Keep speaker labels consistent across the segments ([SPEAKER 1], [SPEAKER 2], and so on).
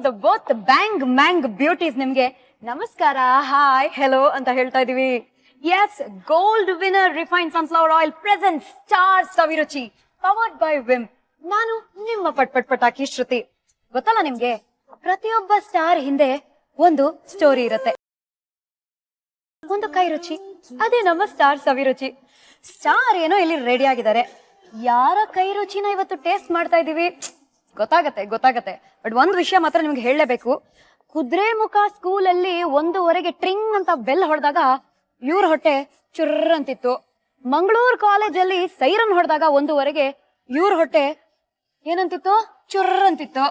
[SPEAKER 1] So both bang mang beauties ನಿಮ್ಗೆ ನಮಸ್ಕಾರ, hi, hello ಅಂತ ಹೇಳ್ತಾ ಇದೀವಿ. Yes, Gold Winner refined sunflower oil present star Saviruchi powered by Vim. ನಾನು ನಿಮ್ಮ ಪಟಾಕಿ ಶ್ರುತಿ. ಗೊತ್ತಲ್ಲ ನಿಮ್ಗೆ, ಪ್ರತಿಯೊಬ್ಬ ಸ್ಟಾರ್ ಹಿಂದೆ ಒಂದು ಸ್ಟೋರಿ ಇರುತ್ತೆ, ಒಂದು ಕೈ ರುಚಿ. ಅದೇ ನಮ್ಮ ಸ್ಟಾರ್ ಸವಿರುಚಿ. ಸ್ಟಾರ್ ಏನೋ ಇಲ್ಲಿ ರೆಡಿ ಆಗಿದ್ದಾರೆ. ಯಾರ ಕೈ ರುಚಿನ ಇವತ್ತು ಟೇಸ್ಟ್ ಮಾಡ್ತಾ ಇದೀವಿ ಗೊತ್ತಾಗತ್ತೆ. ಬಟ್ ಒಂದ್ ವಿಷಯ ಮಾತ್ರ ನಿಮ್ಗೆ ಹೇಳಲೇಬೇಕು. ಕುದುರೆಮುಖ ಸ್ಕೂಲಲ್ಲಿ 1:15 ಟ್ರಿಂಗ್ ಅಂತ ಬೆಲ್ ಹೊಡೆದಾಗ ಇವ್ರ ಹೊಟ್ಟೆ ಚುರ್ರ ಅಂತಿತ್ತು. ಮಂಗಳೂರು ಕಾಲೇಜಲ್ಲಿ ಸೈರನ್ ಹೊಡೆದಾಗ 1:15 ಇವ್ರ ಹೊಟ್ಟೆ ಏನಂತಿತ್ತು? ಚುರ್ರ ಅಂತಿತ್ತು.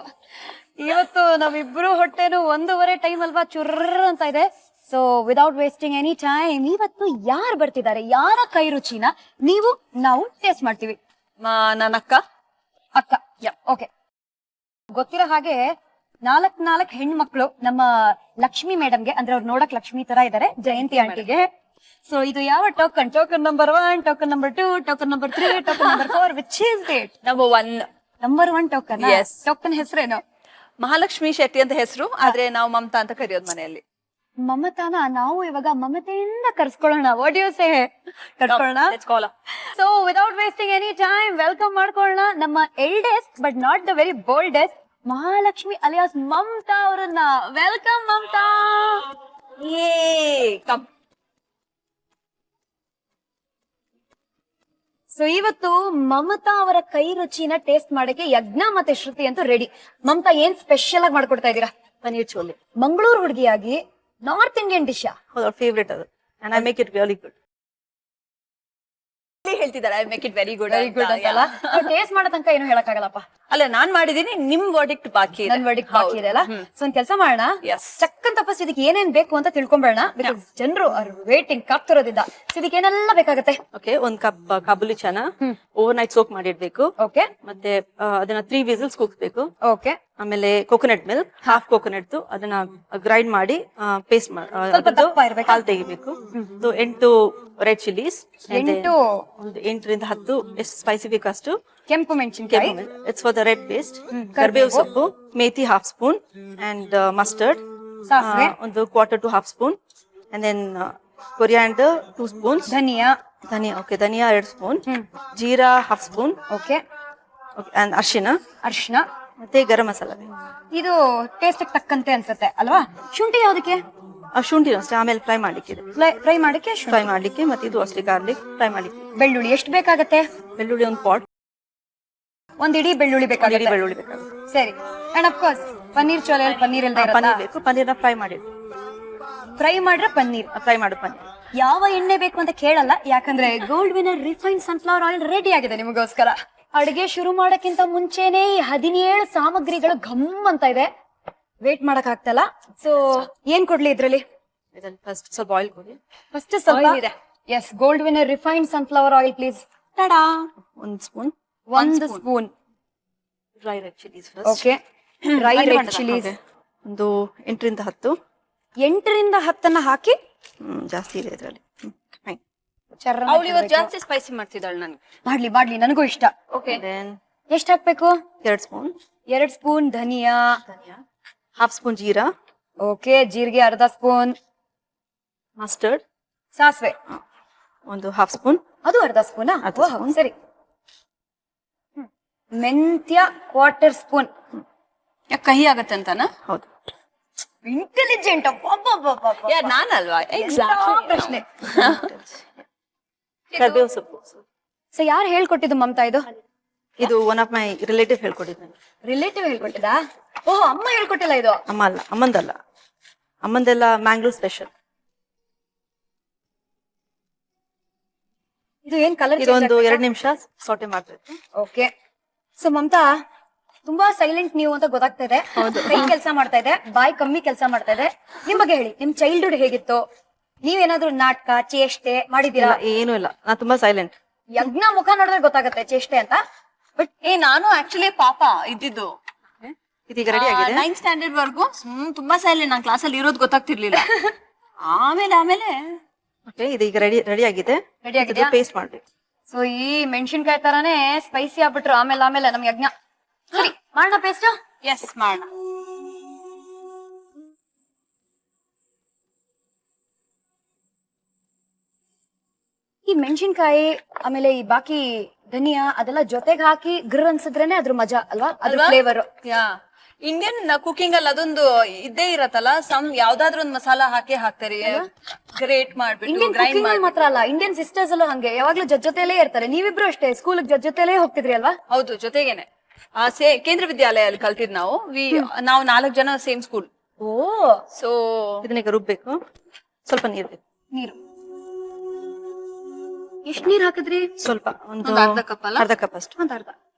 [SPEAKER 1] ಇವತ್ತು ನಾವಿಬ್ರು ಹೊಟ್ಟೆನು 1:15 ಟೈಮ್ ಅಲ್ವಾ, ಚುರ್ರ ಅಂತ ಇದೆ. So without wasting any time, ಇವತ್ತು ಯಾರು ಬರ್ತಿದ್ದಾರೆ, ಯಾರ ಕೈ ರುಚಿನ ನಾವು ಟೇಸ್ಟ್ ಮಾಡ್ತೀವಿ.
[SPEAKER 2] ನನ್ನ ಅಕ್ಕ.
[SPEAKER 1] ಓಕೆ, ಗೊತ್ತಿರೋ ಹಾಗೆ 4 ಹೆಣ್ಮಕ್ಳು ನಮ್ಮ ಲಕ್ಷ್ಮಿ ಮೇಡಮ್ಗೆ, ಅಂದ್ರೆ ಅವ್ರು ನೋಡಕ್ ಲಕ್ಷ್ಮಿ ತರ ಇದಾರೆ, ಜಯಂತಿ ಆಂಟಿಗೆ. ಸೊ ಇದು ಯಾವ token number 1, token number 2, token number 3, token number 4, which is it? Number 1 token. Token ಹೆಸರೇನು?
[SPEAKER 2] ಮಹಾಲಕ್ಷ್ಮಿ ಶೆಟ್ಟಿ ಅಂತ ಹೆಸರು, ಆದ್ರೆ ನಾವು ಮಮತಾ ಅಂತ ಕರೆಯೋದು ಮನೆಯಲ್ಲಿ.
[SPEAKER 1] ಮಮತಾನ ನಾವು ಇವಾಗ ಮಮತೆಯಿಂದ ಕರ್ಸ್ಕೊಳ್ಳೋಣ. What you say? ಕರ್ಸ್ಕೊಳ್ಳೋಣ. So without wasting any time welcome ಮಾಡ್ಕೊಳ್ಳೋಣ ನಮ್ಮ eldest but not the very boldest Mahalakshmi alias Mamata ಅವರನ್ನ. ವೆಲ್ಕಮ್ ಮಮತಾ. ಸೊ ಇವತ್ತು ಮಮತಾ ಅವರ ಕೈ ರುಚಿನ ಟೇಸ್ಟ್ ಮಾಡಕ್ಕೆ ಯಜ್ಞ ಮತ್ತೆ ಶ್ರುತಿ ಅಂತೂ ರೆಡಿ. ಮಮತಾ, ಏನ್ ಸ್ಪೆಷಲ್ ಆಗಿ ಮಾಡ್ಕೊಡ್ತಾ ಇದೀರಾ?
[SPEAKER 2] ಪನೀರ್ ಚೋಲೆ.
[SPEAKER 1] ಮಂಗಳೂರು ಹುಡುಗಿಯಾಗಿ ನಾರ್ತ್ ಇಂಡಿಯನ್ ಡಿಶ್
[SPEAKER 2] ಫೇವ್ರೇಟ್ ಅದು. and I make it really good. ಹೇಳ್ತಿದ್ದಾರೆ I make it very good
[SPEAKER 1] ಅಂತಲ್ಲ. ಟೇಸ್ಟ್ ಮಾಡೋ ತನಕ ಏನು ಹೇಳಕ್ಕಾಗಲ್ಲಪ್ಪ.
[SPEAKER 2] ಅಲ್ಲ, ನಾನ್ ಮಾಡಿದೀನಿ, ನಿಮ್ ವರ್ಡಿಕ್ಟ್ ಬಾಕಿ ಇದೆ.
[SPEAKER 1] ನನ್ ವರ್ಡಿಕ್ಟ್ ಬಾಕಿ ಇದೆ ಅಲ್ಲ. ಸೊ ಒಂದ್ ಕೆಲಸ ಮಾಡೋಣ, ಚಕ್ಕಂತ ಫಸ್ಟ್ ಇದಕ್ಕೆ ಏನೇನ್ ಬೇಕು ಅಂತ ತಿಳ್ಕೊಂಬೇಡ. ಬಿಕಾಸ್ ಜನರು ವೇಟಿಂಗ್ ಕಾಗ್ತಿರೋದಿದ್ದ. ಇದಕ್ಕೆ ಏನೆಲ್ಲ ಬೇಕಾಗತ್ತೆ?
[SPEAKER 2] ಓಕೆ, ಒಂದ್ cup kabuli chana overnight soak ಮಾಡಿಡ್ಬೇಕು.
[SPEAKER 1] ಓಕೆ,
[SPEAKER 2] ಮತ್ತೆ ಅದನ್ನ 3 ವಿಸಿಲ್ಸ್ ಕೂಗ್ಬೇಕು.
[SPEAKER 1] ಓಕೆ,
[SPEAKER 2] ಆಮೇಲೆ ಕೋಕೋನಟ್ ಮಿಲ್ಕ್, ಹಾಫ್ ಕೋಕೋನಟ್ ಅದನ್ನ ಗ್ರೈಂಡ್ ಮಾಡಿ ಪೇಸ್ಟ್ ಹಾಲು ತೆಗಿಬೇಕು. 8 ರೆಡ್ ಚಿಲ್ಲೀಸ್, 8ರಿಂದ 10 ಎಷ್ಟು ಸ್ಪೈಸಿ ಬೇಕಷ್ಟು
[SPEAKER 1] ಕೆಂಪು ಮೆಣಸಿನಕಾಯಿ.
[SPEAKER 2] It's for the red paste. ಕರಿಬೇವು ಸೊಪ್ಪು, ಮೇಥಿ ಹಾಫ್ ಸ್ಪೂನ್, ಅಂಡ್ ಮಸ್ಟರ್ಡ್ ಒಂದು 1/4 to 1/2 spoon, and then coriander 2 spoons, ಧನಿಯಾ 2 ಸ್ಪೂನ್, ಜೀರಾ ಹಾಫ್ ಸ್ಪೂನ್,
[SPEAKER 1] ಓಕೆ,
[SPEAKER 2] ಅಂಡ್ ಅರಿಶಿನ ಮತ್ತೆ ಗರಂ ಮಸಾಲ.
[SPEAKER 1] ಇದು ಟೇಸ್ಟ್ ತಕ್ಕಂತೆ ಅನ್ಸುತ್ತೆ ಅಲ್ವಾ? ಶುಂಠಿ ಯಾವ್ದಕ್ಕೆ?
[SPEAKER 2] ಶುಂಠಿ ಅಷ್ಟೇ, ಆಮೇಲೆ ಫ್ರೈ ಮಾಡ್ಲಿಕ್ಕೆ
[SPEAKER 1] ಫ್ರೈ
[SPEAKER 2] ಮಾಡ್ಲಿಕ್ಕೆ ಮತ್ತೆ ಇದು ಅಷ್ಟೇ ಗಾರ್ಲಿಕ್ ಫ್ರೈ ಮಾಡ್ಲಿಕ್ಕೆ.
[SPEAKER 1] ಬೆಳ್ಳುಳ್ಳಿ ಎಷ್ಟು ಬೇಕಾಗತ್ತೆ?
[SPEAKER 2] ಬೆಳ್ಳುಳ್ಳಿ ಒಂದು ಪಾಟ್,
[SPEAKER 1] ಒಂದ್ ಇಡೀ ಬೆಳ್ಳುಳ್ಳಿ ಬೇಕಾಗುತ್ತೆ. ಸರಿ. And of course paneer chole, paneer
[SPEAKER 2] ಬೇಕು. ಪನ್ನೀರ್ನ ಫ್ರೈ ಮಾಡಿದ್ರೆ ಫ್ರೈ ಮಾಡು ಪನ್ನೀರ್.
[SPEAKER 1] ಯಾವ ಎಣ್ಣೆ ಬೇಕು ಅಂತ ಕೇಳಲ್ಲ, ಯಾಕಂದ್ರೆ gold Winner refined sunflower oil ready ಆಗಿದೆ ನಿಮಗೋಸ್ಕರ. ಅಡುಗೆ ಶುರು ಮಾಡಕ್ಕಿಂತ ಮುಂಚೆನೆ ಈ 17 ಸಾಮಗ್ರಿಗಳು ಘಮ್ ಅಂತ ಇದೆ, ವೇಟ್ ಮಾಡಕ್ ಆಗ್ತಲ್ಲ. ಸೊ ಏನ್ ಕೊಡ್ಲಿ ಇದ್ರಲ್ಲಿ?
[SPEAKER 2] ಫಸ್ಟ್ ಸ್ವಲ್ಪ ಆಯಿಲ್ ಕೊಡಿ.
[SPEAKER 1] ಫಸ್ಟ್ ಸ್ವಲ್ಪ. Yes, Gold Winner refined sunflower oil please. Tada,
[SPEAKER 2] 1 spoon. Dry red chillies first.
[SPEAKER 1] Okay, dry red chillies
[SPEAKER 2] ಒಂದು 8ರಿಂದ 10.
[SPEAKER 1] 8ರಿಂದ 10 ಹಾಕಿ.
[SPEAKER 2] ಜಾಸ್ತಿ ಇದೆ ಇದರಲ್ಲಿ.
[SPEAKER 1] ಜಾಸ್ತಿ ಸ್ಪೈಸಿ ಮಾಡ್ತಿದ್ದಾಳೆ. ನನ್ಗೆ ಮಾಡ್ಲಿ, ನನಗೂ ಇಷ್ಟ. ಓಕೆ, ಎಷ್ಟು ಹಾಕ್ಬೇಕು?
[SPEAKER 2] 2 ಸ್ಪೂನ್.
[SPEAKER 1] 2 ಸ್ಪೂನ್ ಧನಿಯಾ,
[SPEAKER 2] ಹಾಫ್ ಸ್ಪೂನ್ ಜೀರಾ.
[SPEAKER 1] ಓಕೆ, ಜೀರಿಗೆ 1/2 ಸ್ಪೂನ್.
[SPEAKER 2] ಮಸ್ಟರ್ಡ್,
[SPEAKER 1] ಸಾಸಿವೆ
[SPEAKER 2] ಒಂದು ಹಾಫ್ ಸ್ಪೂನ್,
[SPEAKER 1] ಅದು 1/2 ಸ್ಪೂನಾ? ಸರಿ. ಮೆಂತ್ಯ 1/4 ಸ್ಪೂನ್.
[SPEAKER 2] ಕಹಿ ಆಗತ್ತೆ ಅಂತಾನ? ಹೌದು.
[SPEAKER 1] ಇಂಟೆಲಿಜೆಂಟ್.
[SPEAKER 2] ನಾನಲ್ವಾ?
[SPEAKER 1] ಪ್ರಶ್ನೆ.
[SPEAKER 2] ಕರಿಬೇವು ಸೊಪ್ಪು.
[SPEAKER 1] ಸೊ ಯಾರು ಹೇಳ್ಕೊಟ್ಟಿದ್ದು ಮಮತಾ ಇದು?
[SPEAKER 2] ಇದು ಒನ್ ಆಫ್ ಮೈ ರಿಲೇಟಿವ್ ಹೇಳ್ಕೊಟ್ಟಿದ್ದಾನೆ.
[SPEAKER 1] ರಿಲೇಟಿವ್ ಹೇಳ್ಕೊಟ್ಟಿದ್ದಾ? ಓಹ್, ಅಮ್ಮ ಹೇಳ್ಕೊಟ್ಟಿಲ್ಲ ಇದು?
[SPEAKER 2] ಅಮ್ಮಂದೆಲ್ಲ ಮ್ಯಾಂಗ್ಳೂರ್ ಸ್ಪೆಷಲ್.
[SPEAKER 1] ಇದು ಏನ್ ಕಲರ್?
[SPEAKER 2] ಇದೊಂದು 2 ನಿಮಿಷ ಸೌಟೆ ಮಾಡ್ಬೇಕು.
[SPEAKER 1] ಓಕೆ. ಸೊ ಮಮತಾ, ತುಂಬಾ ಸೈಲೆಂಟ್ ನೀವು ಅಂತ ಗೊತ್ತಾಗ್ತಾ ಇದೆ. ಕೈ ಕೆಲಸ ಮಾಡ್ತಾ ಇದೆ, ಬಾಯಿ ಕಮ್ಮಿ ಕೆಲಸ ಮಾಡ್ತಾ ಇದೆ. ನಿಮ್ ಬಗ್ಗೆ ಹೇಳಿ, ನಿಮ್ ಚೈಲ್ಡ್ಹುಡ್ ಹೇಗಿತ್ತು? ನೀವೇನಾದ್ರೂ ನಾಟಕ ಚೇಷ್ಟೆ ಮಾಡಿದೀರಾ?
[SPEAKER 2] ಏನು ಇಲ್ಲ, ನಾ ತುಂಬಾ ಸೈಲೆಂಟ್.
[SPEAKER 1] ಯಜ್ಞ ಮುಖ ನೋಡಿದ್ರೆ ಗೊತ್ತಾಗುತ್ತೆ ಚೇಷ್ಟೆ ಅಂತ.
[SPEAKER 2] ಬಟ್ ನಾನು ಆಕ್ಚುಲಿ ಪಾಪ ಇದ್ದಿದ್ದು. ಇದೀಗ ರೆಡಿ ಆಗಿದೆ. 9th ಸ್ಟ್ಯಾಂಡರ್ಡ್ ವರ್ಗು ತುಂಬಾ ಸೈಲೆಂಟ್. ನಾನು ಕ್ಲಾಸಲ್ಲಿ ಇರೋದು ಗೊತ್ತಾಗ್ತಿರ್ಲಿಲ್ಲ. ಆಮೇಲೆ ಓಕೆ, ಇದೀಗ ರೆಡಿ ಆಗಿದೆ. ಪೇಸ್ಟ್ ಮಾಡ್ಬೇಕು.
[SPEAKER 1] ಸೊ ಈ ಮೆಣಸಿನ್ಕಾಯಿ ತರಾನೇ ಸ್ಪೈಸಿ ಆಗ್ಬಿಟ್ರು. ಆಮೇಲೆ ನಮ್ ಯಜ್ಞ. ಸರಿ, ಮಾಡೋಣ ಪೇಸ್ಟ್?
[SPEAKER 2] ಎಸ್, ಮಾಡೋಣ.
[SPEAKER 1] ಈ ಮೆಣಸಿನ್ಕಾಯಿ ಆಮೇಲೆ ಈ ಬಾಕಿ ಧನಿಯಾ ಅದೆಲ್ಲ ಜೊತೆಗೆ ಹಾಕಿ ಗ್ರ್ ಅನ್ಸಿದ್ರೇನೆ ಅದ್ರ ಮಜಾ ಅಲ್ವಾ, ಅದ್ರ ಫ್ಲೇವರ್.
[SPEAKER 3] ಯಾ ಇಂಡಿಯನ್ ಕುಕಿಂಗ್ ಅಲ್ಲಿ ಅದೊಂದು ಇದ್ದೇ ಇರತ್ತಲ್ಲ, ಯಾವ್ದಾದ್ರು ಒಂದು ಮಸಾಲಾ ಹಾಕ್ತಾರೆ, ಗ್ರೇಟ್ ಮಾಡ್ಬಿಟ್ಟು
[SPEAKER 1] ಇಂಡಿಯನ್
[SPEAKER 3] ಗ್ರೈಂಡ್
[SPEAKER 1] ಕುಕಿಂಗ್
[SPEAKER 3] ಮಾಡಿ.
[SPEAKER 1] ಮಾತ್ರ ಅಲ್ಲ, ಇಂಡಿಯನ್ ಸಿಸ್ಟರ್ಸ್ ಅಲ್ಲೂ ಹಂಗೆ ಯಾವಾಗ್ಲೂ ಜೊತೆಲೇ ಇರ್ತಾರೆ. ನೀವಿಬ್ರು ಅಷ್ಟೇ ಸ್ಕೂಲ್ ಜೊತೆಲೇ ಹೋಗ್ತಿದ್ರಿ ಅಲ್ವಾ?
[SPEAKER 3] ಹೌದು, ಜೊತೆಗೇನೆ ಕೇಂದ್ರ ವಿದ್ಯಾಲಯಲ್ಲಿ ಕಲ್ತಿದ್ ನಾವು. ನಾವು 4 ಜನ ಸೇಮ್ ಸ್ಕೂಲ್.
[SPEAKER 1] ಓ,
[SPEAKER 3] ಸೊ
[SPEAKER 2] ಇದನ್ನೀಗ ರುಬ್ಬೇಕು. ಸ್ವಲ್ಪ ನೀರು ಬೇಕು.
[SPEAKER 1] ನೀರು ಎಷ್ಟ್ ನೀರ್ ಹಾಕಿದ್ರಿ?
[SPEAKER 2] ಸ್ವಲ್ಪ ಒಂದು
[SPEAKER 3] ಅರ್ಧ ಕಪ್ ಅಲ್ಲ?
[SPEAKER 2] ಅರ್ಧ ಕಪ್ ಅಷ್ಟು.
[SPEAKER 1] ಒಂದ್ ಅರ್ಧ.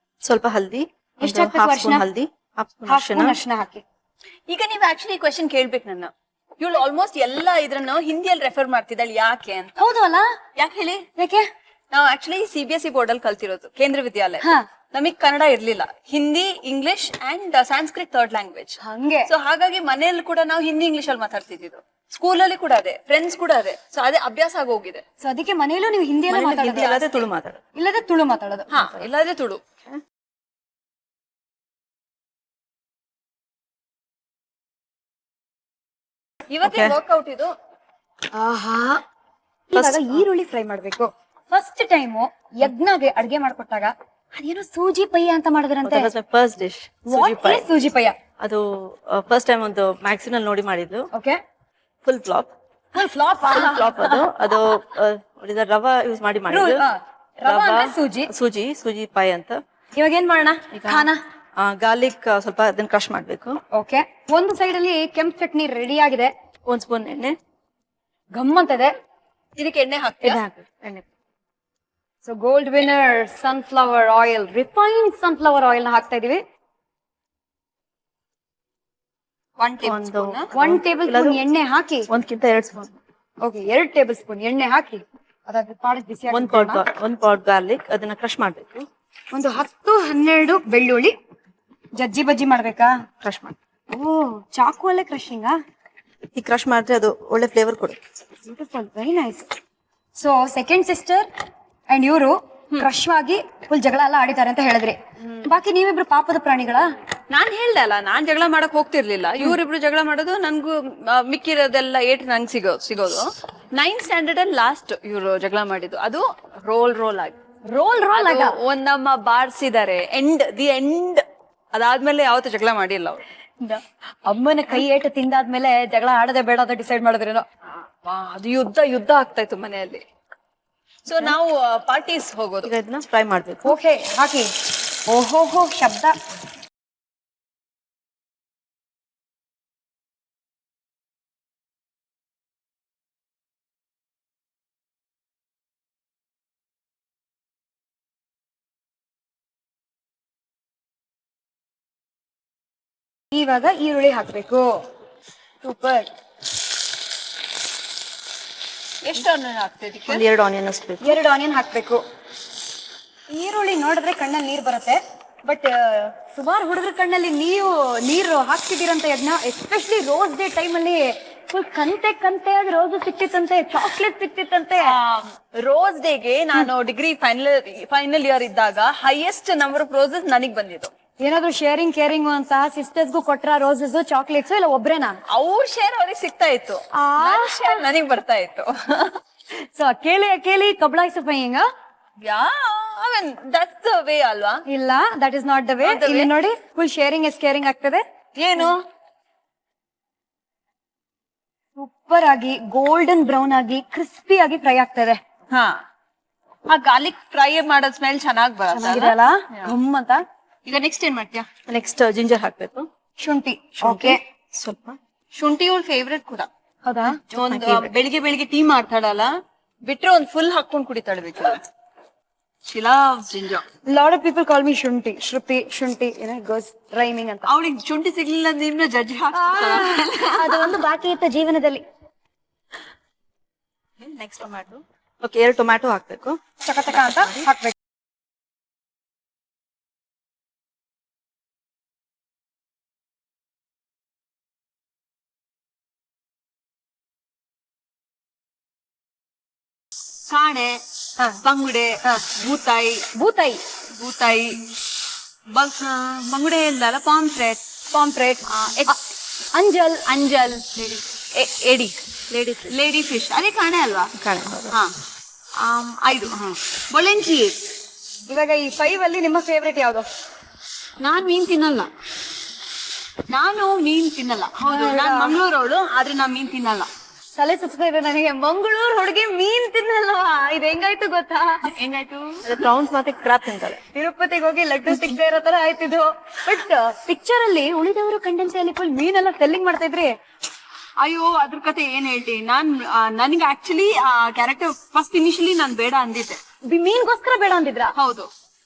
[SPEAKER 2] ಸ್ವಲ್ಪ ಹಲ್ದಿ,
[SPEAKER 1] ಎಷ್ಟ್ ಹಾಕ್ಬೇಕು?
[SPEAKER 2] ಹಾಫ್ ಸ್ಪೂನ್
[SPEAKER 1] ಅರ್ಶಿನ?
[SPEAKER 2] ಹಲ್ದಿ, ಹಾಫ್ ಸ್ಪೂನ್
[SPEAKER 1] ಹಾಫ್
[SPEAKER 2] ಅರಿಶಿನ.
[SPEAKER 1] ಸ್ಪೂನ್ ಅರ್ಶಿನ ಹಾಕಿ.
[SPEAKER 3] ಈಗ ನೀವು ಆಕ್ಚುಲಿ ಕ್ವೆಶನ್ ಕೇಳ್ಬೇಕು ನನ್ನ. ಇವಳು ಆಲ್ಮೋಸ್ಟ್ ಎಲ್ಲ ಇದ್ರನ್ನು ಹಿಂದಿಯಲ್ಲಿ ರೆಫರ್ ಮಾಡ್ತಿದ್ದಾಳೆ, ಯಾಕೆ ಅಂತ.
[SPEAKER 1] ಹೌದು ಅಲ್ಲ?
[SPEAKER 3] ಯಾಕೆ ಹೇಳಿ?
[SPEAKER 1] ಯಾಕೆ?
[SPEAKER 3] ನಾವು ಆಕ್ಚುಲಿ CBSE ಬೋರ್ಡ್ ಅಲ್ಲಿ ಕಲ್ತಿರೋದು, ಕೇಂದ್ರ ವಿದ್ಯಾಲಯ.
[SPEAKER 1] ಹಾ.
[SPEAKER 3] ನಮಗ್ ಕನ್ನಡ ಇರ್ಲಿಲ್ಲ, Hindi, English and Sanskrit third language.
[SPEAKER 1] ಹಂಗೆ.
[SPEAKER 3] ಸೊ ಹಾಗಾಗಿ ಮನೆಯಲ್ಲಿ ಕೂಡ ನಾವು ಹಿಂದಿ ಇಂಗ್ಲಿಷ್ ಅಲ್ಲಿ ಮಾತಾಡ್ತಿದ್ದು, ಸ್ಕೂಲಲ್ಲಿ ಕೂಡ ಅದೇ, ಫ್ರೆಂಡ್ಸ್ ಕೂಡ ಅದೇ. ಸೊ ಅದೇ ಅಭ್ಯಾಸ ಆಗೋಗಿದೆ.
[SPEAKER 1] ಸೊ ಅದಕ್ಕೆ ಮನೇಲೂ ನೀವು ಹಿಂದಿಯಲ್ಲೇ
[SPEAKER 2] ಮನೇಲಿ ಹಿಂದಿ
[SPEAKER 1] ಮಾತಾಡೋದು,
[SPEAKER 2] ಅಲ್ಲದೆ ತುಳು ಮಾತಾಡೋದು.
[SPEAKER 1] ಇಲ್ಲದೆ ತುಳು ಮಾತಾಡೋದು.
[SPEAKER 3] ಹಾ, ಇಲ್ಲಾದ್ರೆ ತುಳು. ಇವತ್ತೇ ವರ್ಕೌಟ್ ಇದು.
[SPEAKER 1] ಆಹಾ, ಇವಾಗ ಈರುಳ್ಳಿ ಫ್ರೈ ಮಾಡ್ಬೇಕು. ಫಸ್ಟ್ ಟೈಮ್ ಯಜ್ಞಗೆ ಅಡ್ಗೆ ಮಾಡ್ಕೊಟ್ಟಾಗ ಅದೇನೋ ಸೂಜಿ ಪಯ್ಯ ಅಂತ ಮಾಡಿದ್ರಂತೆ.
[SPEAKER 2] ಫಸ್ಟ್ ಡಿಶ್
[SPEAKER 1] ಸೂಜಿ ಪಯ್ಯ.
[SPEAKER 2] ಅದು ಫಸ್ಟ್ ಟೈಮ್ ಒಂದು ಮ್ಯಾಗ್ಝಿನ್ ಅಲ್ಲಿ ನೋಡಿ ಮಾಡಿದ್ದು.
[SPEAKER 1] Okay,
[SPEAKER 2] full flop.
[SPEAKER 1] Full flop.
[SPEAKER 2] Flop ಅದು ರವಾ ಯೂಸ್ ಮಾಡಿ ಮಾಡಿದ್ದು.
[SPEAKER 1] ರವಾ ಅಂದ್ರೆ ಸೂಜಿ.
[SPEAKER 2] ಸೂಜಿ ಪಾಯ್ ಅಂತ.
[SPEAKER 1] ಇವಾಗ ಏನ್ ಮಾಡೋಣ? ಖಾನ
[SPEAKER 2] ಗಾರ್ಲಿಕ್ ಸ್ವಲ್ಪ ಅದನ್ನ ಕ್ರಶ್ ಮಾಡ್ಬೇಕು.
[SPEAKER 1] ಓಕೆ, ಒಂದು ಸೈಡ್ ಅಲ್ಲಿ ಕೆಂಪು ಚಟ್ನಿ ರೆಡಿ ಆಗಿದೆ.
[SPEAKER 2] 1 ಸ್ಪೂನ್ ಎಣ್ಣೆ,
[SPEAKER 1] ಗಮ್ ಅಂತದೆ.
[SPEAKER 3] ಇದಕ್ಕೆ ಎಣ್ಣೆ ಹಾಕ್ತೀರಾ?
[SPEAKER 2] ಎಣ್ಣೆ.
[SPEAKER 1] So gold winner sunflower oil, refined sunflower oil ನ ಹಾಕ್ತಾ ಇದೀವಿ.
[SPEAKER 3] 1 ಟೇಬಲ್ ಸ್ಪೂನ್.
[SPEAKER 1] 1 ಟೇಬಲ್ ಸ್ಪೂನ್ ಎಣ್ಣೆ ಹಾಕಿ.
[SPEAKER 2] 1 ಸ್ಪೂನ್.
[SPEAKER 1] ಓಕೆ, 2 ಟೇಬಲ್ ಸ್ಪೂನ್ ಎಣ್ಣೆ ಹಾಕಿ ಅದಾದ ಪಾಡಿಗೆ ಬಿಸಿ
[SPEAKER 2] 1 ಪಾಟ್ ಗಾರ್ಲಿಕ್, ಅದನ್ನ ಕ್ರಶ್ ಮಾಡ್ಬೇಕು.
[SPEAKER 1] ಒಂದು 10-12 ಬೆಳ್ಳುಳ್ಳಿ ಜಜ್ಜಿ ಬಜ್ಜಿ ಮಾಡ್ಬೇಕಾ?
[SPEAKER 2] ಕ್ರಶ್ ಮಾಡಿ.
[SPEAKER 1] ಓ, ಚಾಕು ಅಲ್ಲೇ ಕ್ರಶಿಂಗಾ?
[SPEAKER 2] ಈ ಕ್ರಶ್ ಮಾಡಿದ್ರೆ ಅದು ಒಳ್ಳೆ ಫ್ಲೇವರ್ ಕೊಡುತ್ತೆ.
[SPEAKER 1] Beautiful, very nice. So second sister and ಇವರು ಕ್ರಶ್ ಆಗಿ ಫುಲ್ ಜಗಳ ಎಲ್ಲ ಆಡಿದ್ದಾರೆ ಅಂತ ಹೇಳಿದ್ರಿ. ಬಾಕಿ ನೀವಿಬ್ರು ಪಾಪದ ಪ್ರಾಣಿಗಳ?
[SPEAKER 3] ನಾನ್ ಹೇಳ್ದೆ ಅಲ್ಲ, ನಾನ್ ಜಗಳ ಮಾಡಕ್ ಹೋಗ್ತಿರ್ಲಿಲ್ಲ. ಇವರಿಬ್ರು ಜಗಳ ಮಾಡೋದು, ನನ್ಗೂ ಮಿಕ್ಕಿರೋದೆಲ್ಲ ನಂಗೆ ಸಿಗೋದು. 9th ಸ್ಟ್ಯಾಂಡರ್ಡ್ ಅಲ್ಲಿ ಲಾಸ್ಟ್ ಇವ್ರು ಜಗಳ ಮಾಡಿದ್ದು. ಅದು ರೋಲ್ ಆಗಿ
[SPEAKER 1] ಆಗ
[SPEAKER 3] ಒಂದಮ್ಮ ಬಾರ್ಸಿದ್ದಾರೆ. The end. ಅದಾದ್ಮೇಲೆ ಯಾವತ್ತೂ ಜಗಳ ಮಾಡಿಲ್ಲ ಅವ್ರು.
[SPEAKER 1] ಅಮ್ಮನ ಕೈ ಏಟು ತಿಂದಾದ್ಮೇಲೆ ಜಗಳ ಆಡದೆ ಬೇಡ ಅಂತ ಡಿಸೈಡ್ ಮಾಡಿದ್ರೇನೋ.
[SPEAKER 3] ಅದು ಯುದ್ಧ ಆಗ್ತಾ ಇತ್ತು ಮನೆಯಲ್ಲಿ. ಸೊ ನಾವು ಪಾರ್ಟೀಸ್ ಹೋಗೋದು.
[SPEAKER 2] ಈಗ ಇದನ್ನ ಫ್ರೈ ಮಾಡ್ಬೇಕು.
[SPEAKER 1] ಓಕೆ, ಹಾಕಿ. ಓಹೋಹೋ ಶಬ್ದ. ಇವಾಗ ಈರುಳ್ಳಿ ಹಾಕ್ಬೇಕು. ಸೂಪರ್.
[SPEAKER 3] ಎಷ್ಟು ಅನ್ನ ಹಾಕ್ತಿದ್ದಕ್ಕೆ?
[SPEAKER 2] 2 ಆನಿಯನ್ ಅಷ್ಟು ಬೇಕು.
[SPEAKER 1] 2 ಆನಿಯನ್ ಹಾಕ್ಬೇಕು. ಈರುಳ್ಳಿ ನೋಡಿದ್ರೆ ಕಣ್ಣಲ್ಲಿ ನೀರ್ ಬರುತ್ತೆ, ಬಟ್ ಸುಮಾರು ಹುಡುಗರ ಕಣ್ಣಲ್ಲಿ ನೀರು ಹಾಕ್ತಿದ್ದೀರಂತ ಯಜ್ಞ. ಎಸ್ಪೆಷಲಿ ರೋಸ್ ಡೇ ಟೈಮ್ ಅಲ್ಲಿ ಫುಲ್ ಕಂತೆ ರೋಸ್ ಸಿಕ್ತಿತ್ತಂತೆ, ಚಾಕ್ಲೇಟ್ ಸಿಕ್ತಿತ್ತಂತೆ.
[SPEAKER 3] ರೋಸ್ ಡೇಗೆ ನಾನು ಡಿಗ್ರಿ ಫೈನಲ್ ಇಯರ್ ಇದ್ದಾಗ ಹೈಯೆಸ್ಟ್ ನಂಬರ್ ಆಫ್ ರೋಸಸ್ ನನಗ್ ಬಂದಿದ್ದು.
[SPEAKER 1] ಏನಾದ್ರು ಶೇರಿಂಗ್ ಕೇರಿಂಗ್ ಅಂತ ಸಿಸ್ಟರ್ಸ್ಗೂ ಕೊಟ್ರ ರೋಸಸ್ ಚಾಕ್ಲೇಟ್ಸ್ ಇಲ್ಲ ಒಬ್ರೇನಾ?
[SPEAKER 3] ಅವ್ರ ಶೇರ್ ಅವ್ರಿಗೆ ಸಿಗ್ತಾ ಇತ್ತು, ಶೇರ್ ನನಗ್ ಬರ್ತಾ ಇತ್ತು.
[SPEAKER 1] ಸೊ ಅಕೇಲಿ ಕಬ್ಳಾಯಿಸ ಪೈಯಿಂಗ?
[SPEAKER 3] ದಟ್ಸ್ ದ ವೇ ಅಲ್ವಾ?
[SPEAKER 1] ಇಲ್ಲ, that is not the way. ಇಲ್ಲಿ ನೋಡಿ, ಫುಲ್ ಶೇರಿಂಗ್ ಇಸ್ ಕೇರಿಂಗ್ ಆಗ್ತದೆ.
[SPEAKER 3] ಏನು
[SPEAKER 1] ಸೂಪರ್ ಆಗಿ ಗೋಲ್ಡನ್ ಬ್ರೌನ್ ಆಗಿ ಕ್ರಿಸ್ಪಿ ಆಗಿ ಫ್ರೈ ಆಗ್ತದೆ.
[SPEAKER 3] ಹಾ, ಆ ಗಾರ್ಲಿಕ್ ಫ್ರೈ ಮಾಡೋದ್ ಸ್ಮೆಲ್ ಚೆನ್ನಾಗ್
[SPEAKER 1] ಚೆನ್ನಾಗಿದೆಯಲ್ಲ, ಗಮ್ ಅಂತ.
[SPEAKER 3] ಈಗ ನೆಕ್ಸ್ಟ್ ಏನ್ ಮಾಡ್ತೀಯಾ?
[SPEAKER 2] ನೆಕ್ಸ್ಟ್ ಜಿಂಜರ್ ಹಾಕ್ಬೇಕು.
[SPEAKER 1] ಶುಂಠಿ. ಓಕೆ,
[SPEAKER 2] ಸ್ವಲ್ಪ
[SPEAKER 3] ಶುಂಠಿ ಇವ್ರ ಫೇವ್ರೆಟ್ ಕೂಡ.
[SPEAKER 1] ಹೌದಾ?
[SPEAKER 3] ಒಂದು ಬೆಳಿಗ್ಗೆ ಟೀ ಮಾಡ್ತಾಳಲ್ಲ, ಬಿಟ್ರೆ ಒಂದ್ ಫುಲ್ ಹಾಕೊಂಡ್ ಕುಡಿತಾಳೆ ಬೇಕು. ಶಿಲಾ ginger.
[SPEAKER 1] Lot of people call me ಶುಂಠಿ, ಶ್ರುತಿ, ಶುಂಠಿ, ಗೋಸ್ ರೈಮಿಂಗ್ ಅಂತ.
[SPEAKER 3] ಅವಳಿಗೆ ಶುಂಠಿ ಸಿಗ್ಲಿಲ್ಲ ನಿಮ್ನ ಜಡ್ಜ್
[SPEAKER 1] ಅದು ಒಂದು ಬಾಕಿ ಇತ್ತು ಜೀವನದಲ್ಲಿ.
[SPEAKER 2] Next tomato. ಓಕೆ, 2 ಟೊಮ್ಯಾಟೊ ಹಾಕ್ಬೇಕು.
[SPEAKER 1] ಚಕ ಅಂತ ಹಾಕ್ಬೇಕು.
[SPEAKER 3] ಕಾಣೆ, ಬಂಗುಡೆ, ಬೂತಾಯಿ, ಬಂಗುಡೆ ಇಲ್ಲಲ್ಲ, ಪಾಂಪ್ರೆಟ್, ಅಂಜಲ್, ಎಡಿ, ಲೇಡಿ ಫಿಶ್. ಅದೇ ಕಾಣೆ ಅಲ್ವಾ?
[SPEAKER 2] ಕಾಣೆ.
[SPEAKER 3] ಹಾ. 5 ಬೊಳೆಂಚಿ.
[SPEAKER 1] ಇವಾಗ ಈ 5 ಅಲ್ಲಿ ನಿಮ್ಮ ಫೇವ್ರೇಟ್ ಯಾವ್ದು?
[SPEAKER 3] ನಾನ್ ಮೀನ್ ತಿನ್ನಲ್ಲ. ಹೌದು, ನಾನ್ ಮಂಗಳೂರವಳು, ಆದ್ರೆ ನಾನ್ ಮೀನ್ ತಿನ್ನಲ್ಲ.
[SPEAKER 1] ತಲೆ ಸುತ್ತಾ ಇದೆ ನನಗೆ. ಮಂಗಳೂರು ಹುಡುಗಿ ಮೀನ್ ತಿನ್ನಲ್ವಾ? ಇದು ಹೆಂಗಾಯ್ತು ಗೊತ್ತಾ?
[SPEAKER 3] ಹೆಂಗಾಯ್ತು?
[SPEAKER 2] ಪ್ರೌನ್ಸ್ ಮತ್ತೆ ಕ್ರಾಪ್ ತಿಂತಾರೆ.
[SPEAKER 1] ತಿರುಪತಿಗೆ ಹೋಗಿ ಲಡ್ಡು ಸಿಗದೆ ಇರೋ ತರ ಆಯ್ತಿದ್ದು. ಬಟ್ ಪಿಕ್ಚರ್ ಅಲ್ಲಿ ಉಳಿದವರು ಕಂಡೆನ್ಸಿಯಲ್ಲಿ ಫುಲ್ ಮೀನೆಲ್ಲ ಸೆಲ್ಲಿಂಗ್ ಮಾಡ್ತಾ ಇದ್ರಿ.
[SPEAKER 3] ಅಯ್ಯೋ, ಅದ್ರ ಕತೆ ಏನ್ ಹೇಳ್ತಿ. ನನಗೆ ಆಕ್ಚುಲಿ ಕ್ಯಾರೆಕ್ಟರ್ ಫಸ್ಟ್ ಇನಿಷಿಯಲಿ ನಾನ್ ಬೇಡ ಅಂದಿದ್ದೆ.
[SPEAKER 1] ಮೀನ್ಗೋಸ್ಕರ ಬೇಡ ಅಂದಿದ್ರ?
[SPEAKER 3] ಹೌದು,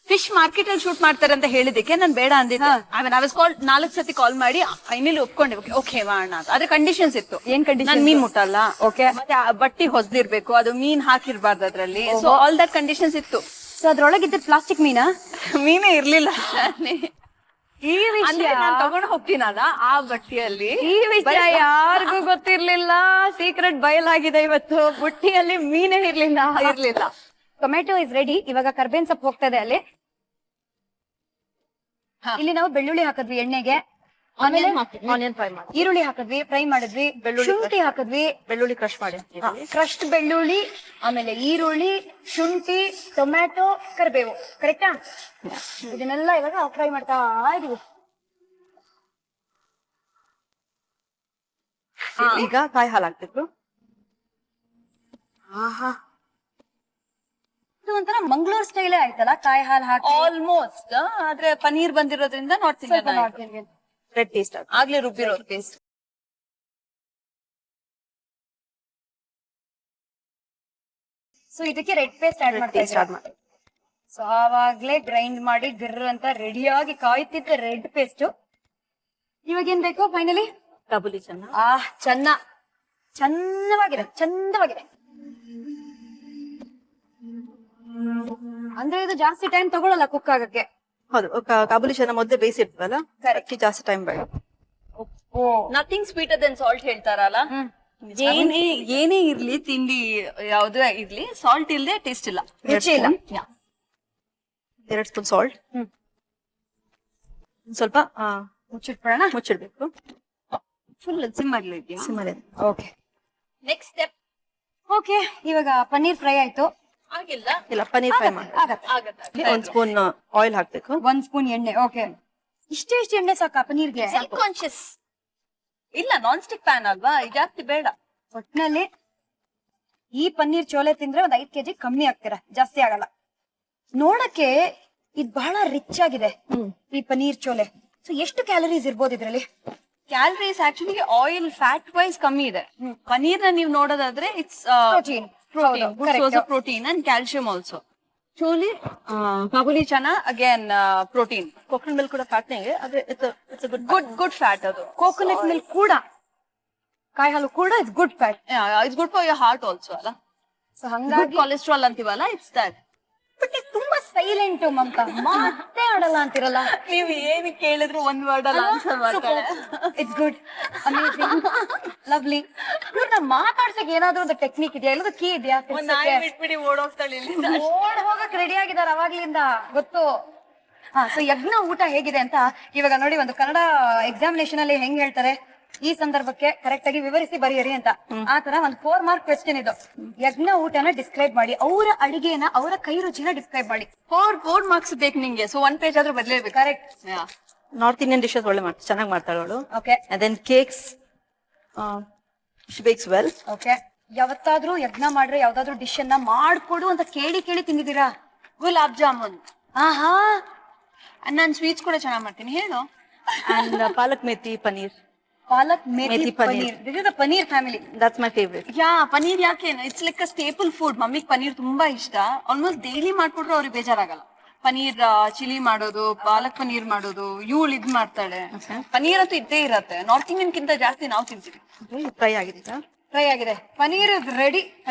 [SPEAKER 3] ಫಿಶ್ ಮಾರ್ಕೆಟ್ ಅಲ್ಲಿ ಶೂಟ್ ಮಾಡ್ತಾರೆ ಅಂತ ಹೇಳಿದಕ್ಕೆ ನಾನ್ ಬೇಡ ಅಂದಿದ್ದೆ. ಆಮೇಲೆ I was called 4 ಸತಿ ಕಾಲ್ ಮಾಡಿ ಫೈನಲಿ ಒಪ್ಕೊಂಡೆ. ಓಕೆ ಮಾಡೋಣ ಅಂತ. ಆದ್ರೆ ಕಂಡೀಷನ್ಸ್ ಇತ್ತು.
[SPEAKER 1] ಏನ್ ಕಂಡೀಷನ್?
[SPEAKER 3] ನಾನ್ ಮೀನ್ ಮುಟ್ಟಲ್ಲ,
[SPEAKER 1] ಓಕೆ,
[SPEAKER 3] ಮತ್ತೆ ಆ ಬಟ್ಟಿ ಹೊಸದಿರ್ಬೇಕು, ಅದು ಮೀನ್ ಹಾಕಿರ್ಬಾರ್ದು ಅದ್ರಲ್ಲಿ. ಸೊ ಆಲ್ ದಟ್ ಕಂಡೀಷನ್ಸ್ ಇತ್ತು.
[SPEAKER 1] ಸೊ ಅದ್ರೊಳಗಿದ್ದ ಪ್ಲಾಸ್ಟಿಕ್ ಮೀನಾ?
[SPEAKER 3] ಮೀನೇ ಇರ್ಲಿಲ್ಲ.
[SPEAKER 1] ಈ ವಿಷಯ
[SPEAKER 3] ನಾನ್ ತಗೊಂಡು ಹೋಗ್ತೀನಲ್ಲ ಆ ಬಟ್ಟಿಯಲ್ಲಿ.
[SPEAKER 1] ಈ ವಿಷಯ ಯಾರಿಗೂ ಗೊತ್ತಿರ್ಲಿಲ್ಲ. ಸೀಕ್ರೆಟ್ ಬಯಲಾಗಿದೆ ಇವತ್ತು. ಬುಟ್ಟಿಯಲ್ಲಿ ಮೀನೇ ಇರ್ಲಿಲ್ಲ. Tomato is ready. ಇವಾಗ ಕರ್ಬೇವಿನ ಸೊಪ್ಪು ಹೋಗ್ತಾ ಇದೆ ಅಲ್ಲಿ. ಇಲ್ಲಿ ನಾವು ಬೆಳ್ಳುಳ್ಳಿ ಹಾಕಿದ್ವಿ ಎಣ್ಣೆಗೆ, ಆಮೇಲೆ
[SPEAKER 2] ಆನಿಯನ್ ಫ್ರೈ ಮಾಡಿ,
[SPEAKER 1] ಈರುಳ್ಳಿ ಹಾಕಿದ್ವಿ, ಫ್ರೈ ಮಾಡಿದ್ವಿ, ಶುಂಠಿ ಹಾಕಿದ್ವಿ,
[SPEAKER 2] ಬೆಳ್ಳುಳ್ಳಿ ಕ್ರಶ್ ಮಾಡಿ,
[SPEAKER 1] ಕ್ರಶ್ಡ್ ಬೆಳ್ಳುಳ್ಳಿ, ಆಮೇಲೆ ಈರುಳ್ಳಿ, ಶುಂಠಿ, ಟೊಮ್ಯಾಟೊ, ಕರಿಬೇವು. ಕರೆಕ್ಟಾ? ಇದನ್ನೆಲ್ಲ ಇವಾಗ ಫ್ರೈ ಮಾಡ್ತಾ ಇದೀವಿ.
[SPEAKER 2] ಈಗ ಕಾಯಿ ಹಾಲು ಹಾಕ್ಬೇಕು.
[SPEAKER 1] ಇದು ಒಂಥರ ಮಂಗಳೂರು ಸ್ಟೈಲೇ ಆಯ್ತಲ್ಲ, ಕಾಯಿ ಹಾಲು ಹಾಕಿ.
[SPEAKER 3] ಆಲ್ಮೋಸ್ಟ್. ಆದ್ರೆ ಪನೀರ್ ಬಂದಿರೋದ್ರಿಂದ ನಾರ್ತ್ ಇಂಡಿಯನ್
[SPEAKER 2] ರೆಡ್ ಟೇಸ್ಟ್
[SPEAKER 3] ಆಗ್ಲೇ ರುಬ್ಬಿರೋದು ಪೇಸ್ಟ್.
[SPEAKER 1] ಸೊ ಇದಕ್ಕೆ ರೆಡ್ ಪೇಸ್ಟ್ ಆಡ್ ಮಾಡ್ತಾ. ಸೊ ಆವಾಗ್ಲೇ ಗ್ರೈಂಡ್ ಮಾಡಿ ಗಿರ್ರ ಅಂತ ರೆಡಿಯಾಗಿ ಕಾಯ್ತಿದ್ದ ರೆಡ್ ಪೇಸ್ಟ್. ಇವಾಗ ಏನ್ ಬೇಕು ಫೈನಲಿ?
[SPEAKER 2] ಕಾಬೂಲಿ ಚೆನ್ನ.
[SPEAKER 1] ಚಂದವಾಗಿದೆ. ಅಂದ್ರೆ ಇದು ಜಾಸ್ತಿ ಟೈಮ್ ತಗೊಳಲ್ಲ ಕುಕ್ ಆಗಕ್ಕೆ.
[SPEAKER 2] ಹೌದು, ಕಾಬೂಲಿ ಚೆನ್ನ ಮೊದಲೇ ಬೇಯಿಸಿರ್ತೀವಲ್ಲ, ಅದಕ್ಕೆ ಜಾಸ್ತಿ ಟೈಮ್ ಬೇಡ.
[SPEAKER 3] ನಥಿಂಗ್ ಸ್ವೀಟರ್ ದೆನ್ ಸಾಲ್ಟ್ ಹೇಳ್ತಾರಲ್ಲ. ಏನೇ ಇರ್ಲಿ, ತಿಂಡಿ ಯಾವ್ದೇ ಇರ್ಲಿ, ಸಾಲ್ಟ್ ಇಲ್ದೆ ಟೇಸ್ಟ್ ಇಲ್ಲ,
[SPEAKER 1] ರುಚಿ ಇಲ್ಲ.
[SPEAKER 2] 2 ಸ್ಪೂನ್ ಸಾಲ್ಟ್. ಸ್ವಲ್ಪ ಮುಚ್ಚಿಡ್ಬೇಕು.
[SPEAKER 3] ಫುಲ್ ಸಿಮ್ಮಲ್ಲಿ ಇದೆಯಾ?
[SPEAKER 2] ಸಿಮ್ಮಲ್ಲಿ.
[SPEAKER 1] Okay,
[SPEAKER 3] next step.
[SPEAKER 1] ಓಕೆ, ಇವಾಗ ಪನ್ನೀರ್ ಫ್ರೈ ಆಯ್ತು.
[SPEAKER 3] ಇಲ್ಲ,
[SPEAKER 2] ಪನ್ನೀರ್ ಫ್ರೈ ಮಾಡಿ.
[SPEAKER 3] ಆಗತ್ತೆ.
[SPEAKER 2] 1 ಸ್ಪೂನ್ ಆಯಿಲ್ ಹಾಕ್ಬೇಕು.
[SPEAKER 1] 1 ಸ್ಪೂನ್ ಎಣ್ಣೆ. ಓಕೆ, ಇಷ್ಟು ಎಣ್ಣೆ ಸಾಕಾ ಪನ್ನೀರ್ಗೆ?
[SPEAKER 3] ಸೆಲ್ಫ್ ಕಾನ್ಶಿಯಸ್ ಇಲ್ಲ, ನಾನ್ ಸ್ಟಿಕ್ ಪ್ಯಾನ್ ಅಲ್ವಾ, ಜಾಸ್ತಿ ಬೇಡ.
[SPEAKER 1] ಒಟ್ನಲ್ಲಿ ಈ ಪನ್ನೀರ್ ಚೋಲೆ ತಿಂದ್ರೆ 5 kg ಕಮ್ಮಿ ಆಗ್ತೀರಾ, ಜಾಸ್ತಿ ಆಗಲ್ಲ. ನೋಡಕ್ಕೆ ಇದು ಬಹಳ ರಿಚ್ ಆಗಿದೆ ಈ ಪನ್ನೀರ್ ಚೋಲೆ. ಸೊ ಎಷ್ಟು ಕ್ಯಾಲರೀಸ್ ಇರ್ಬೋದು ಇದ್ರಲ್ಲಿ?
[SPEAKER 3] Calories actually oil fat wise ಕಮ್ಮಿ ಇದೆ. ಪನೀರ್ ನ ನೀವು ನೋಡೋದಾದ್ರೆ it's protein and calcium also. Chole kabuli chana again protein.
[SPEAKER 2] Coconut milk ಕೂಡ ಫ್ಯಾಟ್ ಅದೇ
[SPEAKER 3] ಗುಡ್ ಫ್ಯಾಟ್. ಅದು
[SPEAKER 1] ಕೋಕೋನಟ್ ಮಿಲ್ಕ್ ಕೂಡ, ಕಾಯಿ ಹಾಲು ಕೂಡ it's good fat.
[SPEAKER 3] It's good for your heart also ಅಲ್ಲ.
[SPEAKER 1] ಸೊ ಹಂಗಾಗಿ
[SPEAKER 3] ಕೊಲೆಸ್ಟ್ರಾಲ್ ಅಂತೀವಲ್ಲ, ಇಟ್ಸ್ ದಟ್.
[SPEAKER 1] ಬಟ್ ತುಂಬಾ ಸೈಲೆಂಟ್ ಮಮತಾ, ಮಾತೇ ಆಡಲ್ಲ ಅಂತಿರಲ್ಲ.
[SPEAKER 3] ನೀವು ಏನು ಕೇಳಿದ್ರು ಒಂದ್ ವರ್ಡ್ ಅಲ್ಲ ಆನ್ಸರ್ ಮಾಡ್ತಾಳೆ.
[SPEAKER 1] It's good, amazing, lovely. ಇವ್ರನ್ನ ಮಾತಾಡ್ಸಕ್ ಏನಾದ್ರೂ ಒಂದು ಟೆಕ್ನಿಕ್ ಇದೆಯಾ, ಇಲ್ಲದ ಕೀ ಇದೆಯಾ?
[SPEAKER 3] ಬಿಟ್ಬಿಡಿ ಓಡೋಗ್ತಾಳೆ ಇಲ್ಲಿಂದ.
[SPEAKER 1] ಓಡ್ ಹೋಗಕ್ ರೆಡಿ ಆಗಿದಾರ ಅವಾಗ್ಲಿಂದ, ಗೊತ್ತು. ಸೊ ಯಜ್ಞ ಊಟ ಹೇಗಿದೆ ಅಂತ ಇವಾಗ ನೋಡಿ. ಒಂದು ಕನ್ನಡ ಎಕ್ಸಾಮಿನೇಷನ್ ಅಲ್ಲಿ ಹೆಂಗ್ ಹೇಳ್ತಾರೆ, ಈ ಸಂದರ್ಭಕ್ಕೆ ಕರೆಕ್ಟ್ ಆಗಿ ವಿವರಿಸಿ ಬರೆಯಿರಿ ಅಂತ. ಆ ತರ ಒಂದು 4 ಮಾರ್ಕ್ ಕ್ವೆಶ್ಚನ್ ಇದು. ಯಜ್ಞ ಊಟನ ಡಿಸ್ಕ್ರೈಬ್ ಮಾಡಿ, ಅವರ ಅಡಿಗೆನ, ಅವರ ಕೈ ರುಚಿನ ಡಿಸ್ಕ್ರೈಬ್ ಮಾಡಿ.
[SPEAKER 3] 4 ಮಾರ್ಕ್ಸ್ ಬೇಕು ನಿಂಗೆ. ಸೊ 1 ಪೇಜ್ ಆದ್ರೂ ಬದಲೇಬೇಕು.
[SPEAKER 1] ಕರೆಕ್ಟ್.
[SPEAKER 2] ನಾರ್ತ್ ಇಂಡಿಯನ್ ಡಿಶಸ್ ಒಳ್ಳೆ ಚೆನ್ನಾಗಿ ಮಾಡ್ತಾಳೆ ಅವಳು.
[SPEAKER 1] Okay,
[SPEAKER 2] and then cakes she bakes well.
[SPEAKER 1] Okay, ಯಾವತ್ತಾದ್ರೂ ಯಜ್ಞ ಮಾಡ್ರೆ ಯಾವ್ದಾದ್ರು ಡಿಶ್ ಅನ್ನ ಮಾಡ್ಕೊಡು ಅಂತ ಕೇಳಿ ತಿಂದಿದ್ದೀರಾ?
[SPEAKER 3] ಗುಲಾಬ್ ಜಾಮೂನ್.
[SPEAKER 1] ಆಹಾ,
[SPEAKER 3] ನಾನು ಸ್ವೀಟ್ಸ್ ಕೂಡ ಚೆನ್ನಾಗಿ ಮಾಡ್ತೀನಿ. ಹೇಳು.
[SPEAKER 2] and palak methi paneer.
[SPEAKER 1] Palak methi
[SPEAKER 2] methi paneer.
[SPEAKER 1] Paneer. This is the paneer family.
[SPEAKER 2] That's my favorite.
[SPEAKER 3] Paneer ಯಾಕೆ? It's like a staple food. ಮಮ್ಮಿಗೆ ಪನೀರ್ ತುಂಬಾ ಇಷ್ಟ. ಆಲ್ಮೋಸ್ಟ್ ಡೈಲಿ ಮಾಡ್ಕೊಟ್ರು ಅವ್ರಿಗೆ ಬೇಜಾರಾಗಲ್ಲ. ಪನೀರ್ ಚಿಲಿ ಮಾಡೋದು, ಪಾಲಕ್ ಪನೀರ್ ಮಾಡೋದು, ಇವಳು ಇದ್ ಮಾಡ್ತಾಳೆ. ಪನೀರ್ ಅಂತೂ ಇದ್ದೇ ಇರತ್ತೆ. ನಾರ್ತ್ ಇಂಡಿಯನ್ ಕಿಂತ ಜಾಸ್ತಿ ನಾವು ತಿಂತೀವಿ.
[SPEAKER 2] ಫ್ರೈ ಆಗಿದೆ.
[SPEAKER 1] ಫ್ರೈ ಆಗಿದೆ. Paneer is ready.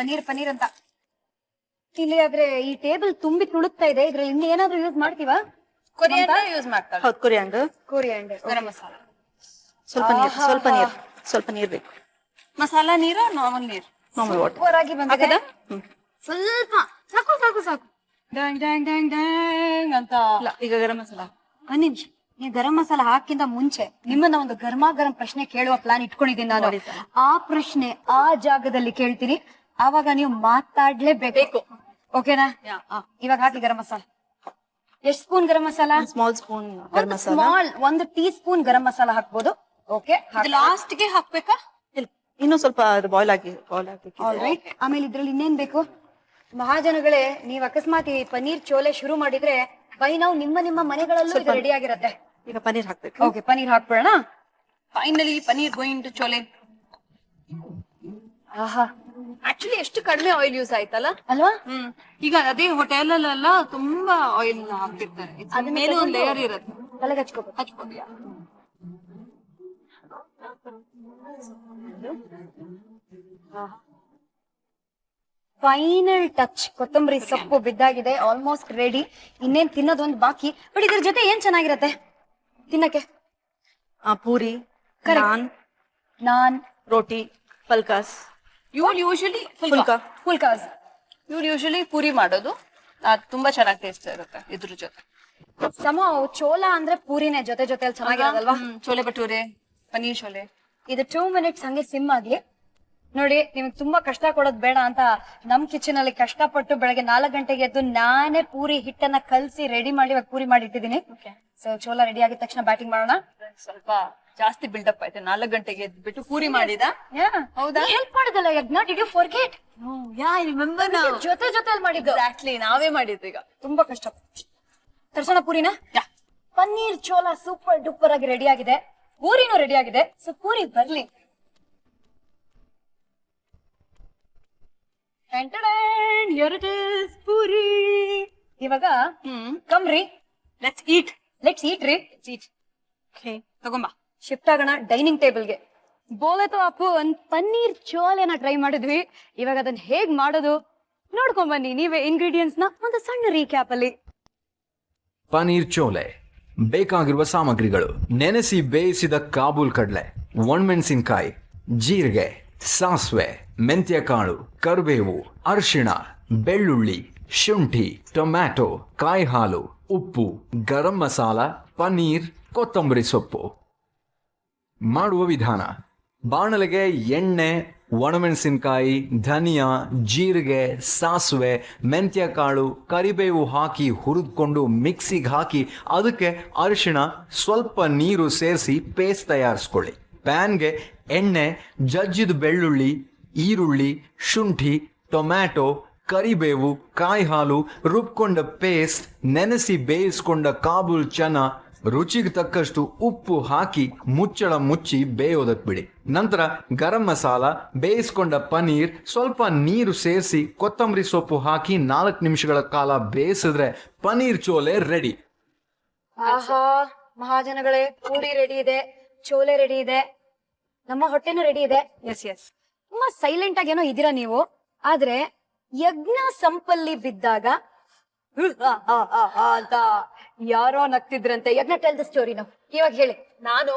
[SPEAKER 1] ಪನೀರ್ ಅಂತ ಇಲ್ಲಿ. ಆದ್ರೆ ಈ ಟೇಬಲ್ ತುಂಬಿ ತುಳುಕ್ತಾ ಇದೆ. ಇದ್ರಲ್ಲಿ ಇನ್ನು ಏನಾದ್ರೂ ಯೂಸ್ ಮಾಡ್ತೀವಾ?
[SPEAKER 3] ಕೊರಿಯಾಂಡರ್ ಯೂಸ್ ಮಾಡ್ತಾರೆ.
[SPEAKER 2] ಹೌದು, ಕೊರಿಯಾಂಡರ್,
[SPEAKER 3] ಗರಂ ಮಸಾಲ.
[SPEAKER 2] ಸ್ವಲ್ಪ ನೀರ್ ಬೇಕು.
[SPEAKER 3] ಮಸಾಲಾ ನೀರು, ನಾರ್ಮಲ್ ನೀರು,
[SPEAKER 2] ನಾರ್ಮಲ್ ವಾಟರ್.
[SPEAKER 1] ಓವರ್ ಆಗಿ ಬಂದಿದೆ. ಸ್ವಲ್ಪ ಸಾಕು. ಡ್ಯಾಂಗ್ ಡ್ಯಾಂಗ್ ಡ್ಯಾಂಗ್ ಡ್ಯಾಂಗ್ ಅಂತ.
[SPEAKER 2] ಈಗ ಗರಂ ಮಸಾಲ.
[SPEAKER 1] ಒಂದ್ ನಿಮಿಷ, ನೀವು ಗರಂ ಮಸಾಲ ಹಾಕಿಂತ ಮುಂಚೆ ನಿಮ್ಮನ್ನ ಒಂದು ಗರಂ ಪ್ರಶ್ನೆ ಕೇಳುವ ಪ್ಲಾನ್ ಇಟ್ಕೊಂಡಿದ್ದೀನಿ ನಾನು. ಆ ಪ್ರಶ್ನೆ ಆ ಜಾಗದಲ್ಲಿ ಕೇಳ್ತೀನಿ, ಆವಾಗ ನೀವು ಮಾತಾಡ್ಲೇಬೇಕು. ಓಕೆನಾ? ಇವಾಗ ಹಾಕಿ ಗರಂ ಮಸಾಲ. ಎಷ್ಟು spoon garam masala?
[SPEAKER 2] Small spoon garam masala.
[SPEAKER 1] Small 1 tea spoon garam masala ಹಾಕ್ಬೋದು. ಓಕೆ,
[SPEAKER 3] ಲಾಸ್ಟ್ ಗೆ ಹಾಕ್ಬೇಕಾ?
[SPEAKER 2] ಇನ್ನೂ ಸ್ವಲ್ಪ ಅದು ಬಾಯ್ಲ್ ಆಗಿ
[SPEAKER 1] ಆಲ್ರೈಟ್. ಆಮೇಲೆ ಇದ್ರಲ್ಲಿ ಇನ್ನೇನ್ ಬೇಕು? ಮಹಾಜನಗಳೇ, ನೀವ್ ಅಕಸ್ಮಾತ್ ಈ ಪನ್ನೀರ್ ಚೋಲೆ ಶುರು ಮಾಡಿದ್ರೆ ಬೈ ನಾವು ನಿಮ್ಮ ಮನೆಗಳಲ್ಲೂ ಇದು ರೆಡಿ ಆಗಿರತ್ತೆ.
[SPEAKER 2] ಈಗ ಪನ್ನೀರ್ ಹಾಕ್ಬೇಕು.
[SPEAKER 1] ಓಕೆ, ಪನ್ನೀರ್ ಹಾಕ್ಬೇಡ.
[SPEAKER 3] Finally paneer going to chole.
[SPEAKER 1] ಆಹಾ,
[SPEAKER 3] ಆಕ್ಚುಲಿ ಎಷ್ಟು ಕಡಿಮೆ ಆಯಿಲ್ ಯೂಸ್ ಆಯ್ತಲ್ಲ
[SPEAKER 1] ಅಲ್ವಾ?
[SPEAKER 3] ಈಗ ಅದೇ ಹೋಟೆಲ್ ಅಲ್ಲೆಲ್ಲ ತುಂಬಾ ಆಯಿಲ್ ಹಾಕ್ತಿರ್ತಾರೆ, ಮೇಲೆ ಒಂದು ಲೇಯರ್ ಇರುತ್ತೆ,
[SPEAKER 1] ತಲೆಗೆ ಹಚ್ಕೋಬೇಕು.
[SPEAKER 3] ಹಚ್ಕೋಬಿಯಾ?
[SPEAKER 1] ಫೈನಲ್ ಟಚ್ ಕೊತ್ತಂಬರಿ ಸೊಪ್ಪು ಬಿದ್ದಾಗಿದೆ. Almost ready. ಇನ್ನೇನ್ ತಿನ್ನೋದೊಂದು ಬಾಕಿ. ಬಟ್ ಇದ್ರ ಜೊತೆ ಏನ್ ಚೆನ್ನಾಗಿರತ್ತೆ ತಿನ್ನಕ್ಕೆ?
[SPEAKER 2] ಪೂರಿ,
[SPEAKER 1] ನಾನ್,
[SPEAKER 2] ರೋಟಿ, ಫಲ್ಕಾಸ್.
[SPEAKER 3] ಇವ್ರು ಯೂಶಲಿ
[SPEAKER 1] ಫುಲ್ಕಾಸ್.
[SPEAKER 3] ಇವ್ರು ಯೂಶಲಿ ಪೂರಿ ಮಾಡೋದು, ಅದು ತುಂಬಾ ಚೆನ್ನಾಗಿ ಟೇಸ್ಟ್ ಇರುತ್ತೆ ಇದ್ರ ಜೊತೆ.
[SPEAKER 1] ಚೋಲ ಅಂದ್ರೆ ಪೂರಿನೇ ಜೊತೆ ಜೊತೆಲಿ ಚೆನ್ನಾಗಿರೋದಲ್ವಾ?
[SPEAKER 3] ಚೋಲೆ ಭಟೂರೆ, ಪನ್ನೀರ್ ಚೋಲೆ.
[SPEAKER 1] ಇದು 2 ಮಿನಿಟ್ಸ್ ಹಂಗೆ ಸಿಮ್ ಆಗ್ಲಿ. ನೋಡಿ, ನಿಮ್ಗೆ ತುಂಬಾ ಕಷ್ಟ ಕೊಡೋದ್ ಬೇಡ ಅಂತ ನಮ್ ಕಿಚನ್ ಅಲ್ಲಿ ಕಷ್ಟಪಟ್ಟು ಬೆಳಗ್ಗೆ 4 ಗಂಟೆಗೆ ಎದ್ದು ನಾನೇ ಪೂರಿ ಹಿಟ್ಟನ್ನ ಕಲ್ಸಿ ರೆಡಿ ಮಾಡಿ ಇವಾಗ ಪೂರಿ ಮಾಡಿ ಇಟ್ಟಿದ್ದೀನಿ. ಸೊ ಚೋಲ ರೆಡಿ ಆಗಿದ ತಕ್ಷಣ ಬ್ಯಾಟಿಂಗ್ ಮಾಡೋಣ.
[SPEAKER 3] ಸ್ವಲ್ಪ ಜಾಸ್ತಿ ಬಿಲ್ಡಪ್ ಆಯ್ತು. 4 ಗಂಟೆಗೆ ಎದ್ಬಿಟ್ಟು ಪೂರಿ ಮಾಡಿದ. ಹೌದಾ?
[SPEAKER 1] ಹೆಲ್ಪ್ ಮಾಡಿದಲ್ಲ Yagna. Did you forget?
[SPEAKER 3] Remember now.
[SPEAKER 1] ಜೊತೆಲಿ ಮಾಡಿದ್ದು.
[SPEAKER 3] ಎಕ್ಸಾಕ್ಟ್ಲಿ, ನಾವೇ ಮಾಡಿದ್ದು. ಈಗ
[SPEAKER 1] ತುಂಬಾ ಕಷ್ಟ. ತರ್ಸೋಣ ಪೂರಿನ? ಪನ್ನೀರ್ ಚೋಲ ಸೂಪರ್ ಡೂಪರ್ ಆಗಿ ರೆಡಿ ಆಗಿದೆ. ಪೂರಿನೂ ರೆಡಿ ಆಗಿದೆ. ಸೊ ಪೂರಿ ಬರ್ಲಿ. Here it is, puri. ಇವಾಗ ಕಮ್ರಿ,
[SPEAKER 3] ಲೆಟ್ಸ್ ಈಟ್
[SPEAKER 1] ರೀ.
[SPEAKER 3] ತಗೊಂಬಾ.
[SPEAKER 1] ಶಿಫ್ಟ್ ಆಗೋಣ ಡೈನಿಂಗ್ ಟೇಬಲ್ಗೆ. ಬೋಲೆ ತೋ ಅಪ್ಪು, ಒಂದ್ ಪನ್ನೀರ್ ಚೋಲೆನ ಟ್ರೈ ಮಾಡಿದ್ವಿ. ಇವಾಗ ಅದನ್ನ ಹೇಗ್ ಮಾಡೋದು ನೋಡ್ಕೊಂಡ್ ಬನ್ನಿ ನೀವೇ. ಇಂಗ್ರೀಡಿಯೆಂಟ್ಸ್ ನ ಒಂದು ಸಣ್ಣ ರೀಕ್ಯಾಪ್ ಅಲ್ಲಿ.
[SPEAKER 4] ಪನೀರ್ ಚೋಲೆ ಬೇಕಾಗಿರುವ ಸಾಮಗ್ರಿಗಳು: ನೆನೆಸಿ ಬೇಯಿಸಿದ ಕಾಬೂಲ್ ಕಡಲೆ, ಒಣಮೆಣಸಿನಕಾಯಿ, ಜೀರಿಗೆ, ಸಾಸಿವೆ, ಮೆಂತ್ಯಕಾಳು, ಕರಿಬೇವು, ಅರಿಶಿಣ, ಬೆಳ್ಳುಳ್ಳಿ, ಶುಂಠಿ, ಟೊಮ್ಯಾಟೊ, ಕಾಯಿ ಹಾಲು, ಉಪ್ಪು, ಗರಂ ಮಸಾಲ, ಪನ್ನೀರ್, ಕೊತ್ತಂಬರಿ ಸೊಪ್ಪು. ಮಾಡುವ ವಿಧಾನ: ಬಾಣಲೆಗೆ ಎಣ್ಣೆ, ಒಣಮೆಣಸಿನಕಾಯಿ, ಧನಿಯಾ, ಜೀರಿಗೆ, ಸಾಸಿವೆ, ಮೆಂತ್ಯಕಾಳು, ಕರಿಬೇವು ಹಾಕಿ ಹುರಿದುಕೊಂಡು ಮಿಕ್ಸಿಗೆ ಹಾಕಿ ಅದಕ್ಕೆ ಅರಿಶಿಣ, ಸ್ವಲ್ಪ ನೀರು ಸೇರಿಸಿ ಪೇಸ್ಟ್ ತಯಾರಿಸ್ಕೊಳ್ಳಿ. ಪ್ಯಾನ್ಗೆ ಎಣ್ಣೆ, ಜಜ್ಜಿದ ಬೆಳ್ಳುಳ್ಳಿ, ಈರುಳ್ಳಿ, ಶುಂಠಿ, ಟೊಮ್ಯಾಟೊ, ಕರಿಬೇವು, ಕಾಯಿ ಹಾಲು, ರುಬ್ಕೊಂಡ ಪೇಸ್ಟ್, ನೆನೆಸಿ ಬೇಯಿಸ್ಕೊಂಡ ಕಾಬೂಲ್ ಚನ, ರುಚಿಗೆ ತಕ್ಕಷ್ಟು ಉಪ್ಪು ಹಾಕಿ ಮುಚ್ಚಳ ಮುಚ್ಚಿ ಬೇಯೋದಕ್ಕೆ ಬಿಡಿ. ನಂತರ ಗರಂ ಮಸಾಲ, ಬೇಯಿಸ್ಕೊಂಡ ಪನ್ನೀರ್, ಸ್ವಲ್ಪ ನೀರು ಸೇರಿಸಿ ಕೊತ್ತಂಬರಿ ಸೊಪ್ಪು ಹಾಕಿ 4 ನಿಮಿಷಗಳ ಕಾಲ ಬೇಯಿಸಿದ್ರೆ ಪನ್ನೀರ್ ಚೋಲೆ ರೆಡಿ.
[SPEAKER 1] ಆಹಾ ಮಹಾಜನಗಳೇ, ಪೂರಿ ರೆಡಿ ಇದೆ, ಚೋಲೆ ರೆಡಿ ಇದೆ, ನಮ್ಮ ಹೊಟ್ಟೆನೂ ರೆಡಿ ಇದೆ.
[SPEAKER 3] ಎಸ್.
[SPEAKER 1] ತುಂಬಾ ಸೈಲೆಂಟ್ ಆಗಿ ಏನೋ ಇದೀರಾ ನೀವು. ಆದ್ರೆ ಯಜ್ಞ ಸಂಪಲ್ಲಿ ಬಿದ್ದಾಗ ಅಂತ ಯಾರೋ ನಗ್ತಿದ್ರಂತೆ. ಯಜ್ಞ ಟೆಲ್ ದ ಸ್ಟೋರಿ ನಾವು ಇವಾಗ ಹೇಳಿ.
[SPEAKER 3] ನಾನು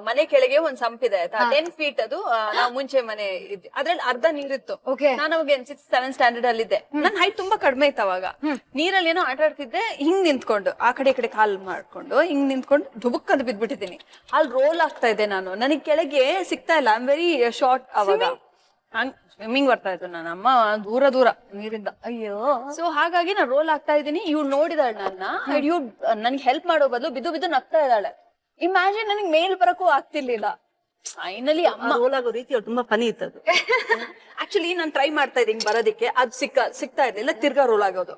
[SPEAKER 3] ಮನೆ ಕೆಳಗೆ ಒಂದ್ ಸಂಪಿದೆ ಆಯ್ತಾ, 10 ಫೀಟ್ ಅದು. ನಾವು ಮುಂಚೆ ಮನೆ ಇದ್ವಿ, ಅದ್ರಲ್ಲಿ ಅರ್ಧ ನೀರಿತ್ತು. ನಾನು ಅವಾಗ 6th 7th ಸ್ಟ್ಯಾಂಡರ್ಡ್ ಅಲ್ಲಿದ್ದೆ. ನನ್ ಹೈಟ್ ತುಂಬಾ ಕಡಿಮೆ ಇತ್ತು ಅವಾಗ. ನೀರಲ್ಲಿ ಏನೋ ಆಟ ಆಡ್ತಿದ್ದೆ, ಹಿಂಗ್ ನಿಂತ್ಕೊಂಡು ಆ ಕಡೆ ಈ ಕಡೆ ಕಾಲ್ ಮಾಡ್ಕೊಂಡು ಹಿಂಗ್ ನಿಂತ್ಕೊಂಡು ಧುಬುಕ್ ಅಂತ ಬಿದ್ಬಿಟ್ಟಿದ್ದೀನಿ. ಅಲ್ಲಿ ರೋಲ್ ಆಗ್ತಾ ಇದೆ ನಾನು, ನನಗ್ ಕೆಳಗೆ ಸಿಗ್ತಾ ಇಲ್ಲ. ಐ ಆಮ್ ವೆರಿ ಶಾರ್ಟ್ ಅವಾಗ. ಸ್ವಿಮ್ಮಿಂಗ್ ಬರ್ತಾ ಇತ್ತು ನನ್ನ ಅಮ್ಮ ದೂರ ನೀರಿಂದ.
[SPEAKER 1] ಅಯ್ಯೋ.
[SPEAKER 3] ಸೊ ಹಾಗಾಗಿ ನಾನು ರೋಲ್ ಆಗ್ತಾ ಇದ್ದೀನಿ. ಇವ್ಳು ನೋಡಿದಾಳೆ ನನ್ನ, ಇವ್ಳು ನನ್ಗೆ ಹೆಲ್ಪ್ ಮಾಡೋ ಬದಲು ಬಿದ್ದು ನಗ್ತಾ ಇದ್ದಾಳೆ. ಇಮ್ಯಾಜಿನ್, ನನಗೆ ಮೇಲ್ ಬರಕ್ಕೂ ಆಗ್ತಿರ್ಲಿಲ್ಲ. ಫೈನಲಿ ಅಮ್ಮ
[SPEAKER 2] ರೋಲ್ ಆಗೋ ರೀತಿ ತುಂಬಾ ಫನಿ ಇತ್ತು ಅದು.
[SPEAKER 3] ಆಕ್ಚುಲಿ ನಾನು ಟ್ರೈ ಮಾಡ್ತಾ ಇದ್ದೀನಿ ಬರೋದಿಕ್ಕೆ, ಅದು ಸಿಗ್ತಾ ಇರ್ಲಿಲ್ಲ. ತಿರ್ಗಾ ರೋಲ್ ಆಗೋದು.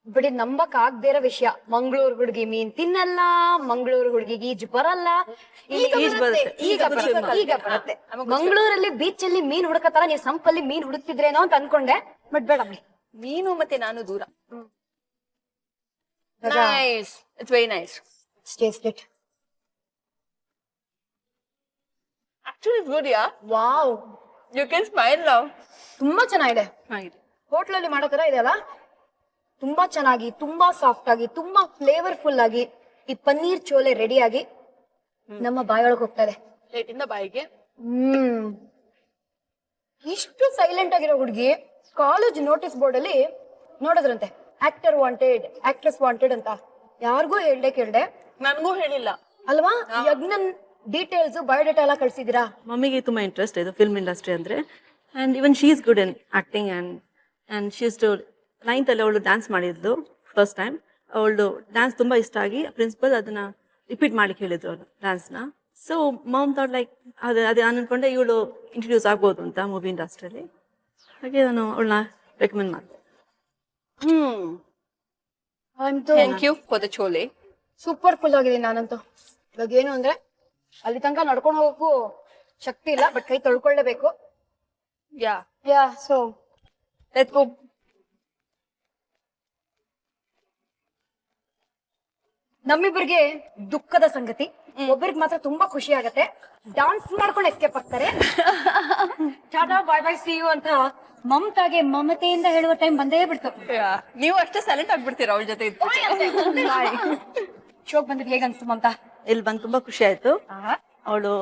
[SPEAKER 1] ಬಿಡಿ, ನಂಬಕ್ ಆಗದೇ ಇರೋ ವಿಷಯ. ಮಂಗಳೂರು ಹುಡುಗಿ ಮೀನ್ ತಿನ್ನಲ್ಲ, ಮಂಗಳೂರು ಹುಡುಗಿಗೆ ಈಜು ಬರಲ್ಲ. ಈಗ ಬರುತ್ತೆ. ಮಂಗಳೂರಲ್ಲಿ ಬೀಚ್ ಅಲ್ಲಿ ಮೀನ್ ಹುಡುಕತಾರ, ನೀವು ಸಂಪಲ್ಲಿ ಮೀನ್ ಹುಡುಕ್ತಿದ್ರೇನೋ ಅಂತ ಅನ್ಕೊಂಡೆ. ಬಟ್ ಬೇಡ,
[SPEAKER 3] ನೀನು ಮತ್ತೆ ನಾನು ದೂರ. Nice, it's very nice.
[SPEAKER 1] Taste it.
[SPEAKER 3] Actually good. Yeah,
[SPEAKER 1] wow,
[SPEAKER 3] you can smile now.
[SPEAKER 1] ತುಂಬಾ ಚೆನ್ನಾಗಿದೆ. ಹೋಟ್ಲಲ್ಲಿ ಮಾಡೋ ತರ ಇದೆ ಅಲ್ಲ. ತುಂಬಾ ಚೆನ್ನಾಗಿ, ತುಂಬಾ ಸಾಫ್ಟ್ ಆಗಿ, ತುಂಬಾ ಫ್ಲೇವರ್ಫುಲ್ ಆಗಿ ಈ ಪನ್ನೀರ್ ಚೋಲೆ ರೆಡಿ ಆಗಿ ನಮ್ಮ ಬಾಯೊಳಗೆ ಹೋಗ್ತಾ ಇದೆ.
[SPEAKER 3] ಪ್ಲೇಟಿಂದ ಬಾಯಿಗೆ.
[SPEAKER 1] ಇಷ್ಟು ಸೈಲೆಂಟ್ ಆಗಿರೋ ಹುಡುಗಿ ಕಾಲೇಜ್ ನೋಟಿಸ್ ಬೋರ್ಡ್ ಅಲ್ಲಿ ನೋಡಿದ್ರಂತೆ, ಆಕ್ಟರ್ ವಾಂಟೆಡ್, ಆಕ್ಟ್ರೆಸ್ ವಾಂಟೆಡ್ ಅಂತ. ಯಾರಿಗೂ ಕೇಳ್ದೆ.
[SPEAKER 3] ನನ್ಗೂ ಹೇಳಿಲ್ಲ
[SPEAKER 1] ಅಲ್ವಾ? ಯಜ್ಞನ್ ಡೀಟೇಲ್ಸ್, ಬಯೋಡೇಟಾ ಎಲ್ಲ ಕಳ್ಸಿದೀರಾ?
[SPEAKER 2] ಮಮ್ಮಿಗೆ ತುಂಬಾ ಇಂಟ್ರೆಸ್ಟ್ ಇದೆ ಫಿಲ್ಮ್ ಇಂಡಸ್ಟ್ರಿ ಅಂದ್ರೆ. And even she is good in acting and she is to 9th ಅಲ್ಲಿ ಅವಳು ಡ್ಯಾನ್ಸ್ ಮಾಡಿದ್ಲು ಫಸ್ಟ್ ಟೈಮ್. ಅವಳು ಡ್ಯಾನ್ಸ್ ತುಂಬಾ ಇಷ್ಟ ಆಗಿ ಪ್ರಿನ್ಸಿಪಲ್ ಅದನ್ನ ರಿಪೀಟ್ ಮಾಡ್ಲಿಕ್ಕೆ ಹೇಳಿದ್ರು ಅವ್ರು ಡ್ಯಾನ್ಸ್ನ. ಸೊ ಮಾಮ್ ಥಾಟ್ ಲೈಕ್ ಅದೇ ನಾನು ಅನ್ಕೊಂಡೆ ಇವಳು ಇಂಟ್ರೊಡ್ಯೂಸ್ ಆಗ್ಬೋದು ಅಂತ ಮೂವಿ ಇಂಡಸ್ಟ್ರಿಯಲ್ಲಿ. ಹಾಗೆ ನಾನು ಅವಳನ್ನ ರೆಕಮೆಂಡ್ ಮಾಡಿದೆ.
[SPEAKER 3] Thank you for the chole.
[SPEAKER 1] Super full ಆಗಿದ್ದೀನಿ ನಾನಂತೂ. ಇವಾಗ ಏನು ಅಂದ್ರೆ ಅಲ್ಲಿ ತನಕ ನಡ್ಕೊಂಡು ಹೋಗಕ್ಕೂ ಶಕ್ತಿ ಇಲ್ಲ, ಬಟ್ ಕೈ ತೊಳ್ಕೊಳ್ಳೇಬೇಕು. Yeah so let's go. ನಮ್ಮಿಬ್ಬರಿಗೆ ದುಃಖದ ಸಂಗತಿ, ಒಬ್ಬರಿಗೆ ಮಾತ್ರ ತುಂಬಾ ಖುಷಿ ಆಗತ್ತೆ. ಡಾನ್ಸ್ ಮಾಡ್ಕೊಂಡು ಎಸ್ಕೇಪ್ ಆಗ್ತಾರೆ. ಟಾಟಾ ಬಾಯ್ ಬಾಯ್ ಸಿ ಯು ಅಂತ ಮಮತಾಗೆ ಮಮತೆಯಿಂದ ಹೇಳುವ ಟೈಮ್ ಬಂದೇ ಬಿಡ್ತು.
[SPEAKER 3] ನೀವು ಅಷ್ಟೇ ಸೈಲೆಂಟ್ ಆಗ್ಬಿಡ್ತೀರಾ ಅವಳ ಜೊತೆ ಇದ್ದು.
[SPEAKER 1] ಶೋಕ್ ಬಂದಿದ್ದು ಹೇಗೆ ಅನ್ಸ್ತು ಮಮತಾ?
[SPEAKER 2] ಇಲ್ಲಿ ಬಂದು ತುಂಬಾ ಖುಷಿ ಆಯ್ತು. ಅವಳು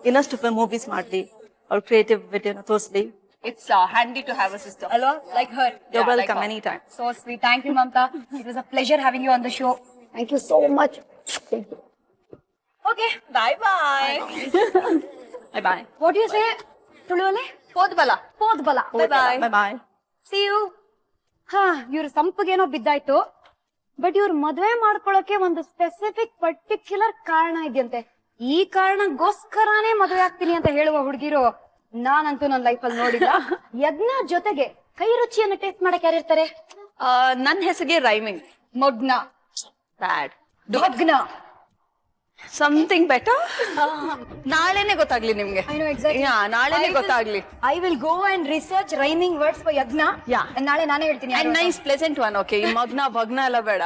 [SPEAKER 2] ಇನ್ನಷ್ಟು ಮೂವೀಸ್ ಮಾಡ್ಲಿ, ಅವಳು ಕ್ರಿಯೇಟಿವಿಟಿಯನ್ನು ತೋರಿಸ್ಲಿ.
[SPEAKER 3] It's handy to have a sister.
[SPEAKER 1] Hello, like her.
[SPEAKER 2] You're welcome anytime.
[SPEAKER 1] So sweet. Thank you, Mamta. It was a pleasure having you on the show. Thank you so much. Thank you. Okay.
[SPEAKER 3] Bye bye.
[SPEAKER 2] Bye bye.
[SPEAKER 1] What do you say? Tulule?
[SPEAKER 3] Podbala.
[SPEAKER 1] Podbala.
[SPEAKER 3] Bye bye.
[SPEAKER 2] Bye bye.
[SPEAKER 1] See you. ಇವ್ರ ಸಂಪಗೇನೋ ಬಿದ್ದಾಯ್ತು, but ಇವ್ರ ಮದ್ವೆ ಮಾಡ್ಕೊಳಕ್ಕೆ ಒಂದು specific particular ಕಾರಣ ಇದೆಯಂತೆ. ಈ ಕಾರಣಕ್ಕೋಸ್ಕರನೇ ಮದ್ವೆ ಆಗ್ತೀನಿ ಅಂತ ಹೇಳುವ ಹುಡುಗಿರು ನಾನಂತೂ ನನ್ನ ಲೈಫಲ್ಲಿ ನೋಡಿಲ್ಲ. ಯಜ್ಞ ಜೊತೆಗೆ ಕೈ ರುಚಿಯನ್ನು ಟೇಸ್ಟ್ ಮಾಡಕ್ ಯಾರಿರ್ತಾರೆ?
[SPEAKER 3] ನನ್ನ ಹೆಸರಿಗೆ ರೈಮಿಂಗ್
[SPEAKER 1] ಮಗ್ನ.
[SPEAKER 3] ಬ್ಯಾಡ್
[SPEAKER 1] ಮಗ್ನ.
[SPEAKER 3] Something better. ನಾಳೆನೆ ಗೊತ್ತಾಗ್ಲಿ ನಿಮ್ಗೆ.
[SPEAKER 1] I know exactly.
[SPEAKER 3] ನಾಳೆನೆ ಗೊತ್ತಾಗ್ಲಿ.
[SPEAKER 1] I will go and research rhyming words for ಯಜ್ಞ.
[SPEAKER 3] Yeah.
[SPEAKER 1] ನಾಳೆ ನಾನೇ ಹೇಳ್ತೀನಿ.
[SPEAKER 3] And nice pleasant one. Okay, ಈ ಮಗ್ನ ಭಗ್ನ ಎಲ್ಲ ಬೇಡ.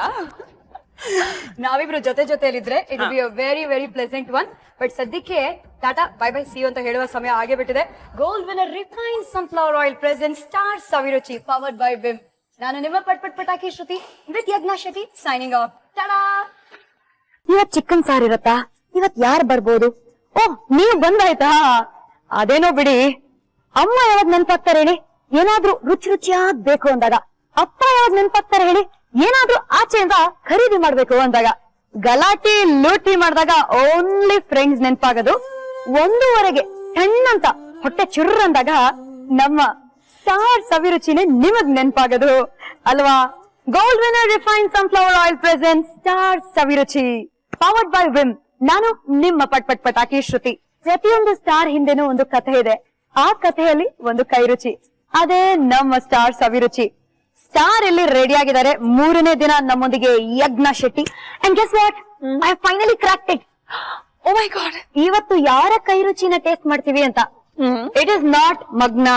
[SPEAKER 1] ನಾವಿಬ್ರು ಜೊತೆಲಿದ್ರೆ it will be a very very pleasant one. But ಸದ್ಯಕ್ಕೆ Tata bye bye see you ಅಂತ ಹೇಳುವ ಸಮಯ ಆಗೇ ಬಿಟ್ಟಿದೆ. Gold Winner refined sunflower oil present star Saviruchi powered by Vim. ನಾನು ನಿಮ್ಮ ಪಟಾಕಿ ಶ್ರುತಿ ವಿತ್ ಯಜ್ಞ ಶೆಟ್ಟಿ ಸೈನಿಂಗ್ ಆಫ್. ಟಾಟಾ. ಇವತ್ ಚಿಕನ್ ಸಾರ್ ಇರತ್ತಾ? ಇವತ್ ಯಾರು ಬರ್ಬೋದು? ಓಹ್, ನೀವು ಬಂದಾಯ್ತಾ? ಅದೇನೋ ಬಿಡಿ. ಅಮ್ಮ ಯಾವಾಗ ನೆನ್ಪಾಗ್ತಾರೆ ಹೇಳಿ? ಏನಾದ್ರೂ ರುಚಿ ರುಚಿಯಾಗ್ ಬೇಕು ಅಂದಾಗ. ಅಪ್ಪ ಯಾವಾಗ ನೆನ್ಪಾಗ್ತಾರೆ ಹೇಳಿ? ಏನಾದ್ರೂ ಆಚೆಯಿಂದ ಖರೀದಿ ಮಾಡ್ಬೇಕು ಅಂದಾಗ. ಗಲಾಟೆ ಲೂಟಿ ಮಾಡಿದಾಗ ಓನ್ಲಿ ಫ್ರೆಂಡ್ಸ್ ನೆನ್ಪಾಗೋದು. 1:15 ಹೆಣ್ಣಂತ ಹೊಟ್ಟೆ ಚುರ್ರ ಅಂದಾಗ ನಮ್ಮ ಸ್ಟಾರ್ ಸವಿರುಚಿನೇ ನಿಮಗ್ ನೆನ್ಪಾಗೋದು ಅಲ್ವಾ? Gold Winner refined sunflower oil present star Saviruchi powered by Vim. ನಾನು ನಿಮ್ಮ ಪಟಾಕಿ ಶ್ರುತಿ. ಪ್ರತಿಯೊಂದು ಸ್ಟಾರ್ ಹಿಂದೆನೂ ಒಂದು ಕಥೆ ಇದೆ. ಆ ಕಥೆಯಲ್ಲಿ ಒಂದು ಕೈ ರುಚಿ, ಅದೇ ನಮ್ಮ ಸ್ಟಾರ್ ಸವಿರುಚಿ. ಸ್ಟಾರ್ ಇಲ್ಲಿ ರೆಡಿ ಆಗಿದ್ದಾರೆ. 3ನೇ ದಿನ ನಮ್ಮೊಂದಿಗೆ Yajna Shetty. And guess what, I finally cracked it. Oh my God, ಇವತ್ತು ಯಾರ ಕೈ ರುಚಿನ ಟೇಸ್ಟ್ ಮಾಡ್ತೀವಿ ಅಂತ. ಇಟ್ ಇಸ್ ನಾಟ್ ಮಗ್ನ.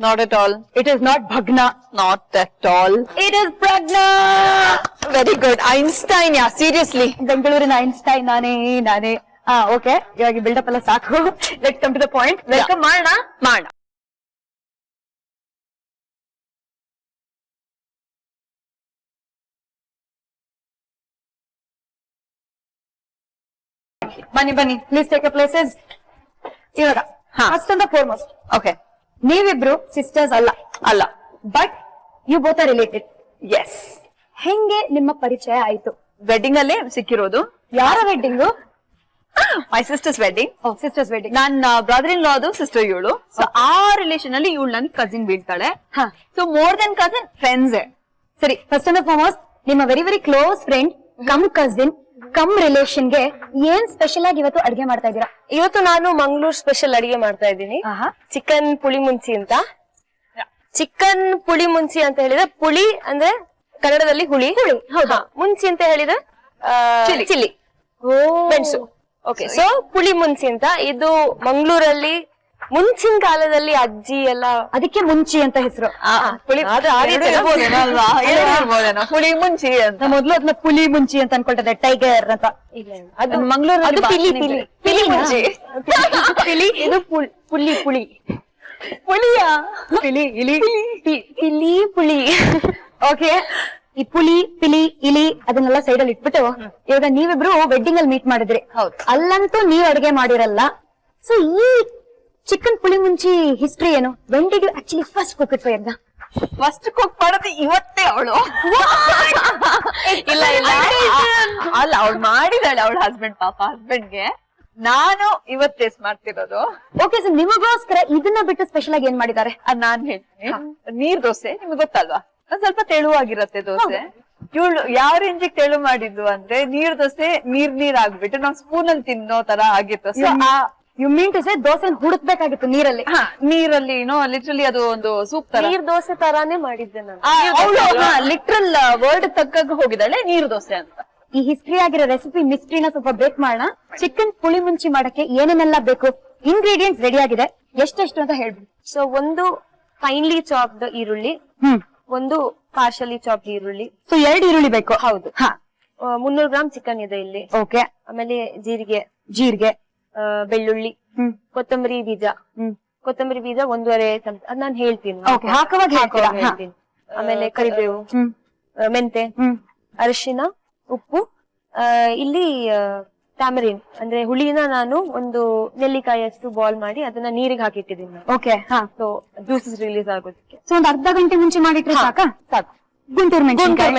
[SPEAKER 3] Not at all.
[SPEAKER 1] It is not Bhagna.
[SPEAKER 3] Not at all.
[SPEAKER 1] It is Pragna.
[SPEAKER 3] Very good. Einstein, yeah, seriously.
[SPEAKER 1] ಬೆಂಗಳೂರಿನ Einstein ನಾನೇ. Okay, ಇವಾಗ ಬಿಲ್ಡಪ್ ಎಲ್ಲ ಸಾಕು. Let's come to the point. Welcome ಮಾಡೋಣ. ಬನ್ನಿ ಪ್ಲೀಸ್ ಟೇಕ್ ಯರ್ ಪ್ಲೇಸಸ್. ಇವಾಗ first and foremost,
[SPEAKER 3] Okay.
[SPEAKER 1] ನೀವಿಬ್ರು sisters ಅಲ್ಲ, but you both are related.
[SPEAKER 3] Yes.
[SPEAKER 1] ಹೆಂಗೆ ನಿಮ್ಮ ಪರಿಚಯ ಆಯ್ತು?
[SPEAKER 3] Wedding ಅಲ್ಲೇ ಸಿಕ್ಕಿರೋದು.
[SPEAKER 1] ಯಾರ wedding?
[SPEAKER 3] My sister's wedding.
[SPEAKER 1] Sister's wedding.
[SPEAKER 3] ನನ್ನ ಬ್ರದರ್ ಇನ್ ಲಾದು ಸಿಸ್ಟರ್ ಇವಳು. ಸೊ ಆ ರಿಲೇಷನ್ ಅಲ್ಲಿ ಇವಳು ನನ್ ಕಸಿನ್ ಬೀಳ್ತಾಳೆ. So more than cousin, friends.
[SPEAKER 1] ಸರಿ, ಫಸ್ಟ್ ಅಂಡ್ ಫಾರ್ಮೋಸ್ಟ್ ನಿಮ್ಮ very very close friend cum cousin cum ರಿಲೇಷನ್ಗೆ ಏನ್ ಸ್ಪೆಷಲ್ ಆಗಿ ಇವತ್ತು ಅಡಿಗೆ ಮಾಡ್ತಾ ಇದ್ದೀರಾ?
[SPEAKER 5] ಇವತ್ತು ನಾನು ಮಂಗಳೂರು ಸ್ಪೆಷಲ್ ಅಡಿಗೆ ಮಾಡ್ತಾ ಇದ್ದೀನಿ. ಚಿಕನ್ ಪುಳಿ ಮುಂಚಿ ಅಂತ. ಚಿಕನ್ ಪುಳಿ ಮುಂಚಿ ಅಂತ ಹೇಳಿದ್ರೆ, ಪುಳಿ ಅಂದ್ರೆ ಕನ್ನಡದಲ್ಲಿ ಹುಳಿ, ಮುಂಚಿ ಅಂತ ಹೇಳಿದ್ರೆ ಚಿಲ್ಲಿ, ಮೆಣಸು. ಓಕೆ, ಸೊ ಪುಳಿ ಮುಂಚಿ ಅಂತ. ಇದು ಮಂಗಳೂರಲ್ಲಿ ಮುಂಚಿನ ಕಾಲದಲ್ಲಿ ಅಜ್ಜಿ ಎಲ್ಲ
[SPEAKER 1] ಅದಕ್ಕೆ ಮುಂಚಿ ಅಂತ ಹೆಸರು.
[SPEAKER 3] ಪುಳಿ ಮುಂಚಿ ಅಂತ.
[SPEAKER 1] ಮೊದ್ಲು ಅದನ್ನ ಪುಲಿ ಮುಂಚಿ ಅಂತ ಅನ್ಕೊಳ್ತದೆ, ಟೈಗರ್ ಅಂತ.
[SPEAKER 5] ಅದು ಮಂಗಳೂರು, ಅದು ಪಿಲಿ ಮುಂಚಿ. ಪಿಲಿ, ಇದು ಪುಳಿ
[SPEAKER 3] ಪುಳಿಯ
[SPEAKER 5] ಪಿಲಿ ಪುಳಿ.
[SPEAKER 1] ಓಕೆ, ಈ ಪುಲಿ ಪಿಲಿ ಇಲಿ ಅದನ್ನೆಲ್ಲ ಸೈಡ್ ಅಲ್ಲಿ ಇಟ್ಬಿಟ್ಟು ಇವಾಗ ನೀವಿಬ್ರು ವೆಡ್ಡಿಂಗ್ ಅಲ್ಲಿ ಮೀಟ್ ಮಾಡಿದ್ರಿ. ಅಲ್ಲಂತೂ ನೀವ್ ಅಡಿಗೆ ಮಾಡಿರಲ್ಲ. ಸೊ ಈ ಚಿಕನ್ ಪುಳಿ ಮುಂಚಿ ಹಿಸ್ಟ್ರಿ ಏನು? When did you actually first cook it for Yagna?
[SPEAKER 3] First cook ಮಾಡೋದು ಇವತ್ತೇ ಅವಳು. ಇಲ್ಲ ಅಲ್ಲ, ಅವಳು ಮಾಡಿದಾಳೆ ಅವಳ ಹಸ್ಬೆಂಡ್ಗೆ. ನಾನು ಇವತ್ ಟೇಸ್ಟ್ ಮಾಡ್ತಿರೋದು.
[SPEAKER 1] ಓಕೆ, ಸೊ ನಿಮಗೋಸ್ಕರ ಇದನ್ನ ಬಿಟ್ಟು ಸ್ಪೆಷಲ್ ಆಗಿ ಏನ್ ಮಾಡಿದ್ದಾರೆ
[SPEAKER 3] ಅದ್ ನಾನ್ ಹೇಳ್ತೀನಿ. ನೀರ್ ದೋಸೆ ನಿಮ್ಗೆ ಗೊತ್ತಲ್ವಾ? ಒಂದ್ ಸ್ವಲ್ಪ ತೆಳುವಾಗಿರತ್ತೆ ದೋಸೆ. ಇವಳು ಯಾವ ರೇಂಜಿಗೆ ತೆಳು ಮಾಡಿದ್ದು ಅಂದ್ರೆ ನೀರ್ ದೋಸೆ ನೀರ್ ಆಗ್ಬಿಟ್ಟು ನಾವ್ ಸ್ಪೂನ್ ಅಲ್ಲಿ ತಿನ್ನೋ ತರ ಆಗಿತ್ತು. So
[SPEAKER 1] you mean to say dosa ಹುಡುಕ್ಬೇಕಾಗಿತ್ತು ನೀರಲ್ಲಿ.
[SPEAKER 3] ನೀರಲ್ಲಿ ಲಿಟ್ರಲಿ ಅದು ಒಂದು ಸೂಪ್ ತರ.
[SPEAKER 5] ನೀರ್ ದೋಸೆ ತರಾನೇ ಮಾಡಿದ್ದೆ ನಾನು.
[SPEAKER 3] ಲಿಟ್ರಲ್ ವರ್ಡ್ ತಕ್ಕಾಗ ಹೋಗಿದ್ದಾಳೆ ನೀರು ದೋಸೆ ಅಂತ.
[SPEAKER 1] ಈ ಹಿಸ್ಟ್ರಿ ಆಗಿರೋ ರೆಸಿಪಿ ಮಿಸ್ಟ್ರಿನ ಸ್ವಲ್ಪ ಬೇಕ್ ಮಾಡೋಣ. ಚಿಕನ್ ಪುಳಿ ಮುಂಚಿ ಮಾಡಕ್ಕೆ ಏನೇನೆಲ್ಲ ಬೇಕು, ಇಂಗ್ರೀಡಿಯೆಂಟ್ಸ್ ರೆಡಿ ಆಗಿದೆ, ಎಷ್ಟೆಷ್ಟು ಅಂತ ಹೇಳ್ಬಿಡಿ.
[SPEAKER 5] ಸೊ ಒಂದು ಫೈನ್ಲಿ ಚಾಪ್ಡ್ ಈರುಳ್ಳಿ, ಒಂದು ಪಾರ್ಶಲಿ ಚಾಪ್ಡ್ ಈರುಳ್ಳಿ.
[SPEAKER 1] ಸೊ 2 ಈರುಳ್ಳಿ ಬೇಕು.
[SPEAKER 5] ಹೌದು. 300 ಗ್ರಾಮ್ ಚಿಕನ್ ಇದೆ ಇಲ್ಲಿ.
[SPEAKER 1] ಓಕೆ.
[SPEAKER 5] ಆಮೇಲೆ ಜೀರಿಗೆ, ಬೆಳ್ಳುಳ್ಳಿ, ಕೊತ್ತಂಬರಿ ಬೀಜ, ಕೊತ್ತಂಬರಿ ಬೀಜ 1.5 ಚಮಚ. ಅದ್ ನಾನು ಹೇಳ್ತೀನಿ,
[SPEAKER 1] ಹಾಕುವಾಗ
[SPEAKER 5] ಹೇಳ್ತೀನಿ. ಆಮೇಲೆ ಕರಿಬೇವು, ಮೆಂತೆ, ಅರಿಶಿನ, ಉಪ್ಪು. ಇಲ್ಲಿ ಟ್ಯಾಮರಿನ್ ಅಂದ್ರೆ ಹುಳಿನ ನಾನು ಒಂದು ನೆಲ್ಲಿಕಾಯಿಯಷ್ಟು ಬಾಲ್ ಮಾಡಿ ಅದನ್ನ ನೀರಿಗೆ ಹಾಕಿಟ್ಟಿದ್ದೀನಿ ನಾನು.
[SPEAKER 1] ಓಕೆ.
[SPEAKER 5] ಸೊ ಜ್ಯೂಸಸ್ ರಿಲೀಸ್ ಆಗೋದಕ್ಕೆ.
[SPEAKER 1] ಸೊ ಒಂದ್ ಅರ್ಧ ಗಂಟೆ ಮುಂಚೆ ಮಾಡಿಟ್ರೆ ಸಾಕು. ಗುಂಟೂರು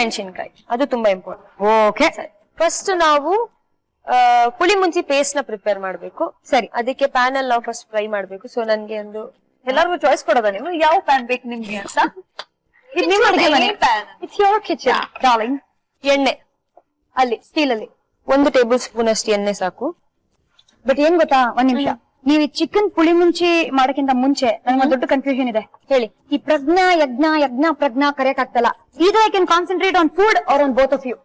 [SPEAKER 5] ಮೆಣಸಿನಕಾಯಿ ಅದು ತುಂಬಾ ಇಂಪಾರ್ಟೆಂಟ್.
[SPEAKER 1] ಓಕೆ.
[SPEAKER 5] ಫಸ್ಟ್ ನಾವು ಪುಳಿ ಮುಂಚಿ ಪೇಸ್ಟ್ ನ ಪ್ರಿಪೇರ್ ಮಾಡ್ಬೇಕು.
[SPEAKER 1] ಸರಿ.
[SPEAKER 5] ಅದಕ್ಕೆ ಪ್ಯಾನ್ ಅಲ್ಲಿ ನಾವು ಫಸ್ಟ್ ಫ್ರೈ ಮಾಡ್ಬೇಕು. ಸೊ ನನ್ಗೆ ಒಂದು
[SPEAKER 3] ಎಲ್ಲರಿಗೂ ಚಾಯ್ಸ್ ಕೊಡೋದ ನೀವು ಯಾವ ಪ್ಯಾನ್ ಬೇಕು ನಿಮ್ಗೆ ಅಂತ?
[SPEAKER 1] ಇದು ನಿಮ್ಮ ಅಡುಗೆ ಮನೆ. It's your kitchen darling.
[SPEAKER 5] ಎಣ್ಣೆ
[SPEAKER 1] ಅಲ್ಲಿ ಸ್ಟೀಲ್ ಅಲ್ಲಿ
[SPEAKER 5] 1 ಟೇಬಲ್ ಸ್ಪೂನ್ ಅಷ್ಟು ಎಣ್ಣೆ ಸಾಕು.
[SPEAKER 1] ಬಟ್ ಏನ್ ಗೊತ್ತಾ, ಒಂದ್ ನಿಮಿಷ, ನೀವು ಚಿಕನ್ ಪುಳಿ ಮುಂಚಿ ಮಾಡಕ್ಕಿಂತ ಮುಂಚೆ ನನಗೆ ದೊಡ್ಡ ಕನ್ಫ್ಯೂಷನ್ ಇದೆ.
[SPEAKER 5] ಹೇಳಿ.
[SPEAKER 1] ಈ ಪ್ರಜ್ಞಾ ಯಜ್ಞ ಪ್ರಜ್ಞಾ ಕರೆಯಕ್ ಆಗ್ತಲ್ಲ. either I can concentrate on food or on both of you.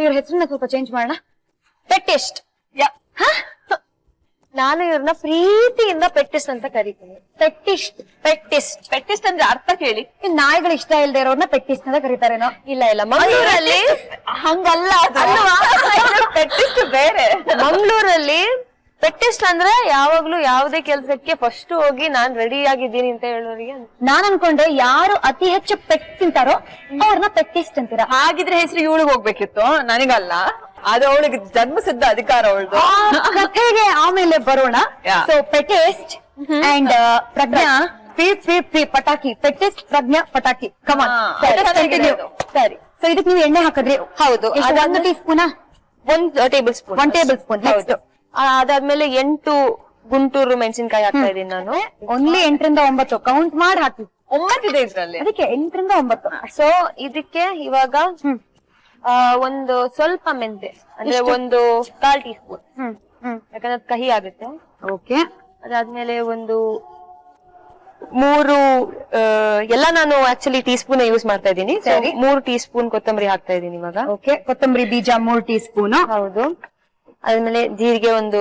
[SPEAKER 1] ಇವ್ರ ಹೆಸರನ್ನ ಸ್ವಲ್ಪ ಚೇಂಜ್ ಮಾಡೋಣ.
[SPEAKER 5] ಪೆಟ್ಟಿಸ್ಟ್. ನಾನು ಇವ್ರನ್ನ ಪ್ರೀತಿಯಿಂದ ಪೆಟ್ಟಿಸ್ಟ್ ಅಂತ ಕರಿತೀನಿ. ಪೆಟ್ಟಿಸ್ಟ್ ಅಂದ್ರೆ ಅರ್ಥ ಕೇಳಿ.
[SPEAKER 1] ನಾಯಿಗಳು ಇಷ್ಟ ಇಲ್ದೇ ಇರೋರ್ನ ಪೆಟ್ಟಿಸ್ಟ್ ಅಂತ ಕರೀತಾರೇನೋ?
[SPEAKER 5] ಇಲ್ಲ ಮಂಗಳೂರಲ್ಲಿ
[SPEAKER 3] ಹಂಗಲ್ಲ, ಪೆಟ್ಟಿಸ್ಟ್ ಬೇರೆ.
[SPEAKER 5] ಮಂಗಳೂರಲ್ಲಿ ಪೆಟ್ಟಿಸ್ಟ್ ಅಂದ್ರೆ ಯಾವಾಗ್ಲೂ ಯಾವುದೇ ಕೆಲ್ಸಕ್ಕೆ ಫಸ್ಟ್ ಹೋಗಿ ನಾನ್ ರೆಡಿ ಆಗಿದ್ದೀನಿ ಅಂತ ಹೇಳೋರಿಗೆ.
[SPEAKER 1] ನಾನ್ ಅನ್ಕೊಂಡೆ ಯಾರು ಅತಿ ಹೆಚ್ಚು ಪೆಟ್ ತಿಂತಾರೋ ಅವ್ರನ್ನ ಪೆಟ್ಟಿಸ್ಟ್ ಅಂತೀರಾ.
[SPEAKER 3] ಹಾಗಿದ್ರೆ ಹೆಸರು ಇವಳಿಗೆ ಹೋಗ್ಬೇಕಿತ್ತು, ನನಗಲ್ಲ. ಅದು ಅವಳಿಗೆ ಜನ್ಮಸಿದ್ಧ ಅಧಿಕಾರ ಅವಳದು.
[SPEAKER 1] ಕಥೆಗೆ ಆಮೇಲೆ ಬರೋಣ. ಸೊ ಪೆಟ್ಟಿಸ್ಟ್ ಅಂಡ್ ಪ್ರಜ್ಞಾ ಪಟಾಕಿ. ಪೆಟ್ಟಿಸ್ಟ್ ಪ್ರಜ್ಞಾ ಪಟಾಕಿ. ಕಮಾನ್. ಸರಿ. ಸೊ ಇದಕ್ಕೆ ನೀವು ಎಣ್ಣೆ ಹಾಕಿದ್ರಿ?
[SPEAKER 5] ಹೌದು.
[SPEAKER 1] 1 tea spoon
[SPEAKER 5] 1 table spoon
[SPEAKER 1] 1 table spoon.
[SPEAKER 5] ಅದಾದ್ಮೇಲೆ 8 ಗುಂಟೂರು ಮೆಣಸಿನಕಾಯಿ ಹಾಕ್ತಾ ಇದೀನಿ ನಾನು.
[SPEAKER 1] ಓನ್ಲಿ 8 ರಿಂದ 9 ಕೌಂಟ್ ಮಾಡಿ ಹಾಕಿ.
[SPEAKER 3] 9 ಇದೆ ಇದ್ರಲ್ಲಿ.
[SPEAKER 1] ಅದಕ್ಕೆ 8 ರಿಂದ 9.
[SPEAKER 5] ಸೊ ಇದಕ್ಕೆ ಇವಾಗ ಒಂದು ಸ್ವಲ್ಪ ಮೆಂತೆ ಅಂದ್ರೆ 1/4 ಟೀ ಸ್ಪೂನ್, ಯಾಕಂದ್ರೆ ಅದು ಕಹಿ ಆಗುತ್ತೆ.
[SPEAKER 1] ಓಕೆ.
[SPEAKER 5] ಅದಾದ್ಮೇಲೆ ಒಂದು 3 ಎಲ್ಲ ನಾನು ಆಕ್ಚುಲಿ ಟೀ ಸ್ಪೂನ್ ಯೂಸ್ ಮಾಡ್ತಾ ಇದ್ದೀನಿ. 3 ಟೀ ಸ್ಪೂನ್ ಕೊತ್ತಂಬರಿ ಹಾಕ್ತಾ ಇದ್ದೀನಿ ಇವಾಗ.
[SPEAKER 1] ಓಕೆ. ಕೊತ್ತಂಬರಿ ಬೀಜ 3 ಟೀ ಸ್ಪೂನ್.
[SPEAKER 5] ಹೌದು. ಅದಾದ್ಮೇಲೆ ಜೀರಿಗೆ ಒಂದು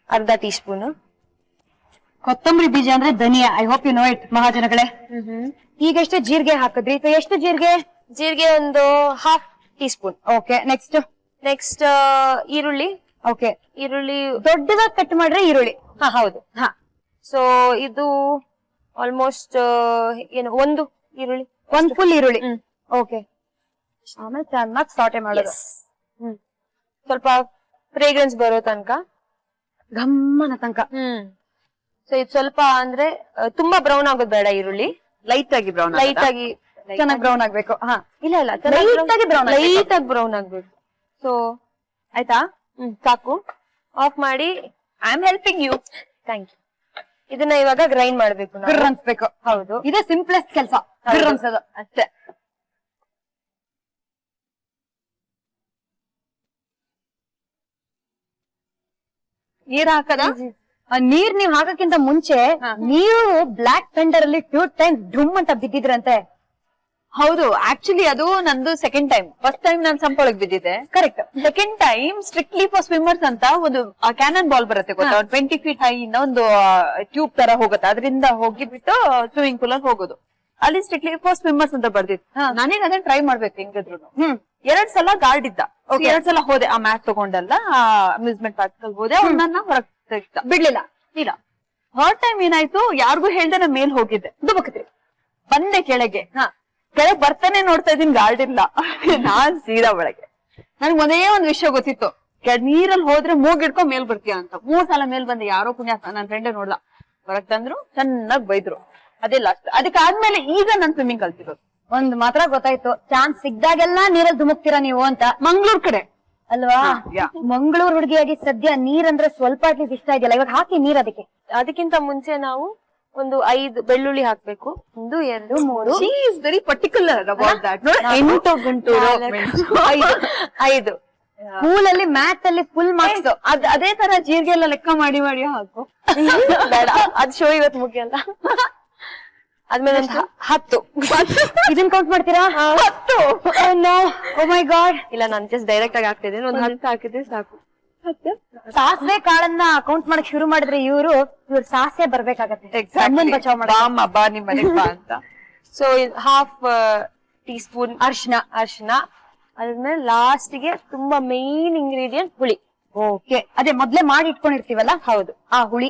[SPEAKER 5] ಅರ್ಧ ಟೀ ಸ್ಪೂನ್.
[SPEAKER 1] ಕೊತ್ತಂಬರಿ ಬೀಜ ಅಂದ್ರೆ ಧನಿಯಾ. I hope you know it ಮಹಾಜನಗಳೇ. ಈಗ ಎಷ್ಟು ಜೀರಿಗೆ ಹಾಕಿದ್ರಿ? ಸೊ ಎಷ್ಟು ಜೀರಿಗೆ?
[SPEAKER 5] ಜೀರಿಗೆ ಒಂದು 1/2 ಟೀ ಸ್ಪೂನ್.
[SPEAKER 1] ಓಕೆ. ನೆಕ್ಸ್ಟ್
[SPEAKER 5] ಈರುಳ್ಳಿ.
[SPEAKER 1] ಓಕೆ.
[SPEAKER 5] ಈರುಳ್ಳಿ
[SPEAKER 1] ದೊಡ್ಡದಾಗಿ ಕಟ್ ಮಾಡ್ರೆ ಈರುಳ್ಳಿ.
[SPEAKER 5] ಹೌದು. ಸೊ ಇದು ಆಲ್ಮೋಸ್ಟ್ ಏನು 1 ಈರುಳ್ಳಿ,
[SPEAKER 1] 1 ಫುಲ್ ಈರುಳ್ಳಿ. ಓಕೆ. ಆಮೇಲೆ ಚೆನ್ನಾಗಿ ಸಾಟೆ ಮಾಡೋದು.
[SPEAKER 5] ಸ್ವಲ್ಪ ಫ್ರೇಗ್ರೆನ್ಸ್ ಬರೋ ತನಕ,
[SPEAKER 1] ಗಮ್ಮನ ತನಕ.
[SPEAKER 5] ಸೊ ಇದು ಸ್ವಲ್ಪ ಅಂದ್ರೆ ತುಂಬಾ ಬ್ರೌನ್ ಆಗೋದ್ ಬೇಡ ಈರುಳ್ಳಿ.
[SPEAKER 3] ಲೈಟ್ ಆಗಿ
[SPEAKER 1] ಚೆನ್ನಾಗಿ ಬ್ರೌನ್ ಆಗ್ಬೇಕು.
[SPEAKER 5] ಇಲ್ಲ
[SPEAKER 1] ಲೈಟ್ ಆಗಿ
[SPEAKER 5] ಬ್ರೌನ್ ಆಗ್ಬೇಕು. ಸೊ ಆಯ್ತಾ? ಸಾಕು. ಆಫ್ ಮಾಡಿ.
[SPEAKER 3] I am helping you.
[SPEAKER 5] Thank you. ಇದನ್ನ ಇವಾಗ ಗ್ರೈಂಡ್ ಮಾಡ್ಬೇಕು.
[SPEAKER 1] ಅನ್ಸ್ಬೇಕು.
[SPEAKER 5] ಹೌದು.
[SPEAKER 1] ಇದೇ ಸಿಂಪ್ಲೆಸ್ಟ್ ಕೆಲಸ, ಅನ್ಸೋದು
[SPEAKER 3] ಅಷ್ಟೇ. ನೀರ್ ಹಾಕದ?
[SPEAKER 1] ನೀರ್ ನೀವ್ ಹಾಕಕ್ಕಿಂತ ಮುಂಚೆ ನೀವು ಬ್ಲಾಕ್ ಥಂಡರ್ ಅಲ್ಲಿ 2 ಟೈಮ್ಸ್ ಢುಮ್ ಅಂತ ಬಿದ್ದಿದ್ರಂತೆ.
[SPEAKER 3] ಹೌದು. ಆಕ್ಚುಲಿ ಅದು ನಂದು ಸೆಕೆಂಡ್ ಟೈಮ್. ಫಸ್ಟ್ ಟೈಮ್ ನಾನು ಸಂಪೊಳಗ್ ಬಿದ್ದಿದ್ದೆ.
[SPEAKER 1] Correct.
[SPEAKER 3] Second time strictly for swimmers ಅಂತ ಒಂದು ಕ್ಯಾನನ್ ಬಾಲ್ ಬರುತ್ತೆ ಗೊತ್ತಾ, 20 ಫೀಟ್ ಹೈ ಇಂದ ಒಂದು ಟ್ಯೂಬ್ ತರ ಹೋಗುತ್ತೆ, ಅದರಿಂದ ಹೋಗಿಬಿಟ್ಟು ಸ್ವಿಮ್ಮಿಂಗ್ ಪೂಲ್ ಅಲ್ಲಿ ಹೋಗೋದು. ಅಲ್ಲಿ ಸ್ಟ್ರಿಕ್ಟ್ಲಿ ಫಾರ್ ಸ್ವಿಮ್ಮರ್ಸ್ ಅಂತ ಬರ್ದಿತ್ತು. ನಾನೀಗ ಅದನ್ನ ಟ್ರೈ ಮಾಡ್ಬೇಕು ಹೆಂಗಿದ್ರು. 2 ಸಲ ಗಾರ್ಡ್ ಇದ್ದ. 2 ಸಲ ಹೋದೆ ಆ ಮ್ಯಾಟ್ ತಗೊಂಡಲ್ಲ, ಅಮ್ಯೂಸ್ಮೆಂಟ್ ಪಾರ್ಕ್ ಹೋದೆ. ಅವ್ರು ನನ್ನ ಹೊರಗ್
[SPEAKER 1] ಬಿಡ್ಲಿಲ್ಲ.
[SPEAKER 3] ಇಲ್ಲ. ಥರ್ಡ್ ಟೈಮ್ ಏನಾಯ್ತು, ಯಾರಿಗೂ ಹೇಳ್ದೆ ನಾ ಮೇಲ್ ಹೋಗಿದ್ದೆ. ದುಬಕ್ತ್ರಿ ಬಂದೆ ಕೆಳಗೆ. ಕೆಳಗ್ ಬರ್ತಾನೆ ನೋಡ್ತಾ ಇದೀನಿ ಗಾರ್ಡ್ ಇಲ್ಲ. ನಾನ್ ಸೀದಾ ಒಳಗೆ. ನನ್ಗೆ ಒಂದೇ ಒಂದ್ ವಿಷಯ ಗೊತ್ತಿತ್ತು, ನೀರಲ್ಲಿ ಹೋದ್ರೆ ಮೂಗಿಡ್ಕೊಂಡ್ ಮೇಲ್ ಬರ್ತೀಯ ಅಂತ. 3 ಸಲ ಮೇಲ್ ಬಂದೆ. ಯಾರೋ ಪುಣ್ಯ ನನ್ ಫ್ರೆಂಡೇ ನೋಡ್ದ. ಹೊರಗ್ ತಂದ್ರು, ಚೆನ್ನಾಗ್ ಬೈದ್ರು. ಅದೇ ಲಾಸ್ಟ್. ಅದಕ್ಕಾದ್ಮೇಲೆ ಈಗ ನಾನ್ ಸ್ವಿಮ್ಮಿಂಗ್ ಕಲ್ತಿರೋದು.
[SPEAKER 1] ಒಂದ್ ಮಾತ್ರ ಗೊತ್ತಾಯ್ತು, ಚಾನ್ಸ್ ಸಿಗ್ದಾಗೆಲ್ಲ ನೀರಲ್ಲಿ ಧುಮುಕ್ತೀರಾ ನೀವು ಅಂತ.
[SPEAKER 3] ಮಂಗ್ಳೂರ್ ಕಡೆ
[SPEAKER 1] ಅಲ್ವಾ? ಮಂಗಳೂರು ಹುಡುಗಿಯಾಗಿ ಸದ್ಯ ನೀರಂದ್ರೆ ಸ್ವಲ್ಪ ಅಟ್ಲೀಸ್ಟ್ ಇಷ್ಟ ಇದೆಯಲ್ಲ, ಇವಾಗ ಹಾಕಿ ನೀರ್ ಅದಕ್ಕೆ.
[SPEAKER 5] ಅದಕ್ಕಿಂತ ಮುಂಚೆ ನಾವು ಒಂದು 5 ಬೆಳ್ಳುಳ್ಳಿ ಹಾಕ್ಬೇಕು. 1 2 3
[SPEAKER 3] She is very particular about that. No,
[SPEAKER 5] 8 ಗಂಟು 5
[SPEAKER 1] ಸ್ಕೂಲ್ ಅಲ್ಲಿ ಮ್ಯಾಥ್ ಅಲ್ಲಿ ಫುಲ್ ಮಾರ್ಕ್ಸ್. ಅದೇ ತರ ಜೀರಿಗೆ ಎಲ್ಲ ಲೆಕ್ಕ ಮಾಡಿ ಮಾಡಿ ಹಾಕು.
[SPEAKER 5] ಬೇಡ, ಅದ್ ಶೋ ಇವತ್ತು ಮುಖ್ಯ ಅಲ್ಲ. ಆದ್ಮೇಲೆ 10
[SPEAKER 1] ಇದನ್ ಕೌಂಟ್ ಮಾಡ್ತೀರಾ?
[SPEAKER 5] 10
[SPEAKER 1] ಓ ಮೈ ಗಾಡ್.
[SPEAKER 5] ಇಲ್ಲ, ನಾನು ಜಸ್ಟ್ ಡೈರೆಕ್ಟ್ ಆಗಿ ಹಾಕ್ತಿದ್ದೀನಿ. ಒಂದು 10 ಹಾಕಿದ್ರೆ ಸಾಕು.
[SPEAKER 1] ಸಾಸಿವೆ ಕಾಳನ್ನ ಕೌಂಟ್ ಮಾಡಕ್ ಶುರು ಮಾಡಿದ್ರೆ ಇವ್ರ ಸಾಸೆ ಬರ್ಬೇಕಾಗತ್ತೆ. ಅಮ್ಮನ್ ಬಚಾವ್ ಮಾಡ.
[SPEAKER 3] ಬಾ ನಿಮ್ ಮನೆಗ್ ಬಾ ಅಂತ.
[SPEAKER 5] ಸೊ 1/2 ಟೀ ಸ್ಪೂನ್ ಅರ್ಶಿನ. ಅದಾದ್ಮೇಲೆ ಲಾಸ್ಟ್ ಗೆ ತುಂಬಾ ಮೇನ್ ಇಂಗ್ರೀಡಿಯಂಟ್ ಹುಳಿ.
[SPEAKER 1] ಓಕೆ, ಅದೇ ಮೊದ್ಲೇ ಮಾಡಿ ಇಟ್ಕೊಂಡಿರ್ತೀವಲ್ಲ,
[SPEAKER 5] ಹೌದು,
[SPEAKER 1] ಆ ಹುಳಿ.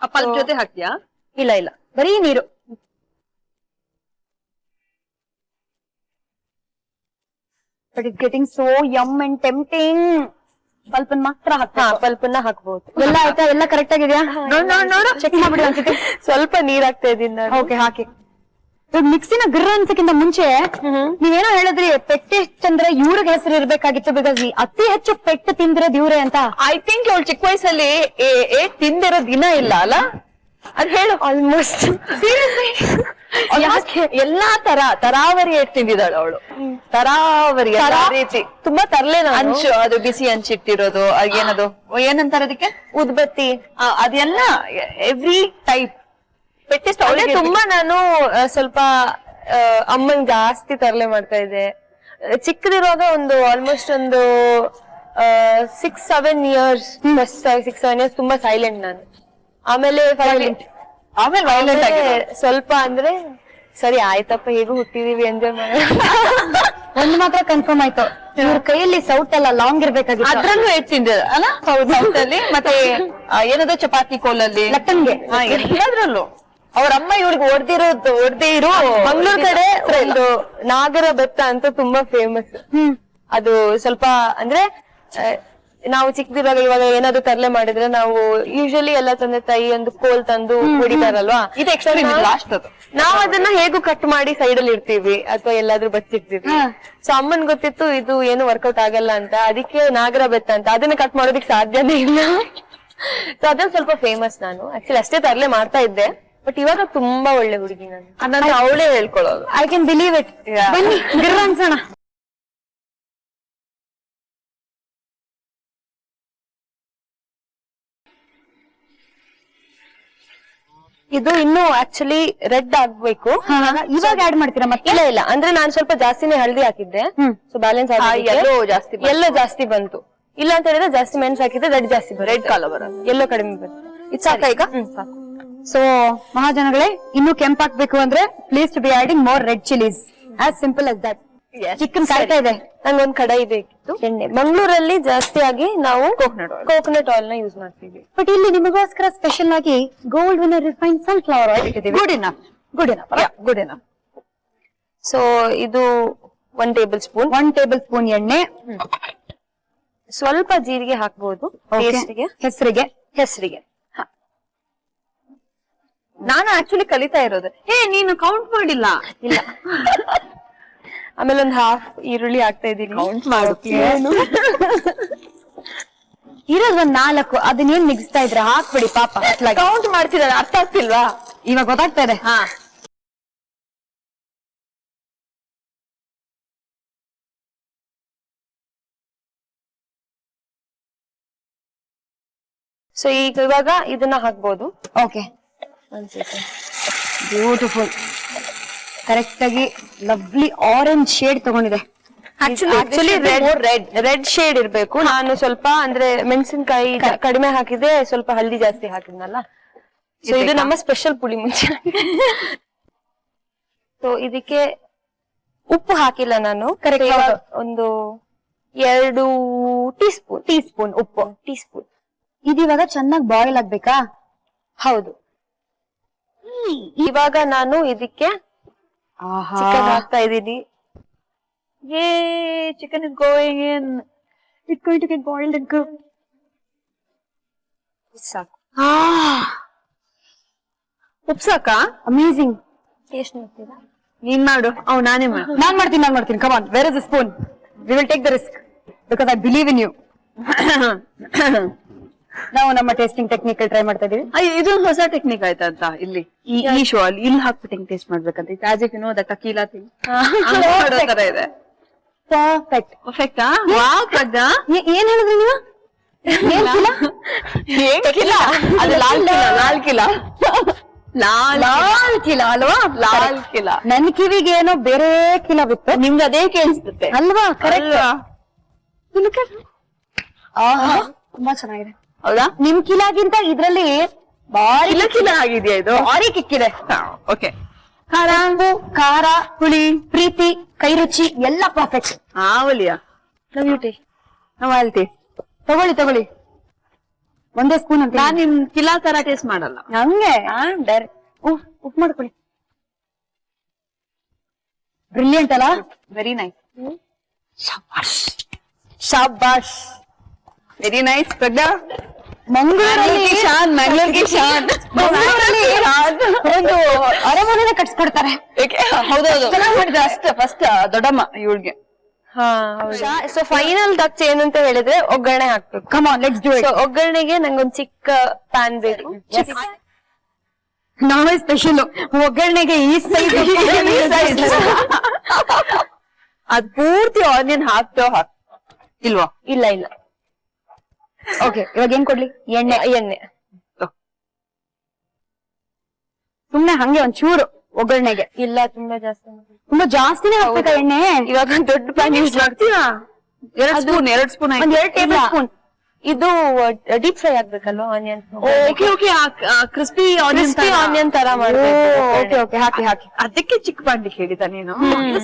[SPEAKER 3] ಅಪ್ಪಲ್ ಜೊತೆ ಹಾಕ್ತೀಯಾ?
[SPEAKER 5] ಇಲ್ಲ
[SPEAKER 1] ಬರೀ ನೀರು. But it getting so yum and tempting. ಸ್ವಲ್ಪ ಮಾತ್ರ
[SPEAKER 5] ಪಲ್ಪನ್ನ ಹಾಕ್ಬಹುದು.
[SPEAKER 1] ಎಲ್ಲ ಆಯ್ತಾ? ಎಲ್ಲ ಕರೆಕ್ಟ್ ಆಗಿದ್ಯಾ?
[SPEAKER 5] ನೋಡು
[SPEAKER 1] ಚೆಕ್ ಮಾಡ್ಬಿಡಿ ಅನ್ಸುತ್ತೆ.
[SPEAKER 5] ಸ್ವಲ್ಪ ನೀರ್ ಹಾಕ್ತಾ ಇದೀನಿ.
[SPEAKER 1] ಓಕೆ, ಹಾಕಿ. ಮಿಕ್ಸಿನ ಗ್ರ ಅನ್ಸಕ್ಕಿಂತ ಮುಂಚೆ ನೀವೇನೋ ಹೇಳಿದ್ರಿ, ಪೆಟ್ಟೆಷ್ಟಂದ್ರೆ ಇವ್ರಿಗೆ ಹೆಸರು ಇರ್ಬೇಕಾಗಿತ್ತು. ಬಿಕಾಸ್ ಅತಿ ಹೆಚ್ಚು ಪೆಟ್ಟು ತಿಂದಿರೋದು ಇವ್ರೆ ಅಂತ.
[SPEAKER 3] ಐ ಥಿಂಕ್ ಅವಳು ಚಿಕ್ಕ ವಯಸ್ಸಲ್ಲಿ ತಿಂದಿರೋ ದಿನ ಇಲ್ಲ ಅಲ್ಲ? ಅದ್ ಹೇಳು.
[SPEAKER 5] ಆಲ್ಮೋಸ್ಟ್
[SPEAKER 3] ಎಲ್ಲಾ ತರಾವರಿ ತಿಂದಿದ್ದಾಳು ಅವಳು. ತರಾವರಿ ಎಲ್ಲಾ ರೀತಿ.
[SPEAKER 5] ತುಂಬಾ ತರ್ಲೆ
[SPEAKER 3] ಹಂಚು, ಅದು ಬಿಸಿ ಹಂಚಿಟ್ಟಿರೋದು, ಏನಂತಾರೆ ಅದಕ್ಕೆ,
[SPEAKER 5] ಉದ್ಬತ್ತಿ,
[SPEAKER 3] ಅದೆಲ್ಲ ಎವ್ರಿ ಟೈಪ್ ಪೆಟ್ಟಿಸ್ಟ್ ಅವಳಿಗೆ
[SPEAKER 5] ತುಂಬಾ ನಾನು ಸ್ವಲ್ಪ ಅಮ್ಮನ್ ಜಾಸ್ತಿ ತರಲೆ ಮಾಡ್ತಾ ಇದ್ದೆ. ಚಿಕ್ಕದಿರುವಾಗ ಆಲ್ಮೋಸ್ಟ್ ಒಂದು 6-7 ಇಯರ್ಸ್ ತುಂಬಾ ಸೈಲೆಂಟ್ ನಾನು. ಆಮೇಲೆ
[SPEAKER 3] ವೈಲೆಂಟ್ ಆಗಿ
[SPEAKER 5] ಸ್ವಲ್ಪ ಅಂದ್ರೆ ಸರಿ ಆಯ್ತಪ್ಪ, ಹೇಗೂ ಹುಟ್ಟಿದೀವಿ, ಎಂಜಾಯ್ ಮಾಡೋಣ.
[SPEAKER 1] ಒಂದ್ ಮಾತ್ರ ಕನ್ಫರ್ಮ್ ಆಯ್ತು, ಇವ್ರ ಕೈಯಲ್ಲಿ ಸೌಟ್ ಎಲ್ಲ ಲಾಂಗ್ ಇರ್ಬೇಕಾಗಿತ್ತು.
[SPEAKER 3] ಅದ್ರಲ್ಲೂ ತಿಂದ ಅಲ್ಲ? ಹೌದು, ಸೌಟಲ್ಲಿ ಮತ್ತೆ ಏನದು ಚಪಾತಿ ಕೋಲಲ್ಲಿ,
[SPEAKER 1] ಲಟ್ಟನ್ಗೆ,
[SPEAKER 3] ಎಲ್ಲದ್ರಲ್ಲೂ ಅವ್ರ ಅಮ್ಮ ಇವ್ರಿಗೆ ಹೊಡ್ದೇ ಇರೋ.
[SPEAKER 5] ಮಂಗ್ಳೂರ್ ಕಡೆ ಒಂದು ನಾಗರ ಬೆತ್ತ ಅಂತ ತುಂಬಾ ಫೇಮಸ್. ಅದು ಸ್ವಲ್ಪ ಅಂದ್ರೆ ನಾವು ಚಿಕ್ಕದಿರುವಾಗ ಇವಾಗ ಏನಾದ್ರು ತರಲೆ ಮಾಡಿದ್ರೆ ನಾವು ಯೂಶಲಿ ಎಲ್ಲ ತಂದೆ ತಾಯಿ ಒಂದು ಕೋಲ್ ತಂದು ಹೊಡಿತಾರಲ್ವಾ.
[SPEAKER 3] ಇದು ಎಕ್ಸ್ಟ್ರೀಮ್ ಲಾಸ್ಟ್ ಅದು.
[SPEAKER 5] ನಾವ್ ಅದನ್ನ ಹೇಗೂ ಕಟ್ ಮಾಡಿ ಸೈಡ್ ಅಲ್ಲಿ ಇಡ್ತೀವಿ ಅಥವಾ ಎಲ್ಲಾದ್ರೂ ಬಚ್ಚಿಡ್ತೀವಿ. ಸೊ ಅಮ್ಮನ್ ಗೊತ್ತಿತ್ತು ಇದು ಏನು ವರ್ಕೌಟ್ ಆಗಲ್ಲ ಅಂತ, ಅದಕ್ಕೆ ನಾಗರ ಬೆತ್ತ ಅಂತ ಅದನ್ನ ಕಟ್ ಮಾಡೋದಿಕ್ ಸಾಧ್ಯನೇ ಇಲ್ಲ. ಸೊ ಅದನ್ನ ಸ್ವಲ್ಪ ಫೇಮಸ್. ನಾನು ಆಕ್ಚುಲಿ ಅಷ್ಟೇ ತರಲೆ ಮಾಡ್ತಾ ಇದ್ದೆ, ಬಟ್ ಇವಾಗ ತುಂಬಾ ಒಳ್ಳೆ ಹುಡುಗಿ ನಾನು.
[SPEAKER 3] ಅದನ್ನ ಅವಳೇ ಹೇಳ್ಕೊಳ್ಳೋದು.
[SPEAKER 1] I can believe it. ಬನ್ನಿ ಗಿರ್ರ ಅನ್ಸೋಣ.
[SPEAKER 5] ಇದು ಇನ್ನು ಆಕ್ಚುಲಿ ರೆಡ್ ಆಗ್ಬೇಕು.
[SPEAKER 1] ಇವಾಗ ಆಡ್ ಮಾಡ್ತೀರಾ ಮತ್ತೆ?
[SPEAKER 5] ಇಲ್ಲ, ಅಂದ್ರೆ ನಾನು ಸ್ವಲ್ಪ ಜಾಸ್ತಿನೇ ಹಳದಿ ಹಾಕಿದ್ದೆ, ಸೊ ಬ್ಯಾಲೆನ್ಸ್ ಎಲ್ಲೋ ಜಾಸ್ತಿ ಬಂತು. ಇಲ್ಲ ಅಂತ ಹೇಳಿದ್ರೆ ಜಾಸ್ತಿ ಮೆಣಸು ಹಾಕಿದ್ರೆ ರೆಡ್ ಜಾಸ್ತಿ ಬರುತ್ತೆ, ರೆಡ್ ಕಲರ್ ಬರುತ್ತೆ, ಎಲ್ಲೋ ಕಡಿಮೆ ಬರುತ್ತೆ. ಇದು ಸಾಕ ಈಗ? ಸಾಕು.
[SPEAKER 1] ಸೊ ಮಹಾಜನಗಳೇ, ಇನ್ನು ಕೆಂಪಾಕ್ಬೇಕು ಅಂದ್ರೆ please to be adding more red chillies. As simple as that. Chicken ಕಾಯ್ತಾ ಇದೆ.
[SPEAKER 5] ನಂಗೊಂದ್ ಕಡಾಯಿ ಬೇಕಿತ್ತು ಎಣ್ಣೆ. ಮಂಗಳೂರಲ್ಲಿ ಜಾಸ್ತಿಯಾಗಿ ನಾವು ಕೋಕೋನಟ್ ಆಯಿಲ್ ನ ಯೂಸ್ ಮಾಡ್ತೀವಿ.
[SPEAKER 1] ಬಟ್ ಇಲ್ಲಿ ನಿಮಗೋಸ್ಕರ ಸ್ಪೆಷಲ್ ಆಗಿ Gold Winner refined sunflower oil ಇಟ್ಟಿದ್ದೀವಿ. Good enough.
[SPEAKER 5] ಸೊ ಇದು 1 ಟೇಬಲ್ ಸ್ಪೂನ್.
[SPEAKER 1] 1 ಟೇಬಲ್ ಸ್ಪೂನ್ ಎಣ್ಣೆ.
[SPEAKER 5] ಸ್ವಲ್ಪ ಜೀರಿಗೆ ಹಾಕ್ಬಹುದು ಹೆಸರಿಗೆ.
[SPEAKER 3] ನಾನು ಆಕ್ಚುಲಿ ಕಲಿತಾ ಇರೋದು. ನೀನು ಕೌಂಟ್ ಮಾಡಿಲ್ಲ?
[SPEAKER 5] ಇಲ್ಲ. ಆಮೇಲೆ ಒಂದು 1/2 ಈರುಳ್ಳಿ ಹಾಕ್ತಾ ಇದ್ದೀನಿ.
[SPEAKER 3] ಕೌಂಟ್ ಮಾಡುತ್ತೀನಿ.
[SPEAKER 1] ಇರೋದ್ 4, ಅದನ್ನೇನ್ ಮಿಗಿಸ್ತಾ ಇದ್ರ? ಹಾಕ್ಬಿಡಿ ಪಾಪ.
[SPEAKER 3] ಕೌಂಟ್ ಮಾಡ್ತಿದ್ದಾರೆ, ಅರ್ಥ ಆಗ್ತಿಲ್ವಾ?
[SPEAKER 1] ಇವಾಗ ಗೊತ್ತಾಗ್ತಾ ಇದೆ.
[SPEAKER 5] ಸೊ ಇವಾಗ ಇದನ್ನ ಹಾಕ್ಬೋದು.
[SPEAKER 1] Okay, beautiful. ಕರೆಕ್ಟ್ ಆಗಿ ಲವ್ಲಿ ಆರೆಂಜ್ ಶೇಡ್ ತಗೊಂಡಿದೆ.
[SPEAKER 5] ಆಕ್ಚುಲಿ ರೆಡ್ ಶೇಡ್ ಇರ್ಬೇಕು. ನಾನು ಸ್ವಲ್ಪ ಅಂದ್ರೆ ಮೆಣಸಿನಕಾಯಿ ಕಡಿಮೆ ಹಾಕಿದೆ, ಸ್ವಲ್ಪ ಹಳದಿ ಜಾಸ್ತಿ ಹಾಕಿದ್ನಲ್ಲ. ಸೊ ಇದು ನಮ್ಮ ಸ್ಪೆಷಲ್ ಪುಳಿ ಮುಂಚೆ. ಸೊ ಇದಕ್ಕೆ ಉಪ್ಪು ಹಾಕಿಲ್ಲ ನಾನು. ಕರೆಕ್ಟ್ ಒಂದು 2 ಟೀ ಸ್ಪೂನ್ ಉಪ್ಪು.
[SPEAKER 1] ಇದಿವಾಗ ಚೆನ್ನಾಗಿ ಬಾಯ್ಲ್ ಆಗ್ಬೇಕಾ?
[SPEAKER 5] ಹೌದು. ಇವಾಗ ನಾನು ಇದಕ್ಕೆ ಚಿಕನ್ ಹಾಕ್ತಾ ಇದ್ದೀನಿ.
[SPEAKER 1] Chicken is going in. It's going to get boiled and cook.
[SPEAKER 5] ಸಾಕು.
[SPEAKER 1] ಉಪ್ಪು ಸಾಕಾ? ಅಮೇಜಿಂಗ್.
[SPEAKER 5] ಟೇಸ್ಟ್ ಮಾಡ್ತೀರಾ?
[SPEAKER 1] ನೀನ್ ಮಾಡು. ನಾನೇ ಮಾಡ್ತೀನಿ. Come on, where is the spoon? We will take the risk because I believe in you. ನಾವು ನಮ್ಮ ಟೇಸ್ಟಿಂಗ್ ಟೆಕ್ನಿಕ್ ಟ್ರೈ ಮಾಡ್ತಾ ಇದೀವಿ.
[SPEAKER 3] ಇದೊಂದು ಹೊಸ ಟೆಕ್ನಿಕ್ ಆಯ್ತಾ ಅಂತ ಇಲ್ಲಿ ಈ ಶೋ ಅಲ್ಲಿ ಇಲ್ಲಿ ಹಾಕ್ಬಿಟ್ಟು ಟೇಸ್ಟ್ ಮಾಡ್ಬೇಕಂತ it's as if you know that tequila thing ಮಾಡೋ ತರ ಇದೆ.
[SPEAKER 1] ಪರ್ಫೆಕ್ಟ್.
[SPEAKER 3] ಪರ್ಫೆಕ್ಟಾ? ವಾವ್ ಪ್ರಜ್ಞಾ,
[SPEAKER 1] ಏನ್ ಹೇಳಿದ್ರಿ ನೀವು?
[SPEAKER 3] ಅದು ಲಾಲ್ ಕಿಲಾ
[SPEAKER 1] ಲಾಲ್ ಕಿಲಾ ಅಲ್ವಾ?
[SPEAKER 3] ಲಾಲ್ ಕಿಲಾ.
[SPEAKER 1] ನನ್ ಕಿವಿಗೆ ಏನೋ ಬೇರೆ ಕಿಲಾ ಬಿತ್ತು,
[SPEAKER 3] ನಿಮ್ಗೆ ಅದೇ ಕೇಳಿಸುತ್ತೆ
[SPEAKER 1] ಅಲ್ವಾ?
[SPEAKER 3] ಅಲ್ವಾ?
[SPEAKER 1] ತುಂಬಾ ಚೆನ್ನಾಗಿದೆ.
[SPEAKER 3] ಹೌದಾ?
[SPEAKER 1] ನಿಮ್ ಕಿಲಾಗಿಂತ ಇದ್ರಲ್ಲಿ ಭಾರಿ
[SPEAKER 3] ಕಿಲಾ ಆಗಿದೆಯಾ ಇದು?
[SPEAKER 1] ಭಾರಿ ಕಿಕ್ಕಿದೆ.
[SPEAKER 3] ಓಕೆ.
[SPEAKER 1] ಖಾರ, ಉಪ್ಪು, ಖಾರ, ಹುಳಿ, ಪ್ರೀತಿ, ಕೈ ರುಚಿ ಎಲ್ಲ ಪರ್ಫೆಕ್ಟ್.
[SPEAKER 3] ಆವಲಿಯಾ ನಾವು ಅಲ್ತಿ
[SPEAKER 1] ತಗೊಳ್ಳಿ ಒಂದೇ ಸ್ಪೂನ್ ಅಂತ.
[SPEAKER 3] ನಾನ್ ನಿಮ್ ಕಿಲಾ ತರ ಟೇಸ್ಟ್ ಮಾಡಲ್ಲ.
[SPEAKER 1] ಹಂಗೆ ಡೈರೆಕ್ಟ್ ಉಪ್ಪು ಮಾಡ್ಕೊಳ್ಳಿ. ಬ್ರಿಲಿಯಂಟ್ ಅಲ್ಲ?
[SPEAKER 3] Very nice.
[SPEAKER 1] ಶಾಬಾಷ್.
[SPEAKER 3] Very nice Pragna.
[SPEAKER 1] ಮಂಗಳೂರಲ್ಲಿ
[SPEAKER 3] ಮ್ಯಾಂಗ್ಳೂರ್ಗೆ ಶಾನ್.
[SPEAKER 1] ಒಂದು ಅರಮನೆನೇ ಕಟ್ಸ್ಕೊಡ್ತಾರೆ.
[SPEAKER 3] ಹೌದೌದು, ಚೆನ್ನಾಗಿ ಮಾಡಿದ್ರೆ ಅಷ್ಟ ಫಸ್ಟ್ ದೊಡ್ಡಮ್ಮ ಇವಳಿಗೆ.
[SPEAKER 5] ಸೊ ಫೈನಲ್ ಟಚ್ ಏನಂತ ಹೇಳಿದ್ರೆ ಒಗ್ಗರಣೆ ಹಾಕ್ಬೇಕು.
[SPEAKER 1] Come on, let's do it.
[SPEAKER 5] So ಒಗ್ಗರಣೆಗೆ ನಂಗೊಂದ್ ಚಿಕ್ಕ ಪ್ಯಾನ್ ಬೇಕು.
[SPEAKER 1] ನಾವೇ ಸ್ಪೆಷಲ್ ಒಗ್ಗರಣೆಗೆ ಈ ಸೈಜ್
[SPEAKER 3] ಅದ್ ಪೂರ್ತಿ ಆನಿಯನ್ ಹಾಕ್ತೇವ ಇಲ್ವಾ?
[SPEAKER 5] ಇಲ್ಲ.
[SPEAKER 1] ಓಕೆ, ಇವಾಗ ಏನ್ ಕೊಡ್ಲಿ?
[SPEAKER 5] ಎಣ್ಣೆ
[SPEAKER 1] ಸುಮ್ನೆ ಹಂಗೆ ಒಂಚೂರು ಒಗ್ಗರಣೆಗೆ.
[SPEAKER 5] ಇಲ್ಲ, ತುಂಬಾ
[SPEAKER 1] ಜಾಸ್ತಿನೇ ಹಾಕ್ಬೇಕಾ ಎಣ್ಣೆ?
[SPEAKER 5] ಇವಾಗ ದೊಡ್ಡ ಪ್ಯಾನ್ ಯೂಸ್ ಮಾಡ್ತೀರಾ?
[SPEAKER 3] 2 ಸ್ಪೂನ್
[SPEAKER 1] ಒಂದ್ 2 ಟೇಬಲ್ ಸ್ಪೂನ್.
[SPEAKER 5] ಇದು ಡೀಪ್ ಫ್ರೈ ಆಗ್ಬೇಕಲ್ವಾ ಆನಿಯನ್?
[SPEAKER 3] ಓಕೆ. ಕ್ರಿಸ್ಪಿ
[SPEAKER 5] ಆನಿಯನ್ ತರ ಮಾಡ್ಬೇಕು.
[SPEAKER 1] ಓಕೆ, ಹಾಕಿ.
[SPEAKER 3] ಅದಕ್ಕೆ ಚಿಕ್ಕ ಬಾಂಡ್ಲಿಕ್ಕೆ ಹೇಳಿದ ನೀನು.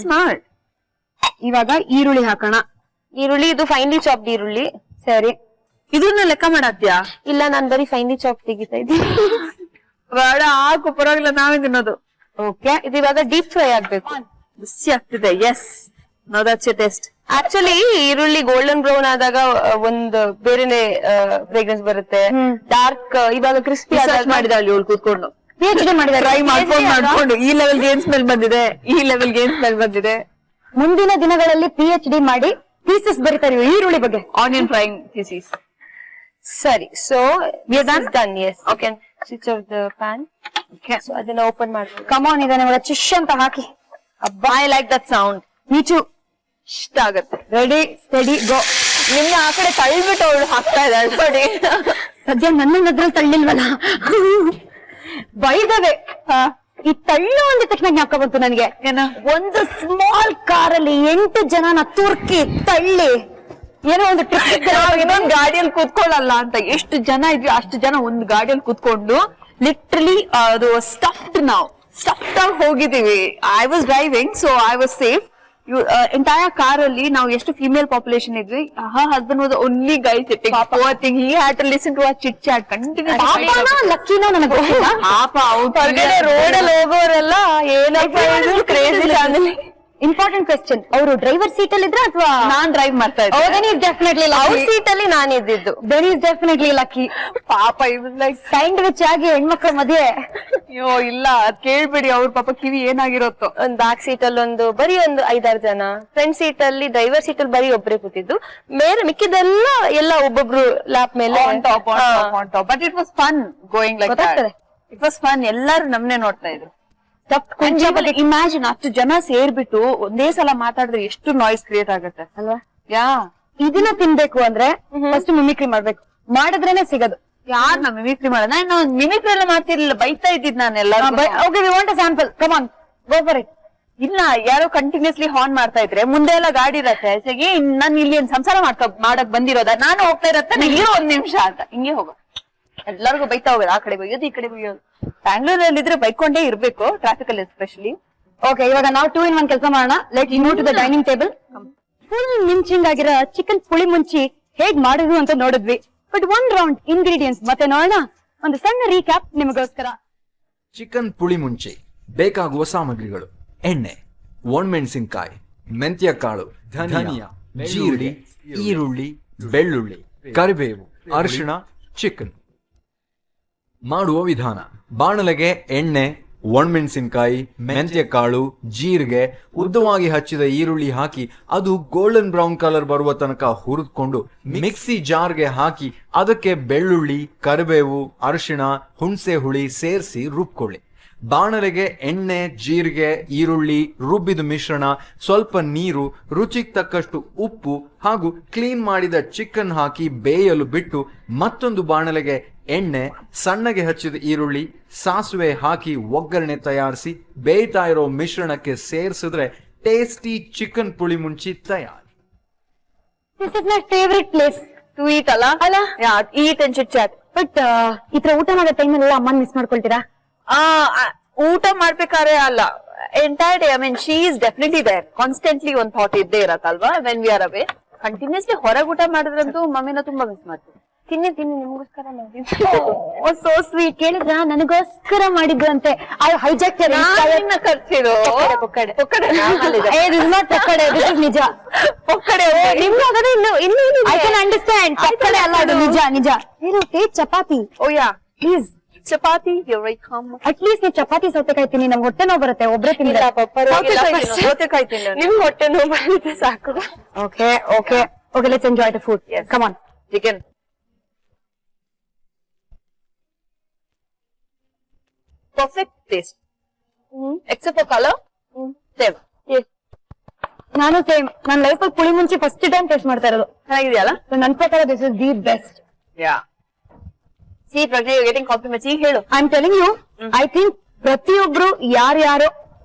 [SPEAKER 3] ಸ್ಮಾರ್ಟ್.
[SPEAKER 1] ಇವಾಗ ಈರುಳ್ಳಿ ಹಾಕೋಣ.
[SPEAKER 5] ಈರುಳ್ಳಿ ಇದು ಫೈನ್ಲಿ ಚಾಪ್ಡ್ ಈರುಳ್ಳಿ.
[SPEAKER 1] ಸರಿ,
[SPEAKER 3] ಇದನ್ನ ಲೆಕ್ಕ ಮಾಡಾತ್ಯಾ?
[SPEAKER 5] ಇಲ್ಲ, ನಾನ್ ಬರೀ ಫೈನ್ಲಿ ಚಾಪ್ ತೆಗಿತಾ ಇದ್ದೀನಿ.
[SPEAKER 3] ಬೇಡ, ಹಾಕು, ಪರವಾಗಿಲ್ಲ, ನಾವೇ ತಿನ್ನೋದು.
[SPEAKER 1] ಓಕೆ,
[SPEAKER 5] ಇದು ಇವಾಗ ಡೀಪ್ ಫ್ರೈ ಆಗ್ಬೇಕು.
[SPEAKER 3] ಬಿಸಿ ಆಗ್ತಿದೆ. Yes, no that's your taste.
[SPEAKER 5] Actually ಈರುಳ್ಳಿ ಗೋಲ್ಡನ್ ಬ್ರೌನ್ ಆದಾಗ ಒಂದು ಬೇರೆನೆ ಫ್ರೇಗ್ರೆನ್ಸ್ ಬರುತ್ತೆ. ಡಾರ್ಕ್ ಇವಾಗ ಕ್ರಿಸ್ಪಿ
[SPEAKER 3] ಮಾಡಿದ ಅಲ್ಲಿ ಇವಳು ಕೂತ್ಕೊಂಡು
[SPEAKER 1] PhD ಮಾಡಿದ್ದಾರೆ.
[SPEAKER 3] ಟ್ರೈ ಮಾಡ್ಕೊಂಡು ಈ ಲೆವೆಲ್ಗೆ ಏನ್ ಸ್ಮೆಲ್ ಬಂದಿದೆ.
[SPEAKER 1] ಮುಂದಿನ ದಿನಗಳಲ್ಲಿ PhD ಮಾಡಿ ಥೀಸಿಸ್ ಬರೀತಾರೆ ಈರುಳ್ಳಿ ಬಗ್ಗೆ.
[SPEAKER 3] Onion frying thesis.
[SPEAKER 5] ಸರಿ, so done. Yes, you can switch off the pan. So ಅದನ್ನ ಓಪನ್ ಮಾಡ್ಬೇಕು.
[SPEAKER 1] ಕಮಾನ್, ಇದನ್ನ ಇವಾಗ ಚಿಶ್ ಅಂತ ಹಾಕಿ.
[SPEAKER 3] I like that sound.
[SPEAKER 1] ನೀಚು
[SPEAKER 3] ಇಷ್ಟ ಆಗತ್ತೆ.
[SPEAKER 1] Ready, steady, go.
[SPEAKER 3] ನಿನ್ನ ಆ ಕಡೆ ತಳ್ಳಿಬಿಟ್ಟು ಅವಳು ಹಾಕ್ತಾ ಇದ್ದಾಳೆ ನೋಡಿ.
[SPEAKER 1] ಸದ್ಯ ನನ್ನ ಅದ್ರಲ್ಲಿ ತಳ್ಳಿಲ್ವಲ್ಲ. ಬೈದವೆ. ಈ ತಳ್ಳು ಅಂದ ತಕ್ಷಣ ಜ್ಞಾಪಕ ಬಂತು ನನಗೆ. ಒಂದು ಸ್ಮಾಲ್ ಕಾರಲ್ಲಿ 8 ಜನನ ತುರ್ಕಿ ತಳ್ಳಿ ಏನೋ ಒಂದು ಟ್ರಿಪ್
[SPEAKER 3] ಇನ್ನೊಂದು ಗಾಡಿಯಲ್ಲಿ ಕೂತ್ಕೊಳ್ಳಲ್ಲ ಅಂತ ಎಷ್ಟು ಜನ ಇದ್ವಿ ಅಷ್ಟು ಜನ ಒಂದು ಗಾಡಿಯಲ್ಲಿ ಕೂತ್ಕೊಂಡು ಲಿಟ್ರಲಿ ಅದು ಸ್ಟಫ್ಡ್ ಆಗಿ ಹೋಗಿದೀವಿ. I was driving, so I was safe. Entire car ಅಲ್ಲಿ ನಾವು ಎಷ್ಟು ಫಿಮೇಲ್ ಪಾಪ್ಯುಲೇಷನ್ ಇದ್ವಿ. her husband was the only guy sitting. Poor thing, he had to listen to our chit chat continuously.
[SPEAKER 1] ಲಕ್ಕಿನೋ ನನಗೆ ಗೊತ್ತಿಲ್ಲ.
[SPEAKER 3] ಪಾಪ
[SPEAKER 5] ಹೊರಗಡೆ ರೋಡ್ ಅಲ್ಲಿ ಹೋಗೋರೆಲ್ಲ ಏನಪ್ಪ ಇದು ಕ್ರೇಜಿ ಫ್ಯಾಮಿಲಿ.
[SPEAKER 1] ಇಂಪಾರ್ಟೆಂಟ್ ಕ್ವೆಶ್ಚನ್, ಅವರು ಡ್ರೈವರ್ ಸೀಟ್ ಅಲ್ಲಿ ಇದ್ರ ಅಥವಾ
[SPEAKER 3] ನಾನ್ ಡ್ರೈವ್ ಮಾಡ್ತಾ ಇದ್ದೆ?
[SPEAKER 1] then is definitely
[SPEAKER 5] ಅವ್ರ
[SPEAKER 1] lucky.
[SPEAKER 5] ಸೀಟ್ ಅಲ್ಲಿ ನಾನು ಇದ್ದಿದ್ದು.
[SPEAKER 1] then is definitely lucky.
[SPEAKER 3] ಪಾಪ ಇವ್ ಲೈಕ್
[SPEAKER 1] ಸ್ಯಾಂಡ್ವಿಚ್ ಆಗಿ ಹೆಣ್ಮಕ್ಳ ಮಧ್ಯೆ.
[SPEAKER 3] ಅಯ್ಯೋ ಇಲ್ಲ, ಅದ್ ಕೇಳ್ಬೇಡಿ, ಅವ್ರ ಪಾಪ ಕಿವಿ ಏನಾಗಿರುತ್ತೋ.
[SPEAKER 5] ಒಂದ್ ಬ್ಯಾಕ್ ಸೀಟ್ ಅಲ್ಲಿ ಬರೀ ಒಂದು 5-6 ಜನ, ಫ್ರಂಟ್ ಸೀಟ್ ಅಲ್ಲಿ ಡ್ರೈವರ್ ಸೀಟ್ ಅಲ್ಲಿ ಬರೀ ಒಬ್ಬರೇ ಕೂತಿದ್ದು. ಬೇರೆ ಮಿಕ್ಕಿದೆಲ್ಲ ಎಲ್ಲ ಒಬ್ಬೊಬ್ರು ಲ್ಯಾಪ್ ಮೇಲೆ
[SPEAKER 3] on top. But it was fun going like that. It was fun. ಎಲ್ಲಾರು ನಮ್ನೆ ನೋಡ್ತಾ ಇದ್ರು. ಇಮ್ಯಾಜಿನ್ ಅಷ್ಟು ಜನ ಸೇರ್ಬಿಟ್ಟು ಒಂದೇ ಸಲ ಮಾತಾಡಿದ್ರೆ ಎಷ್ಟು ನಾಯ್ಸ್ ಕ್ರಿಯೇಟ್ ಆಗುತ್ತೆ
[SPEAKER 1] ಅಲ್ವಾ?
[SPEAKER 3] ಯಾ,
[SPEAKER 1] ಇದನ್ನ ತಿನ್ಬೇಕು ಅಂದ್ರೆ ಫಸ್ಟ್ ಮಿಮಿಕ್ರಿ ಮಾಡ್ಬೇಕು, ಮಾಡಿದ್ರೇನೆ ಸಿಗೋದು.
[SPEAKER 3] ಯಾರ್ ನಾ ಮಿಮಿಕ್ರಿ ಮಾಡ? ನಾನು ಮಿಮಿಕ್ರಿ ಎಲ್ಲ ಮಾಡ್ತಿರ್ಲಿಲ್ಲ, ಬೈತಾ ಇದ್ದಿದ್ ನಾನು ಎಲ್ಲ.
[SPEAKER 1] Okay, we want a sample, come on, go for it.
[SPEAKER 3] ಇಲ್ಲ, ಯಾರೋ ಕಂಟಿನ್ಯೂಸ್ಲಿ ಹಾರ್ನ್ ಮಾಡ್ತಾ ಇದ್ರೆ ಮುಂದೆ ಎಲ್ಲ ಗಾಡಿ ಇರತ್ತೆ. ನಾನು ಇಲ್ಲಿ ಏನ್ ಸಂಸಾರ ಮಾಡಕ್ ಬಂದಿರೋದ, ನಾನು ಹೋಗ್ತಾ ಇರತ್ತೆ, ಇರೋ 1 ನಿಮಿಷ ಅಂತ ಹಿಂಗೆ ಹೋಗೋ. ಎಲ್ಲರಿಗೂ ಬೈತಾ ಹೋಗೋದು, ಆ ಕಡೆ ಬೈಯೋದು, ಈ ಕಡೆ ಬೈಯೋದು. ಬ್ಯಾಂಗ್ಳೂರಲ್ಲಿ ಇದ್ರೆ ಬೈಕೊಂಡೇ ಇರ್ಬೇಕು, ಟ್ರಾಫಿಕ್ ಅಲ್ಲಿ ಎಸ್ಪೆಷಲಿ.
[SPEAKER 1] ಓಕೆ, ಇವಾಗ ನಾವು 2 in 1 ಕೆಲಸ ಮಾಡೋಣ. Let move to the dining table. Full mincing ಆಗಿರೋ ಚಿಕನ್ ಪುಳಿ ಮುಂಚಿ ಹೇಗ್ ಮಾಡಿದ್ವಿ ಅಂತ ನೋಡಿದ್ವಿ. ಬಟ್ 1 ರೌಂಡ್ ಇಂಗ್ರೀಡಿಯೆಂಟ್ಸ್ ಮತ್ತೆ ನೋಡೋಣ. ಒಂದು ಸಣ್ಣ ರೀಕ್ಯಾಪ್ ನಿಮಗೋಸ್ಕರ.
[SPEAKER 4] ಚಿಕನ್ ಪುಳಿ ಮುಂಚಿ ಬೇಕಾಗುವ ಸಾಮಗ್ರಿಗಳು: ಎಣ್ಣೆ, ಒಣಮೆಣಸಿನಕಾಯಿ, ಮೆಂತ್ಯ ಕಾಳು, ಧನಿಯಾ, ಜೀರಿಗೆ, ಈರುಳ್ಳಿ, ಬೆಳ್ಳುಳ್ಳಿ, ಕರಿಬೇವು, ಅರಿಶಿಣ, ಚಿಕನ್. ಮಾಡುವ ವಿಧಾನ: ಬಾಣಲೆಗೆ ಎಣ್ಣೆ, ಒಣಮೆಣಸಿನಕಾಯಿ, ಮೆಂತ್ಯ ಕಾಳು, ಜೀರಿಗೆ, ಉದ್ದವಾಗಿ ಹಚ್ಚಿದ ಈರುಳ್ಳಿ ಹಾಕಿ ಅದು ಗೋಲ್ಡನ್ ಬ್ರೌನ್ ಕಲರ್ ಬರುವ ತನಕ ಹುರಿದುಕೊಂಡು ಮಿಕ್ಸಿ ಜಾರ್ಗೆ ಹಾಕಿ ಅದಕ್ಕೆ ಬೆಳ್ಳುಳ್ಳಿ, ಕರಿಬೇವು, ಅರಿಶಿಣ, ಹುಣಸೆ ಹುಳಿ ಸೇರಿಸಿ ರುಬ್ಕೊಳ್ಳಿ. ಬಾಣಲೆಗೆ ಎಣ್ಣೆ, ಜೀರಿಗೆ, ಈರುಳ್ಳಿ, ರುಬ್ಬಿದ ಮಿಶ್ರಣ, ಸ್ವಲ್ಪ ನೀರು, ರುಚಿಗೆ ತಕ್ಕಷ್ಟು ಉಪ್ಪು ಹಾಗೂ ಕ್ಲೀನ್ ಮಾಡಿದ ಚಿಕನ್ ಹಾಕಿ ಬೇಯಲು ಬಿಟ್ಟು ಮತ್ತೊಂದು ಬಾಣಲೆಗೆ ಎಣ್ಣೆ, ಸಣ್ಣಗೆ ಹಚ್ಚಿದ ಈರುಳ್ಳಿ, ಸಾಸಿವೆ ಹಾಕಿ ಒಗ್ಗರಣೆ ತಯಾರಿಸಿ ಬೇಯ್ತಾ ಇರೋ ಮಿಶ್ರಣಕ್ಕೆ ಸೇರಿಸಿದ್ರೆ ಟೇಸ್ಟಿ ಚಿಕನ್ ಪುಳಿ ಮುಂಚಿ ತಯಾರು.
[SPEAKER 1] This is my favourite place
[SPEAKER 5] to eat ಅಲ್ಲ ಅಲ್ಲ eat and chit chat.
[SPEAKER 1] But ಈ ತರ ಊಟ ಮಾಡೋ ಟೈಮಲ್ಲೆಲ್ಲ ಅಮ್ಮನ್ ಮಿಸ್ ಮಾಡ್ಕೊಳ್ತೀರಾ?
[SPEAKER 5] ಊಟ ಮಾಡ್ಬೇಕಾದ್ರೆ ಅಲ್ಲ, entire day. I mean she is definitely there, constantly ಒಂದ್ ಥಾಟ್ ಇದ್ದೇ ಇರತ್ತಲ್ವಾ when we are away. Continuously ಹೊರಗೆ ಊಟ ಮಾಡಿದ್ರಂತೂ ಮಮ್ಮಿನ ತುಂಬಾ ಮಿಸ್ ಮಾಡ್ತೀವಿ. ತಿನ್ನಿ ನಿಮ್ಗೋಸ್ಕರ ಮಾಡಿದ್ದು.
[SPEAKER 1] So sweet. ಕೇಳಿದ್ರ ನನಗೋಸ್ಕರ ಮಾಡಿದ್ದು ಅಂತೆ. ಐ ಹೈಜಾಕ್
[SPEAKER 5] ಖರ್ಚಿದು
[SPEAKER 1] ನಿಜ. I can understand. ಪಕ್ಕಡೆ ಅಲ್ಲ, ಅದು ನಿಜ ನಿಜ. ಚಪಾತಿ.
[SPEAKER 5] ಓ ಯಾ,
[SPEAKER 1] ಪ್ಲೀಸ್
[SPEAKER 5] ಚಪಾತಿ.
[SPEAKER 1] ಅಟ್ಲೀಸ್ಟ್ ನೀವು ಚಪಾತಿ ಸೌತೆಕಾಯಿ ತಿನ್ನಿ, ನಮ್ಗೆ ಹೊಟ್ಟೆ ನೋವು ಬರುತ್ತೆ. ಒಬ್ಬರೇ ತಿನ್ನಿ.
[SPEAKER 5] ಸೌತೆಕಾಯಿ ತಿನ್ನ, ನಿಮ್ ಹೊಟ್ಟೆ ನೋವು ಬರುತ್ತೆ ಸಾಕು.
[SPEAKER 1] Okay okay okay, let's enjoy the food. Come on.
[SPEAKER 5] Chicken perfect taste, except for color. Same.
[SPEAKER 1] ನಾನು ಸೇಮ್. ನನ್ನ ಲೈಫ್ ಅಲ್ಲಿ ಪುಳಿ ಮುಂಚೆ ಫಸ್ಟ್ ಟೈಮ್ ಟೇಸ್ಟ್ ಮಾಡ್ತಾ ಇರೋದು.
[SPEAKER 5] ಚೆನ್ನಾಗಿದೆಯಲ್ಲ?
[SPEAKER 1] ನನ್ನ ಪ್ರಕಾರ this is the best.
[SPEAKER 5] Yeah. See, Pragna, you're getting compliments. ಈಗ ಹೇಳು.
[SPEAKER 1] I am telling you, I think ಪ್ರತಿಯೊಬ್ರು ಯಾರ್ಯಾರು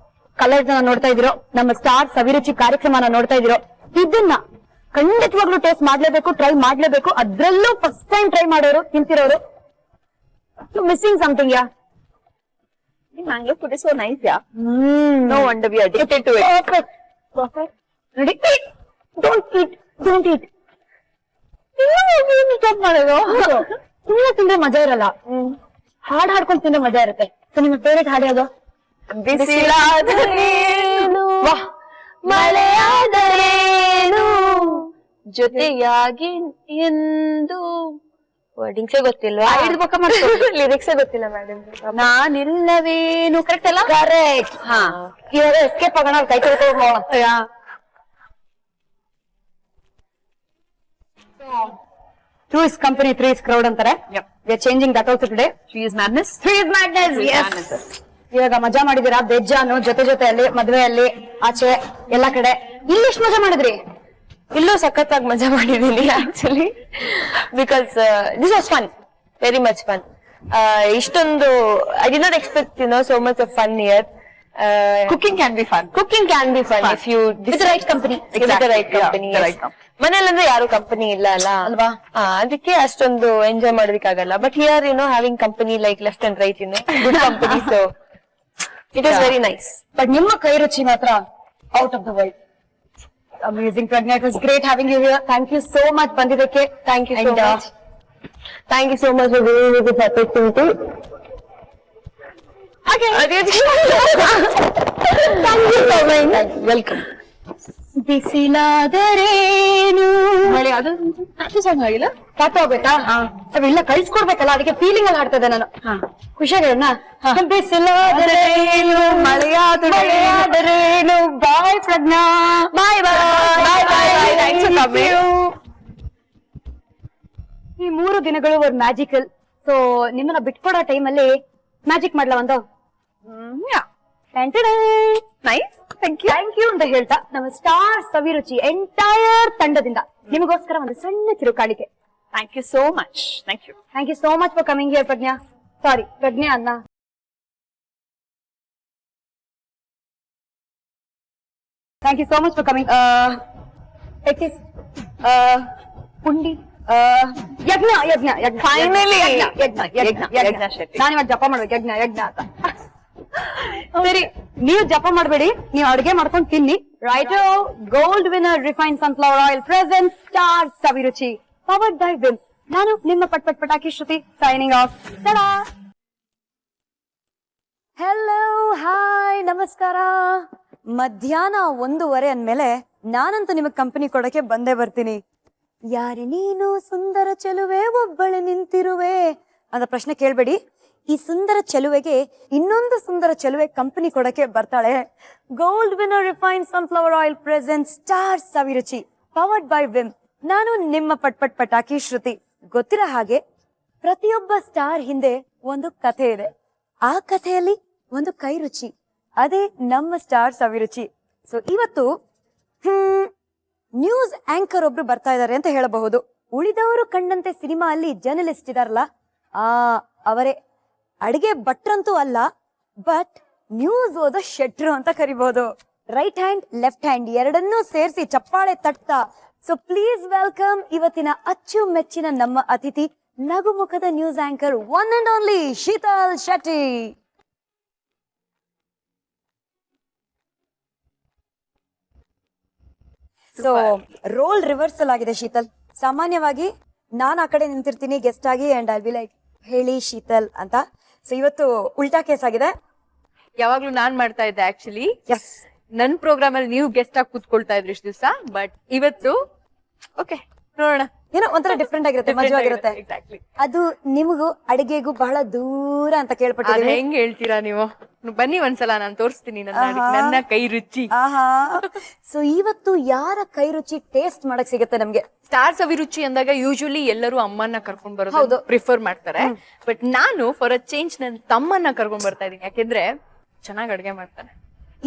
[SPEAKER 1] ಕಲರ್ಸ್ ನೋಡ್ತಾ ಇದೀರೋ, ನಮ್ಮ ಸ್ಟಾರ್ ಸವಿರುಚಿ ಕಾರ್ಯಕ್ರಮನ ನೋಡ್ತಾ ಇದೀರೋ, ಇದನ್ನ ಖಂಡಿತವಾಗ್ಲೂ ಟೇಸ್ಟ್ ಮಾಡ್ಲೇಬೇಕು, ಟ್ರೈ ಮಾಡ್ಲೇಬೇಕು. ಅದ್ರಲ್ಲೂ ಫಸ್ಟ್ ಟೈಮ್ ಟ್ರೈ ಮಾಡೋರು, ತಿಂತಿರೋರು, missing something. Yeah,
[SPEAKER 5] Mango food is so nice, yeah. No wonder we are addicted to it.
[SPEAKER 1] Perfect. Perfect. Ready? Don't eat. Don't eat. Stop ಮಾಡೋದು. ಸುಮ್ಮನೆ ತಿಂದ್ರೆ ಮಜಾ ಇರಲ್ಲ, ಹಾಡ್ ಹಾಡ್ಕೊಂಡು ತಿಂದ್ರೆ ಮಜಾ ಇರುತ್ತೆ. ಸೊ ನಿಮ್ಮ ಫೇವ್ರೇಟ್ ಹಾಡು ಯಾವುದು?
[SPEAKER 5] ಬಿಸಿಲಾದರೇನು, ಮಳೆಯಾದರೇನು, ಜೊತೆಯಾಗಿ ಎಂದು. ವರ್ಡಿಂಗ್ಸೇ ಗೊತ್ತಿಲ್ವಾ? ಲಿರಿಕ್ಸೇ ಗೊತ್ತಿಲ್ಲ ಮೇಡಮ್.
[SPEAKER 1] ನಾನಿಲ್ಲವೇನು. ಕರೆಕ್ಟ್ ಅಲ್ಲ?
[SPEAKER 5] ಕರೆಕ್ಟ್.
[SPEAKER 1] ಹಾ, ಇವಾಗ ಎಸ್ಕೇಪ್ ಆಗೋಣ, ಕೈ ತೊಳ್ಕೊಂಡು. Two is company, three is crowd ಅಂತಾರೆ. We are changing that also today.
[SPEAKER 5] Three is madness.
[SPEAKER 1] Three is madness. Yes. ಇವಾಗ ಮಜಾ ಮಾಡಿದೀರಾ ಬೆಜ್ಜಾನು, ಜೊತೆಯಲ್ಲಿ, ಮದುವೆಯಲ್ಲಿ, ಆಚೆ ಎಲ್ಲಾ ಕಡೆ. ಇಲ್ಲಿ ಎಷ್ಟು ಮಜಾ ಮಾಡಿದ್ರಿ?
[SPEAKER 5] ಇಲ್ಲೂ ಸಖತ್ತಾಗಿ ಮಜಾ ಮಾಡಿದೀನಿ actually, because this was fun, very much fun. ಇಷ್ಟೊಂದು I did not expect so much of fun here.
[SPEAKER 3] Cooking can be fun.
[SPEAKER 5] Cooking can be fun if you
[SPEAKER 1] With the right company.
[SPEAKER 5] With the right company.
[SPEAKER 3] Yeah, the right company.
[SPEAKER 5] ಮನೇಲಂದ್ರೆ ಯಾರು company ಇಲ್ಲ ಅಲ್ಲ
[SPEAKER 1] ಅಲ್ವಾ?
[SPEAKER 5] ಅದಕ್ಕೆ ಅಷ್ಟೊಂದು enjoy ಮಾಡೋದಕ್ಕಾಗಲ್ಲ. But here having company like left and right, good company, so it was very nice.
[SPEAKER 1] But ನಿಮ್ಮ ಕೈ ರುಚಿ ಮಾತ್ರ out of the world. Amazing, Pragna. It was great having you here. Thank you so much, ಬಂದಿದ್ದಕ್ಕೆ.
[SPEAKER 5] Thank you so much. Thank you so much for giving me this opportunity.
[SPEAKER 1] Okay.
[SPEAKER 5] Thank you so much. Welcome.
[SPEAKER 1] ಬಿಸಿಲಾದರೇನು ಮಳೆ. ಅದು song ಆಗಿಲ್ಲ, ಪಾಠ ಹೋಗ್ಬೇಕಾ? ಅವೆಲ್ಲ ಕಳ್ಸ್ಕೊಡ್ಬೇಕಲ್ಲ, ಅದಕ್ಕೆ feeling ಅಲ್ಲಿ ಆಡ್ತದೆ ನಾನು. ಖುಷಿಯಾಗಿರೋಣ. ಬಿಸಿಲಾದರೇನು, ಮಳೆಯಾದರೇನು. ಬಾಯ್ ಪ್ರಜ್ಞಾ.
[SPEAKER 5] Bye bye. Bye. Thanks for coming.
[SPEAKER 1] ಈ 3 ದಿನಗಳು ಒಂದು ಮ್ಯಾಜಿಕಲ್. ಸೊ ನಿಮ್ಮನ್ನ ಬಿಟ್ಕೊಡೋ ಟೈಮಲ್ಲಿ ಮ್ಯಾಜಿಕ್ ಮಾಡ್ಲಾ ಒಂದು?
[SPEAKER 5] Nice.
[SPEAKER 1] ಥ್ಯಾಂಕ್ ಯು ಅಂತ ಹೇಳ್ತಾ ನಮ್ಮ ಸ್ಟಾರ್ ಸವಿರುಚಿ ಎಂಟೈರ್ ತಂಡದಿಂದ ನಿಮಗೋಸ್ಕರ ಒಂದು ಸಣ್ಣ ಕಿರುಕಾಣಿಕೆ.
[SPEAKER 3] Thank you so much. Thank you.
[SPEAKER 1] Thank you so much for coming here Pragna. Sorry, Pragna ಅನ್ನ. Thank you so much for coming. It is ಪುಂಡಿ ಯಜ್ಞ ಯಜ್ಞ ಯಜ್ಞ.
[SPEAKER 5] Finally.
[SPEAKER 1] ಯಜ್ಞ ಯಜ್ಞ ಯಜ್ಞ
[SPEAKER 5] ಶೆಟ್ಟಿ.
[SPEAKER 1] ನಾನು ಇವಾಗ ಜಪ ಮಾಡ್ಬೇಕು, ಯಜ್ಞ ಯಜ್ಞ ಅಂತ. ಸರಿ, ನೀವು ಜಪ ಮಾಡಬೇಡಿ, ನೀವು ಅಡುಗೆ ಮಾಡ್ಕೊಂಡು ತಿನ್ನಿ. Right. Gold Winner refine sunflower oil present star Saviruchi powered by Vim. ನಾನು ನಿಮ್ಮ ಪಟ್ ಪಟಾಕಿ ಶ್ರುತಿ, ಸೈನಿಂಗ್ ಆಫ್. ಹೆಲೋ, ಹಾಯ್, ನಮಸ್ಕಾರ. ಮಧ್ಯಾಹ್ನ 1:15 ಅಂದ್ಮೇಲೆ ನಾನಂತೂ ನಿಮಗೆ ಕಂಪನಿ ಕೊಡಕ್ಕೆ ಬಂದೇ ಬರ್ತೀನಿ. ಯಾರಿ ನೀನು ಸುಂದರ ಚೆಲುವೆ ಒಬ್ಬಳೆ ನಿಂತಿರುವೆ ಅಂತ ಪ್ರಶ್ನೆ ಕೇಳ್ಬೇಡಿ. ಈ ಸುಂದರ ಚೆಲುವೆಗೆ ಇನ್ನೊಂದು ಸುಂದರ ಚೆಲುವೆ ಕಂಪನಿ ಕೊಡಕ್ಕೆ ಬರ್ತಾಳೆ. Gold Winner refine sunflower oil present star Saviruchi powered by Vim. ನಾನು ನಿಮ್ಮ ಪಟ್ ಪಟಾಕಿ ಶ್ರುತಿ. ಗೊತ್ತಿರೋ ಹಾಗೆ ಪ್ರತಿಯೊಬ್ಬ ಸ್ಟಾರ್ ಹಿಂದೆ ಒಂದು ಕಥೆ ಇದೆ. ಆ ಕಥೆಯಲ್ಲಿ ಒಂದು ಕೈ ರುಚಿ, ಅದೇ ನಮ್ಮ ಸ್ಟಾರ್ ಸವಿರುಚಿ. ಸೊ ಇವತ್ತು ನ್ಯೂಸ್ ಆಂಕರ್ ಒಬ್ರು ಬರ್ತಾ ಇದಾರೆ ಅಂತ ಹೇಳಬಹುದು. ಉಳಿದವರು ಕಂಡಂತೆ ಸಿನಿಮಾ ಅಲ್ಲಿ ಜರ್ನಲಿಸ್ಟ್ ಇದಾರಲ್ಲ, ಅವರೇ. ಅಡಿಗೆ ಭಟ್ರಂತೂ ಅಲ್ಲ, ಬಟ್ ನ್ಯೂಸ್ ಓದೋ ಶೆಟ್ರು ಅಂತ ಕರಿಬಹುದು. ರೈಟ್ ಹ್ಯಾಂಡ್ ಲೆಫ್ಟ್ ಹ್ಯಾಂಡ್ ಎರಡನ್ನೂ ಸೇರಿಸಿ ಚಪ್ಪಾಳೆ ತಟ್ತಾ. ಸೊ ಪ್ಲೀಸ್ ವೆಲ್ಕಮ್ ಇವತ್ತಿನ ಅಚ್ಚು ಮೆಚ್ಚಿನ ನಮ್ಮ ಅತಿಥಿ, ನಗುಮುಖದ news anchor one and only Sheetal Shetty. So role reversal ಆಗಿದೆ ಶೀತಲ್. ಸಾಮಾನ್ಯವಾಗಿ ನಾನ್ ಆ ಕಡೆ ನಿಂತಿರ್ತೀನಿ ಗೆಸ್ಟ್ ಆಗಿ ಅಂಡ್ ಐ ಬಿ ಲೈಕ್ ಹೇಳಿ ಶೀತಲ್ ಅಂತ. ಸೊ ಇವತ್ತು ಉಲ್ಟಾ ಕೇಸ್ ಆಗಿದೆ.
[SPEAKER 3] ಯಾವಾಗ್ಲೂ ನಾನ್ ಮಾಡ್ತಾ ಇದ್ದೆ ಆಕ್ಚುಲಿ.
[SPEAKER 1] ಎಸ್,
[SPEAKER 3] ನನ್ ಪ್ರೋಗ್ರಾಮ್ ಅಲ್ಲಿ ನೀವು ಗೆಸ್ಟ್ ಆಗಿ ಕೂತ್ಕೊಳ್ತಾ ಇದ್ರಿ ಇಷ್ಟು ದಿವಸ, ಬಟ್ ಇವತ್ತು ಓಕೆ ನೋಡೋಣ.
[SPEAKER 1] ಏನೋ ಒಂಥರ ಡಿಫ್ರೆಂಟ್ ಆಗಿರುತ್ತೆ, ಮಜವಾಗಿರುತ್ತೆ.
[SPEAKER 3] ಎಕ್ಸಾಕ್ಟ್ಲಿ.
[SPEAKER 1] ಅದು ನಿಮಗೂ ಅಡಿಗೆಗೂ ಬಹಳ ದೂರ ಅಂತ
[SPEAKER 3] ಅದ್
[SPEAKER 1] ಕೇಳ್ಪಟ್ಟಿದ್ದೀನಿ.
[SPEAKER 3] ಹೆಂಗ್ ಹೇಳ್ತೀರಾ ನೀವು? ಬನ್ನಿ ಒಂದ್ಸಲ ನಾನು ತೋರಿಸ್ತೀನಿ ನನ್ನ ಕೈ ರುಚಿ.
[SPEAKER 1] ಆಹಾ. ಸೊ ಇವತ್ತು ಯಾರ ಕೈ ರುಚಿ ಟೇಸ್ಟ್ ಮಾಡಕ್ ಸಿಗುತ್ತೆ ನಮ್ಗೆ?
[SPEAKER 3] ಸ್ಟಾರ್ ಸವಿರುಚಿ ಅಂದಾಗ ಯೂಶುವಲಿ ಎಲ್ಲರೂ ಅಮ್ಮನ್ನ ಕರ್ಕೊಂಡ್ ಬರೋದು ಪ್ರಿಫರ್ ಮಾಡ್ತಾರೆ. ಬಟ್ ನಾನು ಫಾರ್ ಅ ಚೇಂಜ್ ನನ್ನ ತಮ್ಮನ್ನ ಕರ್ಕೊಂಡ್ ಬರ್ತಾ ಇದೀನಿ, ಯಾಕೆಂದ್ರೆ ಚೆನ್ನಾಗ್ ಅಡ್ಗೆ ಮಾಡ್ತಾನೆ.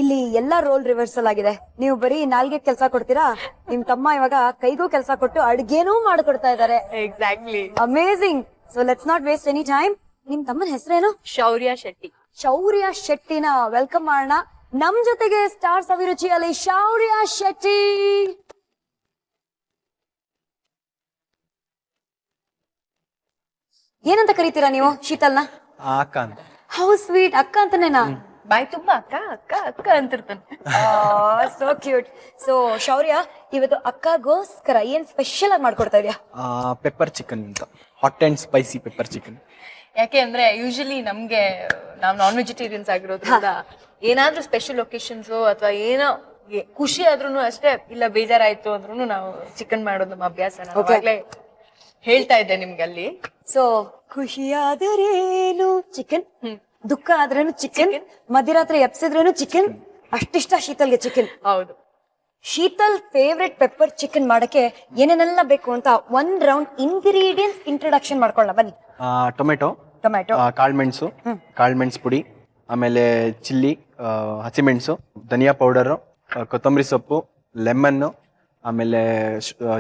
[SPEAKER 1] ಇಲ್ಲಿ ಎಲ್ಲಾ ರೋಲ್ ರಿವರ್ಸಲ್ ಆಗಿದೆ. ನೀವು ಬರೀ ನಾಲ್ಗೆ ಕೆಲಸ ಕೊಡ್ತೀರಾ, ನಿಮ್ ತಮ್ಮ ಇವಾಗ ಕೈಗೂ ಕೆಲಸ ಕೊಟ್ಟು ಅಡ್ಗೆನೂ ಮಾಡ್ಕೊಡ್ತಾ ಇದಾರೆ.
[SPEAKER 3] Exactly.
[SPEAKER 1] Amazing. So let's not waste any time. ನಿಮ್ ತಮ್ಮನ ಹೆಸರೇನು?
[SPEAKER 3] ಶೌರ್ಯ ಶೆಟ್ಟಿ.
[SPEAKER 1] ಶೌರ್ಯ ಶೆಟ್ಟಿನ ವೆಲ್ಕಮ್ ಮಾಡೋಣ. ನಮ್ ಜೊತೆಗೆ ಸ್ಟಾರ್ ಸವಿರುಚಿಯಲ್ಲಿ ಶೌರ್ಯ ಶೆಟ್ಟಿ. ಏನಂತ ಕರೀತೀರಾ ನೀವು ಶೀತಲ್ನ?
[SPEAKER 6] ಅಕ್ಕ ಅಂತ.
[SPEAKER 1] How sweet. ಅಕ್ಕ ಅಂತಾನೇನಾ?
[SPEAKER 3] ಬಾಯ್ ತುಂಬಾ ಅಕ್ಕ ಅಕ್ಕ ಅಕ್ಕ ಅಂತಿರ್ತಾನೆ.
[SPEAKER 1] So cute. ಸೊ ಶೌರ್ಯ, ಇವತ್ತು ಅಕ್ಕಗೋಸ್ಕರ ಏನ್ ಸ್ಪೆಷಲ್ ಆಗಿ ಮಾಡ್ಕೊಡ್ತಾ ಇದೀಯಾ?
[SPEAKER 6] ಪೆಪ್ಪರ್ ಚಿಕನ್ ಅಂತ, hot and spicy pepper chicken.
[SPEAKER 3] ಯಾಕೆ ಅಂದ್ರೆ ಯೂಶಲಿ ನಮ್ಗೆ ನಾವ್ ನಾನ್ ವೆಜಿಟೇರಿಯನ್ಸ್ ಆಗಿರೋದ್ರಿಂದ ಏನಾದ್ರೂ ಸ್ಪೆಷಲ್ ಒಕೇಶನ್ಸ್ ಅಥವಾ ಏನೋ ಖುಷಿ ಆದ್ರೂನು ಅಷ್ಟೇ, ಇಲ್ಲ ಬೇಜಾರಾಯ್ತು ಅಂದ್ರೂ ನಾವು ಚಿಕನ್ ಮಾಡೋದು ನಮ್ಮ ಅಭ್ಯಾಸ. ನಾನು ಅವಾಗ್ಲೇ ಹೇಳ್ತಾ ಇದ್ದೆ ನಿಮ್ಗೆ ಅಲ್ಲಿ.
[SPEAKER 1] ಸೊ ಖುಷಿಯಾದರೇನು ಚಿಕನ್, ದುಃಖ ಆದ್ರೇನು ಚಿಕನ್, ಮಧ್ಯರಾತ್ರಿ ಎಪ್ಸಿದ್ರೇನು ಚಿಕನ್. ಅಷ್ಟಿಷ್ಟ ಶೀತಲ್ಗೆ ಚಿಕನ್.
[SPEAKER 3] ಹೌದು.
[SPEAKER 1] ಶೀತಲ್ ಫೇವ್ರೆಟ್ ಪೆಪ್ಪರ್ ಚಿಕನ್ ಮಾಡಕ್ಕೆ ಏನೇನೆಲ್ಲ ಬೇಕು ಅಂತ ಒಂದ್ ರೌಂಡ್ ಇಂಗ್ರೀಡಿಯೆಂಟ್ಸ್ ಇಂಟ್ರೊಡಕ್ಷನ್ ಮಾಡ್ಕೊಳ್ಳೋಣ ಬನ್ನಿ.
[SPEAKER 6] ಟೊಮೆಟೊ,
[SPEAKER 1] ಟೊಮ್ಯಾಟೊ,
[SPEAKER 6] ಕಾಳ್ಮೆಣಸು, ಕಾಳ್ಮೆಣಸು ಪುಡಿ, ಆಮೇಲೆ ಚಿಲ್ಲಿ, ಹಸಿಮೆಣಸು, ಧನಿಯಾ ಪೌಡರು, ಕೊತ್ತಂಬರಿ ಸೊಪ್ಪು, ಲೆಮನ್, ಆಮೇಲೆ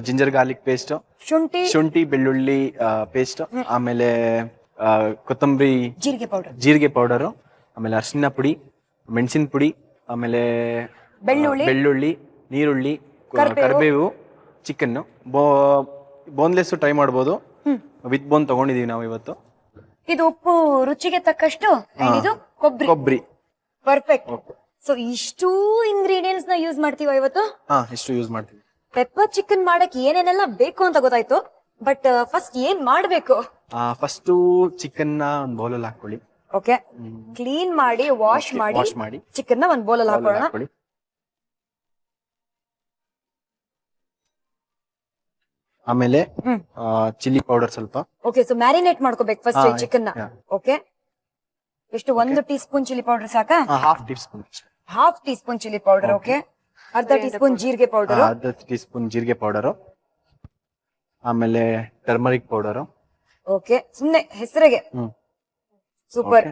[SPEAKER 6] ಜಿಂಜರ್ ಗಾರ್ಲಿಕ್ ಪೇಸ್ಟ್, ಶುಂಠಿ ಬೆಳ್ಳುಳ್ಳಿ ಪೇಸ್ಟ್, ಆಮೇಲೆ ಕೊತ್ತಂಬರಿ, ಜೀರಿಗೆ ಪೌಡರು, ಆಮೇಲೆ ಅರಿಶಿನ ಪುಡಿ, ಮೆಣಸಿನ ಪುಡಿ, ಆಮೇಲೆ ಬೆಳ್ಳುಳ್ಳಿ, ನೀರುಳ್ಳಿ, ಕರಿಬೇವು, ಚಿಕನ್. ಬೋನ್ಲೆಸ್ ಟ್ರೈ ಮಾಡ್ಬೋದು, ವಿತ್ ಬೋನ್ ತಗೊಂಡಿದೀವಿ ನಾವು ಇವತ್ತು.
[SPEAKER 1] ಇದು ಉಪ್ಪು ರುಚಿಗೆ ತಕ್ಕಷ್ಟು, ಇದು ಕೊಬ್ಬರಿ. ಪರ್ಫೆಕ್ಟ್. ಸೊ ಇಷ್ಟೂ ಇಂಗ್ರೀಡಿಯೆಂಟ್ಸ್ ನ ಯೂಸ್ ಮಾಡ್ತೀವ ಇವತ್ತು?
[SPEAKER 6] ಇಷ್ಟು ಯೂಸ್ ಮಾಡ್ತೀವಿ.
[SPEAKER 1] ಪೆಪ್ಪರ್ ಚಿಕನ್ ಮಾಡಕ್ ಏನೇನೆಲ್ಲ ಬೇಕು ಅಂತ ಗೊತ್ತಾಯ್ತು, ಬಟ್ ಫಸ್ಟ್ ಏನ್ ಮಾಡ್ಬೇಕು?
[SPEAKER 6] ಫಸ್ಟ್ ಚಿಕನ್ ನ ಒಂದು ಬೌಲಲ್ಲಿ ಹಾಕೊಳ್ಳಿ.
[SPEAKER 1] ಓಕೆ, ಕ್ಲೀನ್ ಮಾಡಿ ವಾಶ್ ಮಾಡಿ ಚಿಕನ್ ನ ಒಂದ್ ಬೌಲಲ್ಲಿ ಹಾಕೊಳ್ಳೋಣ.
[SPEAKER 6] ಆಮೇಲೆ ಚಿಲ್ಲಿ ಪೌಡರ್ ಸ್ವಲ್ಪ.
[SPEAKER 1] ಓಕೆ, ಸೊ ಮ್ಯಾರಿನೇಟ್ ಮಾಡ್ಕೋಬೇಕು ಫಸ್ಟ್ ಚಿಕನ್ ನ. ಓಕೆ, ಎಷ್ಟು? 1 ಟೀ ಸ್ಪೂನ್ ಚಿಲ್ಲಿ ಪೌಡರ್ ಸಾಕಾ? Half tea spoon chilli powder. Okay, ಅರ್ಧ ಟೀ ಸ್ಪೂನ್ ಜೀರಿಗೆ ಪೌಡರ್,
[SPEAKER 6] ಅರ್ಧ ಟೀ ಸ್ಪೂನ್ ಜೀರಿಗೆ ಪೌಡರ್, ಆಮೇಲೆ ಟರ್ಮರಿಕ್ ಪೌಡರ್.
[SPEAKER 1] ಓಕೆ, ಸುಮ್ನೆ ಹೆಸರಿಗೆ. ಸೂಪರ್.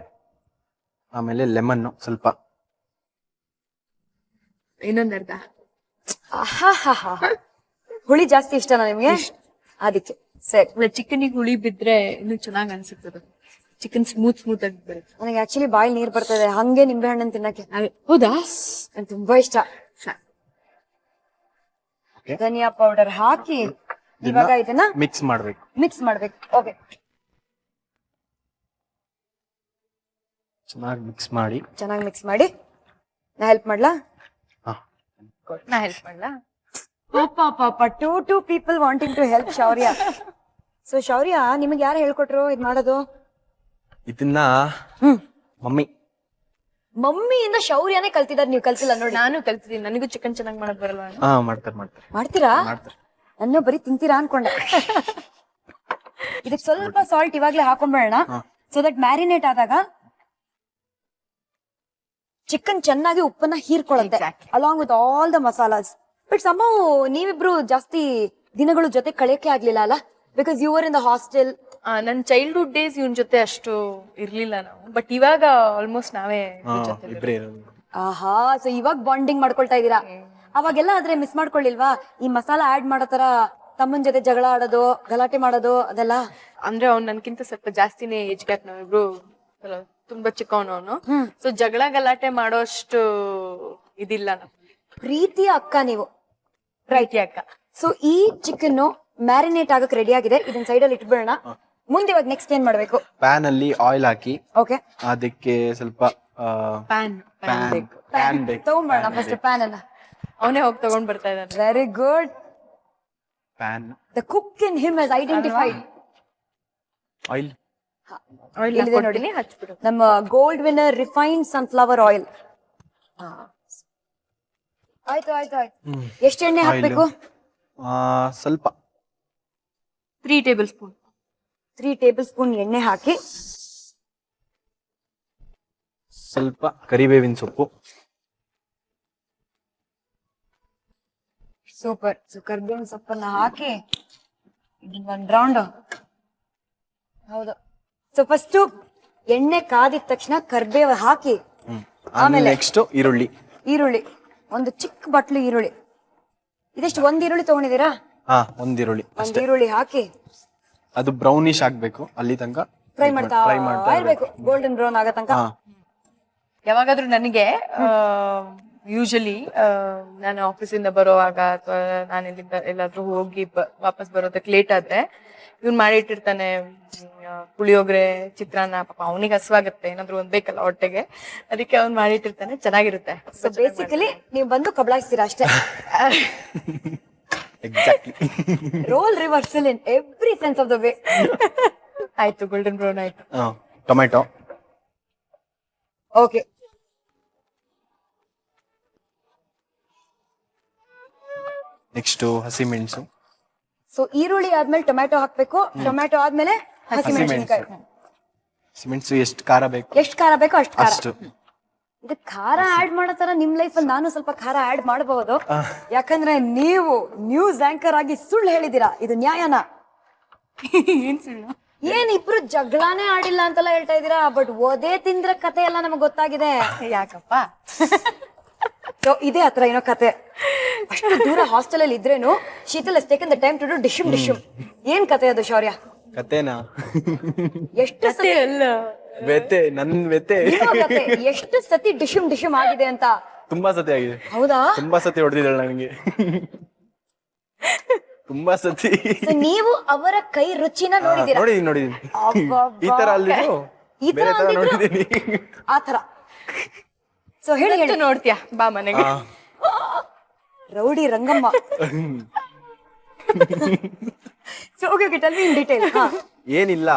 [SPEAKER 6] ಆಮೇಲೆ ಲೆಮನ್ ಸ್ವಲ್ಪ,
[SPEAKER 3] ಇನ್ನೊಂದರ್ಧ.
[SPEAKER 1] ಹುಳಿ ಜಾಸ್ತಿ ಇಷ್ಟನಾ ನಿಮ್ಗೆ? ಅದಕ್ಕೆ ಸರಿ.
[SPEAKER 3] ಚಿಕನ್ ಹುಳಿ ಬಿದ್ರೆ ಇನ್ನು ಚೆನ್ನಾಗ್ ಅನ್ಸುತ್ತೆ. ಚಿಕನ್ ಸ್ಮೂತ್ ಆಗಿ ಬರುತ್ತೆ.
[SPEAKER 1] ನನಗೆ ಆಕ್ಚುಲಿ ಬಾಯಿ ನೀರ್ ಬರ್ತದೆ ಹಂಗೆ ನಿಂಬೆ ಹಣ್ಣನ್ ತಿನ್ನಕ್ಕೆ.
[SPEAKER 3] ಹೌದಾ?
[SPEAKER 1] ನನ್ ತುಂಬಾ ಇಷ್ಟ. ಧನಿಯಾ ಪೌಡರ್ ಹಾಕಿ ಇವಾಗ ಇದನ್ನ
[SPEAKER 6] ಮಿಕ್ಸ್ ಮಾಡ್ಬೇಕು.
[SPEAKER 1] ಓಕೆ,
[SPEAKER 6] ಚೆನ್ನಾಗಿ ಮಿಕ್ಸ್ ಮಾಡಿ.
[SPEAKER 1] ನಾ ಹೆಲ್ಪ್ ಮಾಡ್ಲಾ?
[SPEAKER 3] ನಾ ಹೆಲ್ಪ್ ಮಾಡ್ಲಾ?
[SPEAKER 1] ಪಾಪ two people wanting to help Shaurya. So Shaurya, ನಿಮಗೆ ಯಾರು ಹೇಳ್ಕೊಟ್ರು ಇದ್ ಮಾಡೋದು?
[SPEAKER 6] ಇದನ್ನ
[SPEAKER 1] ಮಮ್ಮಿಯಿಂದ ಶೌರ್ಯನೇ ಕಲ್ತಿದಾರೆ, ನೀವು ಕಲ್ತಿಲ್ಲ ನೋಡಿ.
[SPEAKER 3] ನಾನು ಕಲ್ತಿದ್ದೀನಿ, ನನಗೂ ಚಿಕನ್ ಚೆನ್ನಾಗಿ ಮಾಡಕ್ ಬರಲ್ಲ.
[SPEAKER 1] ಮಾಡ್ತೀರಾ? ನನ್ನ ಬರೀ ತಿಂತೀರಾ ಅನ್ಕೊಂಡೆ. ಇದಕ್ ಸ್ವಲ್ಪ ಸಾಲ್ಟ್ ಇವಾಗ್ಲೇ ಹಾಕೊಂಡ್ಬೇಡ. ಸೊ ದಟ್ ಮ್ಯಾರಿನೇಟ್ ಆದಾಗ ಚಿಕನ್ ಚೆನ್ನಾಗಿ ಉಪ್ಪನ್ನ ಹೀರ್ಕೊಳ್ಳುತ್ತೆ along with all the masalas. But ಸಮ ನೀವಿಬ್ರು ಜಾಸ್ತಿ ದಿನಗಳು ಜೊತೆ ಕಳೆಯಕ್ಕೆ ಆಗ್ಲಿಲ್ಲ ಅಲ್ಲ, because you are in the hostel.
[SPEAKER 5] ನನ್ ಚೈಲ್ಡ್ಹುಡ್ ಡೇಸ್ ಇವನ್ ಜೊತೆ ಅಷ್ಟು ಇರ್ಲಿಲ್ಲ ನಾವು, ಬಟ್ ಇವಾಗ ಆಲ್ಮೋಸ್ಟ್ ನಾವೇ
[SPEAKER 6] ಇಬ್ರೇ ಇರೋದು.
[SPEAKER 1] ಆಹಾ, ಸೊ ಇವಾಗ ಬಾಂಡಿಂಗ್ ಮಾಡ್ಕೊಳ್ತಾ ಇದೀರಾ. ಅವಾಗೆಲ್ಲ ಆದ್ರೆ ಮಿಸ್ ಮಾಡ್ಕೊಳ್ಳಿಲ್ವಾ ಈ ಮಸಾಲಾ ಆಡ್ ಮಾಡೋ ತರ ತಮ್ಮನ್ ಜೊತೆ ಜಗಳ ಆಡೋದು, ಗಲಾಟೆ ಮಾಡೋದು ಅದೆಲ್ಲ?
[SPEAKER 5] ಅಂದ್ರೆ ಅವ್ನ್ ನನ್ಕಿಂತ ಸ್ವಲ್ಪ ಜಾಸ್ತಿನೇ ಏಜ್ ಗ್ಯಾಪ್, ನಾವಿಬ್ರು ತುಂಬಾ ಚಿಕ್ಕವನು. ಸೊ ಜಗಳ ಗಲಾಟೆ ಮಾಡೋಷ್ಟು ಇದಿಲ್ಲ ನಾವು.
[SPEAKER 1] ಪ್ರೀತಿಯ ಅಕ್ಕ ನೀವು.
[SPEAKER 5] ರೈಟ್ ಅಕ್ಕ.
[SPEAKER 1] ಸೊ ಈ ಚಿಕನ್ ಮ್ಯಾರಿನೇಟ್ ಆಗಕ್ ರೆಡಿ ಆಗಿದೆ, ಇದನ್ನ ಸೈಡ್ ಅಲ್ಲಿ ಇಟ್ಬಿಡೋಣ. ಮುಂದೆ ಇವಾಗ ನೆಕ್ಸ್ಟ್ ಏನ್ ಮಾಡ್ಬೇಕು?
[SPEAKER 6] ಪ್ಯಾನ್ ಅಲ್ಲಿ ಆಯಿಲ್ ಹಾಕಿ
[SPEAKER 1] ಓಕೆ,
[SPEAKER 6] ಅದಕ್ಕೆ ಸ್ವಲ್ಪ
[SPEAKER 5] ಪ್ಯಾನ್
[SPEAKER 6] ಪ್ಯಾನ್ ಬೇಕು.
[SPEAKER 1] ತಗೊಂಡ್ಬರೋಣ ಫಸ್ಟ್ ಪ್ಯಾನ್ ಅನ್ನ.
[SPEAKER 5] ಅವನೇ ಹೋಗಿ ತಗೊಂಡ್ ಬರ್ತಾ ಇದ್ದಾನೆ.
[SPEAKER 1] Very good.
[SPEAKER 6] PAN
[SPEAKER 1] the cook in him has identified.
[SPEAKER 6] Oil
[SPEAKER 1] ಇಲ್ಲಿದೆ ನೋಡಿ,
[SPEAKER 5] ಹಚ್ಬಿಡು.
[SPEAKER 1] ನಮ್ಮ gold Winner refined sunflower oil. ಆಯ್ತು ಆಯ್ತು ಆಯ್ತು. ಎಷ್ಟು ಎಣ್ಣೆ ಹಾಕ್ಬೇಕು?
[SPEAKER 6] ಸ್ವಲ್ಪ
[SPEAKER 5] 3 ಟೇಬಲ್ ಸ್ಪೂನ್.
[SPEAKER 1] 3 ಟೇಬಲ್ ಸ್ಪೂನ್ ಎಣ್ಣೆ ಹಾಕಿ
[SPEAKER 6] ಸ್ವಲ್ಪ ಕರಿಬೇವಿನ ಸೊಪ್ಪು.
[SPEAKER 1] ಸೂಪರ್. ಸೊ ಕರ್ಬೇವಿನ ಸೊಪ್ಪನ್ನ ಹಾಕಿ ಒಂದ್ ರೌಂಡ್. ಹೌದು. ಸೊ ಫಸ್ಟ್ ಎಣ್ಣೆ ಕಾದಿದ ತಕ್ಷಣ ಕರ್ಬೇವು ಹಾಕಿ,
[SPEAKER 6] ಆಮೇಲೆ ನೆಕ್ಸ್ಟ್ ಈರುಳ್ಳಿ.
[SPEAKER 1] ಈರುಳ್ಳಿ ಒಂದು ಚಿಕ್ಕ ಬಟ್ಲು ಈರುಳ್ಳಿ. ಇದೆಷ್ಟು, ಒಂದ್ ಈರುಳ್ಳಿ ತಗೊಂಡಿದ್ದೀರಾ?
[SPEAKER 6] ಒಂದ್ ಈರುಳ್ಳಿ.
[SPEAKER 1] ಒಂದ್ ಈರುಳ್ಳಿ ಹಾಕಿ
[SPEAKER 6] ಅದು ಬ್ರೌನಿಶ್ ಆಗ್ಬೇಕು, ಅಲ್ಲಿ ತನಕ
[SPEAKER 1] ಫ್ರೈ ಮಾಡ್ತಾ ಇರ್ಬೇಕು, ಗೋಲ್ಡನ್ ಬ್ರೌನ್ ಆಗೋ ತನಕ.
[SPEAKER 5] ಯಾವಾಗಾದ್ರೂ ನನಗೆ ಯೂಶಲಿ ನಾನು ಆಫೀಸಿಂದ ಬರೋವಾಗ ಅಥವಾ ನಾನು ಇಲ್ಲಿಂದ ಎಲ್ಲಾದ್ರೂ ಹೋಗಿ ವಾಪಸ್ ಬರೋದಕ್ಕೆ ಲೇಟ್ ಆದ್ರೆ ಇವ್ನ್ ಮಾಡಿಟ್ಟಿರ್ತಾನೆ ಪುಳಿಯೋಗರೆ, ಚಿತ್ರಾನ್ನ. ಪಾಪ ಅವನಿಗೆ ಹಸುವಾಗುತ್ತೆ, ಏನಾದ್ರು ಒಂದ್ ಬೇಕಲ್ಲ ಹೊಟ್ಟೆಗೆ, ಅದಕ್ಕೆ ಅವ್ನ್ ಮಾಡಿಟ್ಟಿರ್ತಾನೆ, ಚೆನ್ನಾಗಿರುತ್ತೆ.
[SPEAKER 1] ಸೊ ಬೇಸಿಕಲಿ ನೀವು ಬಂದು ಕಬಳಾಯಿಸ್ತೀರಾ ಅಷ್ಟೇ.
[SPEAKER 6] Exactly.
[SPEAKER 1] Role reversal in every sense of the way.
[SPEAKER 5] ಆಯ್ತು, ಗೋಲ್ಡನ್ ಬ್ರೌನ್ ಆಯ್ತು.
[SPEAKER 6] ಟೊಮೆಟೊ.
[SPEAKER 1] ಓಕೆ,
[SPEAKER 6] ನೆಕ್ಸ್ಟ್ ಹಸಿಮೆಣಸು.
[SPEAKER 1] ಸೊ ಈರುಳ್ಳಿ ಆದ್ಮೇಲೆ ಟೊಮ್ಯಾಟೊ ಹಾಕ್ಬೇಕು, ಟೊಮ್ಯಾಟೊ ಆದ್ಮೇಲೆ ಹಸಿಮೆಣಸಿನಕಾಯಿ.
[SPEAKER 6] ಹಸಿಮೆಣಸು ಎಷ್ಟು ಖಾರ ಬೇಕು?
[SPEAKER 1] ಎಷ್ಟು ಖಾರ ಬೇಕೋ ಅಷ್ಟು ಖಾರ.
[SPEAKER 6] ಅಷ್ಟು.
[SPEAKER 1] ಇದು ಖಾರ ಆಡ್ ಮಾಡೋ ತರ ನಿಮ್ ಲೈಫ್ ಅಲ್ಲಿ ನಾನು ಸ್ವಲ್ಪ ಖಾರ ಆಡ್ ಮಾಡಬಹುದು, ಯಾಕಂದ್ರೆ ನೀವು ನ್ಯೂಸ್ ಆಂಕರ್ ಆಗಿ ಸುಳ್ಳು ಹೇಳಿದೀರಾ. ಇದು ನ್ಯಾಯನಾ?
[SPEAKER 5] ಏನ್ ಸುಳ್ಳು?
[SPEAKER 1] ಏನ್ ಇಬ್ರು ಜಗಳಾನೇ ಆಡಿಲ್ಲ ಅಂತೆಲ್ಲ ಹೇಳ್ತಾ ಇದೀರಾ, ಬಟ್ ಓದೇ ತಿಂದ್ರ ಕತೆ ಎಲ್ಲ ನಮಗ್ ಗೊತ್ತಾಗಿದೆ.
[SPEAKER 5] ಯಾಕಪ್ಪ?
[SPEAKER 1] ಸೊ ಇದೇ ಹತ್ರ ಏನೋ ಕತೆ. ಅಷ್ಟು ದೂರ ಹಾಸ್ಟೆಲ್ ಅಲ್ಲಿ ಇದ್ರೇನು Sheetal has taken the time to do ಡಿಶುಮ್ ಡಿಶುಮ್. ಏನ್ ಕತೆ ಅದು ಶೌರ್ಯ?
[SPEAKER 6] ಕತೆನಾ?
[SPEAKER 1] ಎಷ್ಟು ಸತಿ
[SPEAKER 6] ವ್ಯತೆ, ನನ್ ವ್ಯತೆ.
[SPEAKER 1] ನಿಮ್ಮ ಕತೆ ಎಷ್ಟು ಸತಿ ಡಿಶುಮ್ ಡಿಶುಮ್ ಆಗಿದೆ ಅಂತ?
[SPEAKER 6] ತುಂಬಾ ಸತಿ ಆಗಿದೆ.
[SPEAKER 1] ಹೌದಾ?
[SPEAKER 6] ತುಂಬಾ ಸತಿ ಹೊಡೆದಿದ್ದಾಳೆ ನನಗೆ. ತುಂಬಾ ಸತಿ.
[SPEAKER 1] So ನೀವು ಅವರ ಕೈ ರುಚಿನ ನೋಡಿದೀರಾ?
[SPEAKER 6] ನೋಡಿದೀನಿ. ಈ ತರ ಅಲ್ಲಿದ್ದು
[SPEAKER 1] ಈ ತರ
[SPEAKER 6] ಬೇರೆ ತರ
[SPEAKER 1] ಅಂದಿದ್ರು?
[SPEAKER 6] ನೋಡಿದೀನಿ.
[SPEAKER 1] ಆ ತರ. ಸೊ ಹೇಳಿ
[SPEAKER 5] ನೋಡ್ತೀಯಾ ಬಾ ಮನೆಗೆ.
[SPEAKER 1] Rowdy Rangamma. So okay okay, tell me in detail.
[SPEAKER 6] ಏನಿಲ್ಲ,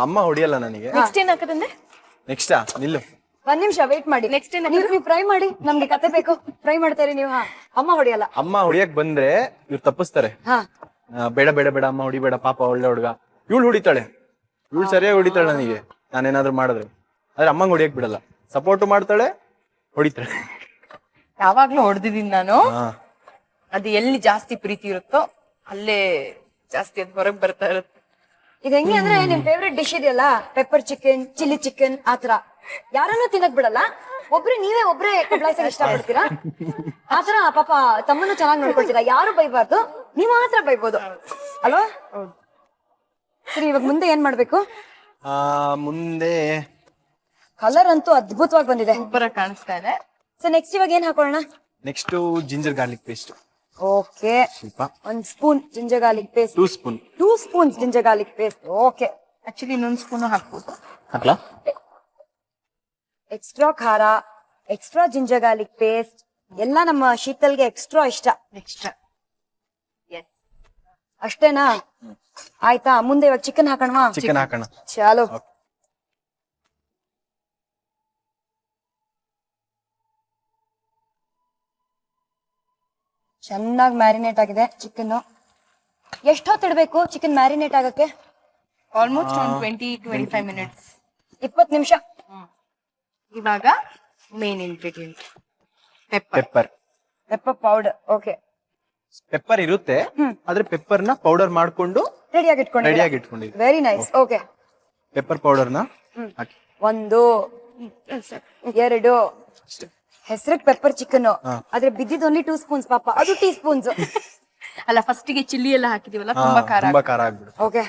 [SPEAKER 6] ಅಮ್ಮ ಹೊಡಿಯಲ್ಲ ನನಗೆ.
[SPEAKER 5] ನೆಕ್ಸ್ಟ್ ಏನ್ ಹಾಕದಂದ್ರೆ?
[SPEAKER 6] ನೆಕ್ಸ್ಟಾ? ನಿಲ್ಲು,
[SPEAKER 1] ಒಂದ್ ನಿಮಿಷ ವೇಟ್ ಮಾಡಿ.
[SPEAKER 5] Next ಏನ್
[SPEAKER 1] ನೀವು ಫ್ರೈ ಮಾಡಿ, ನಮ್ಗೆ ಕತೆ ಬೇಕು. ಫ್ರೈ ಮಾಡ್ತಾರೆ ನೀವು. ಅಮ್ಮ ಹೊಡಿಯಲ್ಲ.
[SPEAKER 6] ಅಮ್ಮ ಹೊಡಿಯಕ್ ಬಂದ್ರೆ ಇವ್ರು ತಪ್ಪಿಸ್ತಾರೆ.
[SPEAKER 1] ಹಾ,
[SPEAKER 6] ಬೇಡ ಬೇಡ ಬೇಡ ಅಮ್ಮ ಹೊಡಿಬೇಡ, ಪಾಪ ಒಳ್ಳೆ ಹುಡುಗ. ಇವಳು ಹೊಡಿತಾಳೆ, ಇವಳು ಸರಿಯಾಗಿ ಹೊಡಿತಾಳೆ ನನಗೆ, ನಾನೇನಾದ್ರು ಮಾಡಿದ್ರೆ. ಆದ್ರೆ ಅಮ್ಮಂಗ್ ಹೊಡಿಯಕ್ ಬಿಡಲ್ಲ, ಸಪೋರ್ಟ್ ಮಾಡ್ತಾಳೆ, ಹೊಡಿತಾಳೆ.
[SPEAKER 5] ಯಾವಾಗ್ಲೂ ಹೊಡೆದಿದ್ದೀನಿ ನಾನು.
[SPEAKER 6] ಹಾ.
[SPEAKER 5] ಅದು ಎಲ್ಲಿ ಜಾಸ್ತಿ ಪ್ರೀತಿ ಇರುತ್ತೋ ಅಲ್ಲೇ ಜಾಸ್ತಿ ಅದು ಹೊರಗ್ ಬರ್ತಾ ಇರುತ್ತೆ.
[SPEAKER 1] ಇದು ಹೆಂಗೆ ಅಂದ್ರೆ ನಿಮ್ ಫೇವ್ರೆಟ್ ಡಿಶ್ ಇದೆಯಲ್ಲ, ಪೆಪ್ಪರ್ ಚಿಕನ್, ಚಿಲ್ಲಿ ಚಿಕನ್, ಆತರ ಯಾರನ್ನೂ ತಿನ್ನಕ್ ಬಿಡಲ್ಲ. ನೀವೇ ಒಬ್ರೇ ಕಬಳಾಯಿಸಕ್ ಇಷ್ಟ ಪಡ್ತೀರಾ. ಆತರ ಪಾಪ ತಮ್ಮನ್ನು ಚೆನ್ನಾಗಿ ನೋಡ್ಕೊಳ್ತೀರಾ. ಯಾರು ಬೈಬಾರ್ದು, ನೀವ್ ಮಾತ್ರ ಬೈಬೋದು ಅಲ್ವಾ? ಸರಿ, ಇವಾಗ ಮುಂದೆ ಏನ್ ಮಾಡ್ಬೇಕು?
[SPEAKER 6] ಮುಂದೆ
[SPEAKER 1] ಕಲರ್ ಅಂತೂ ಅದ್ಭುತವಾಗಿ ಬಂದಿದೆ,
[SPEAKER 5] ಸೂಪರ್ ಆಗಿ ಕಾಣಿಸ್ತಾ ಇದೆ.
[SPEAKER 1] ಸೊ ನೆಕ್ಸ್ಟ್ ಇವಾಗ ಏನ್ ಹಾಕೊಳ್ಳೋಣ?
[SPEAKER 6] Next ginger garlic paste.
[SPEAKER 1] Okay,
[SPEAKER 6] ಸ್ವಲ್ಪ,
[SPEAKER 1] 1 spoon ginger garlic paste.
[SPEAKER 6] 2 spoon.
[SPEAKER 1] 2 spoons ginger garlic paste. Okay,
[SPEAKER 5] actually ಇನ್ನೊಂದು ಸ್ಪೂನು ಹಾಕ್ಬೋದು.
[SPEAKER 6] ಹಾಕ್ಲಾ?
[SPEAKER 1] ಎಕ್ಸ್ಟ್ರಾ ಖಾರ, ಎಕ್ಸ್ಟ್ರಾ ಜಿಂಜರ್ ಗಾರ್ಲಿಕ್ ಪೇಸ್ಟ್ ಎಲ್ಲ ನಮ್ಮ ಶೀತಲ್ಗೆ ಎಕ್ಸ್ಟ್ರಾ ಇಷ್ಟ.
[SPEAKER 5] ಎಕ್ಸ್ಟ್ರಾ. ಎಸ್,
[SPEAKER 1] ಅಷ್ಟೇನಾ? ಆಯ್ತಾ, ಮುಂದೆ ಇವಾಗ ಚಿಕನ್ ಹಾಕೋಣವಾ?
[SPEAKER 6] ಚಿಕನ್ ಹಾಕೋಣ.
[SPEAKER 1] ಚಾಲು. ಚೆನ್ನಾಗಿ ಮ್ಯಾರಿನೇಟ್ ಆಗಿದೆ ಚಿಕನ್. ಎಷ್ಟು ಹೊತ್ತು ಇಡಬೇಕು ಚಿಕನ್ ಮ್ಯಾರಿನೇಟ್ ಆಗಕ್ಕೆ?
[SPEAKER 3] ಆಲ್ಮೋಸ್ಟ್ ಒಂದು 20-25 ಮಿನಿಟ್ಸ್.
[SPEAKER 1] 20 ನಿಮಿಷ.
[SPEAKER 3] ಇವಾಗ main ingredient
[SPEAKER 6] pepper.
[SPEAKER 1] Pepper powder. Okay,
[SPEAKER 6] pepper ಇರುತ್ತೆ, ಆದ್ರೆ ಪೆಪ್ಪರ್ ನ ಪೌಡರ್ ಮಾಡ್ಕೊಂಡು
[SPEAKER 1] ರೆಡಿಯಾಗಿ ಇಟ್ಕೊಂಡು.
[SPEAKER 6] ರೆಡಿಯಾಗಿ ಇಟ್ಕೊಂಡಿದ್ದೀವಿ.
[SPEAKER 1] Very nice. Okay,
[SPEAKER 6] pepper powder ನ ಹಾಕಿ.
[SPEAKER 1] 1 2 ಹೆಸರಿಗೆ ಪೆಪ್ಪರ್ ಚಿಕನ್, ಆದ್ರೆ ಬಿದ್ದಿದ್ ಓನ್ಲಿ 2 ಸ್ಪೂನ್ಸ್ ಪಾಪ, ಅದು ಟೀ ಸ್ಪೂನ್ಸ್.
[SPEAKER 3] ಅಲ್ಲ, ಫಸ್ಟಿಗೆ ಚಿಲ್ಲಿ ಎಲ್ಲ ಹಾಕಿದೀವಲ್ಲ, ತುಂಬಾ ಖಾರ.
[SPEAKER 6] ತುಂಬಾ ಖಾರ ಆಗ್ಬಿಡುತ್ತೆ.
[SPEAKER 1] ಓಕೆ,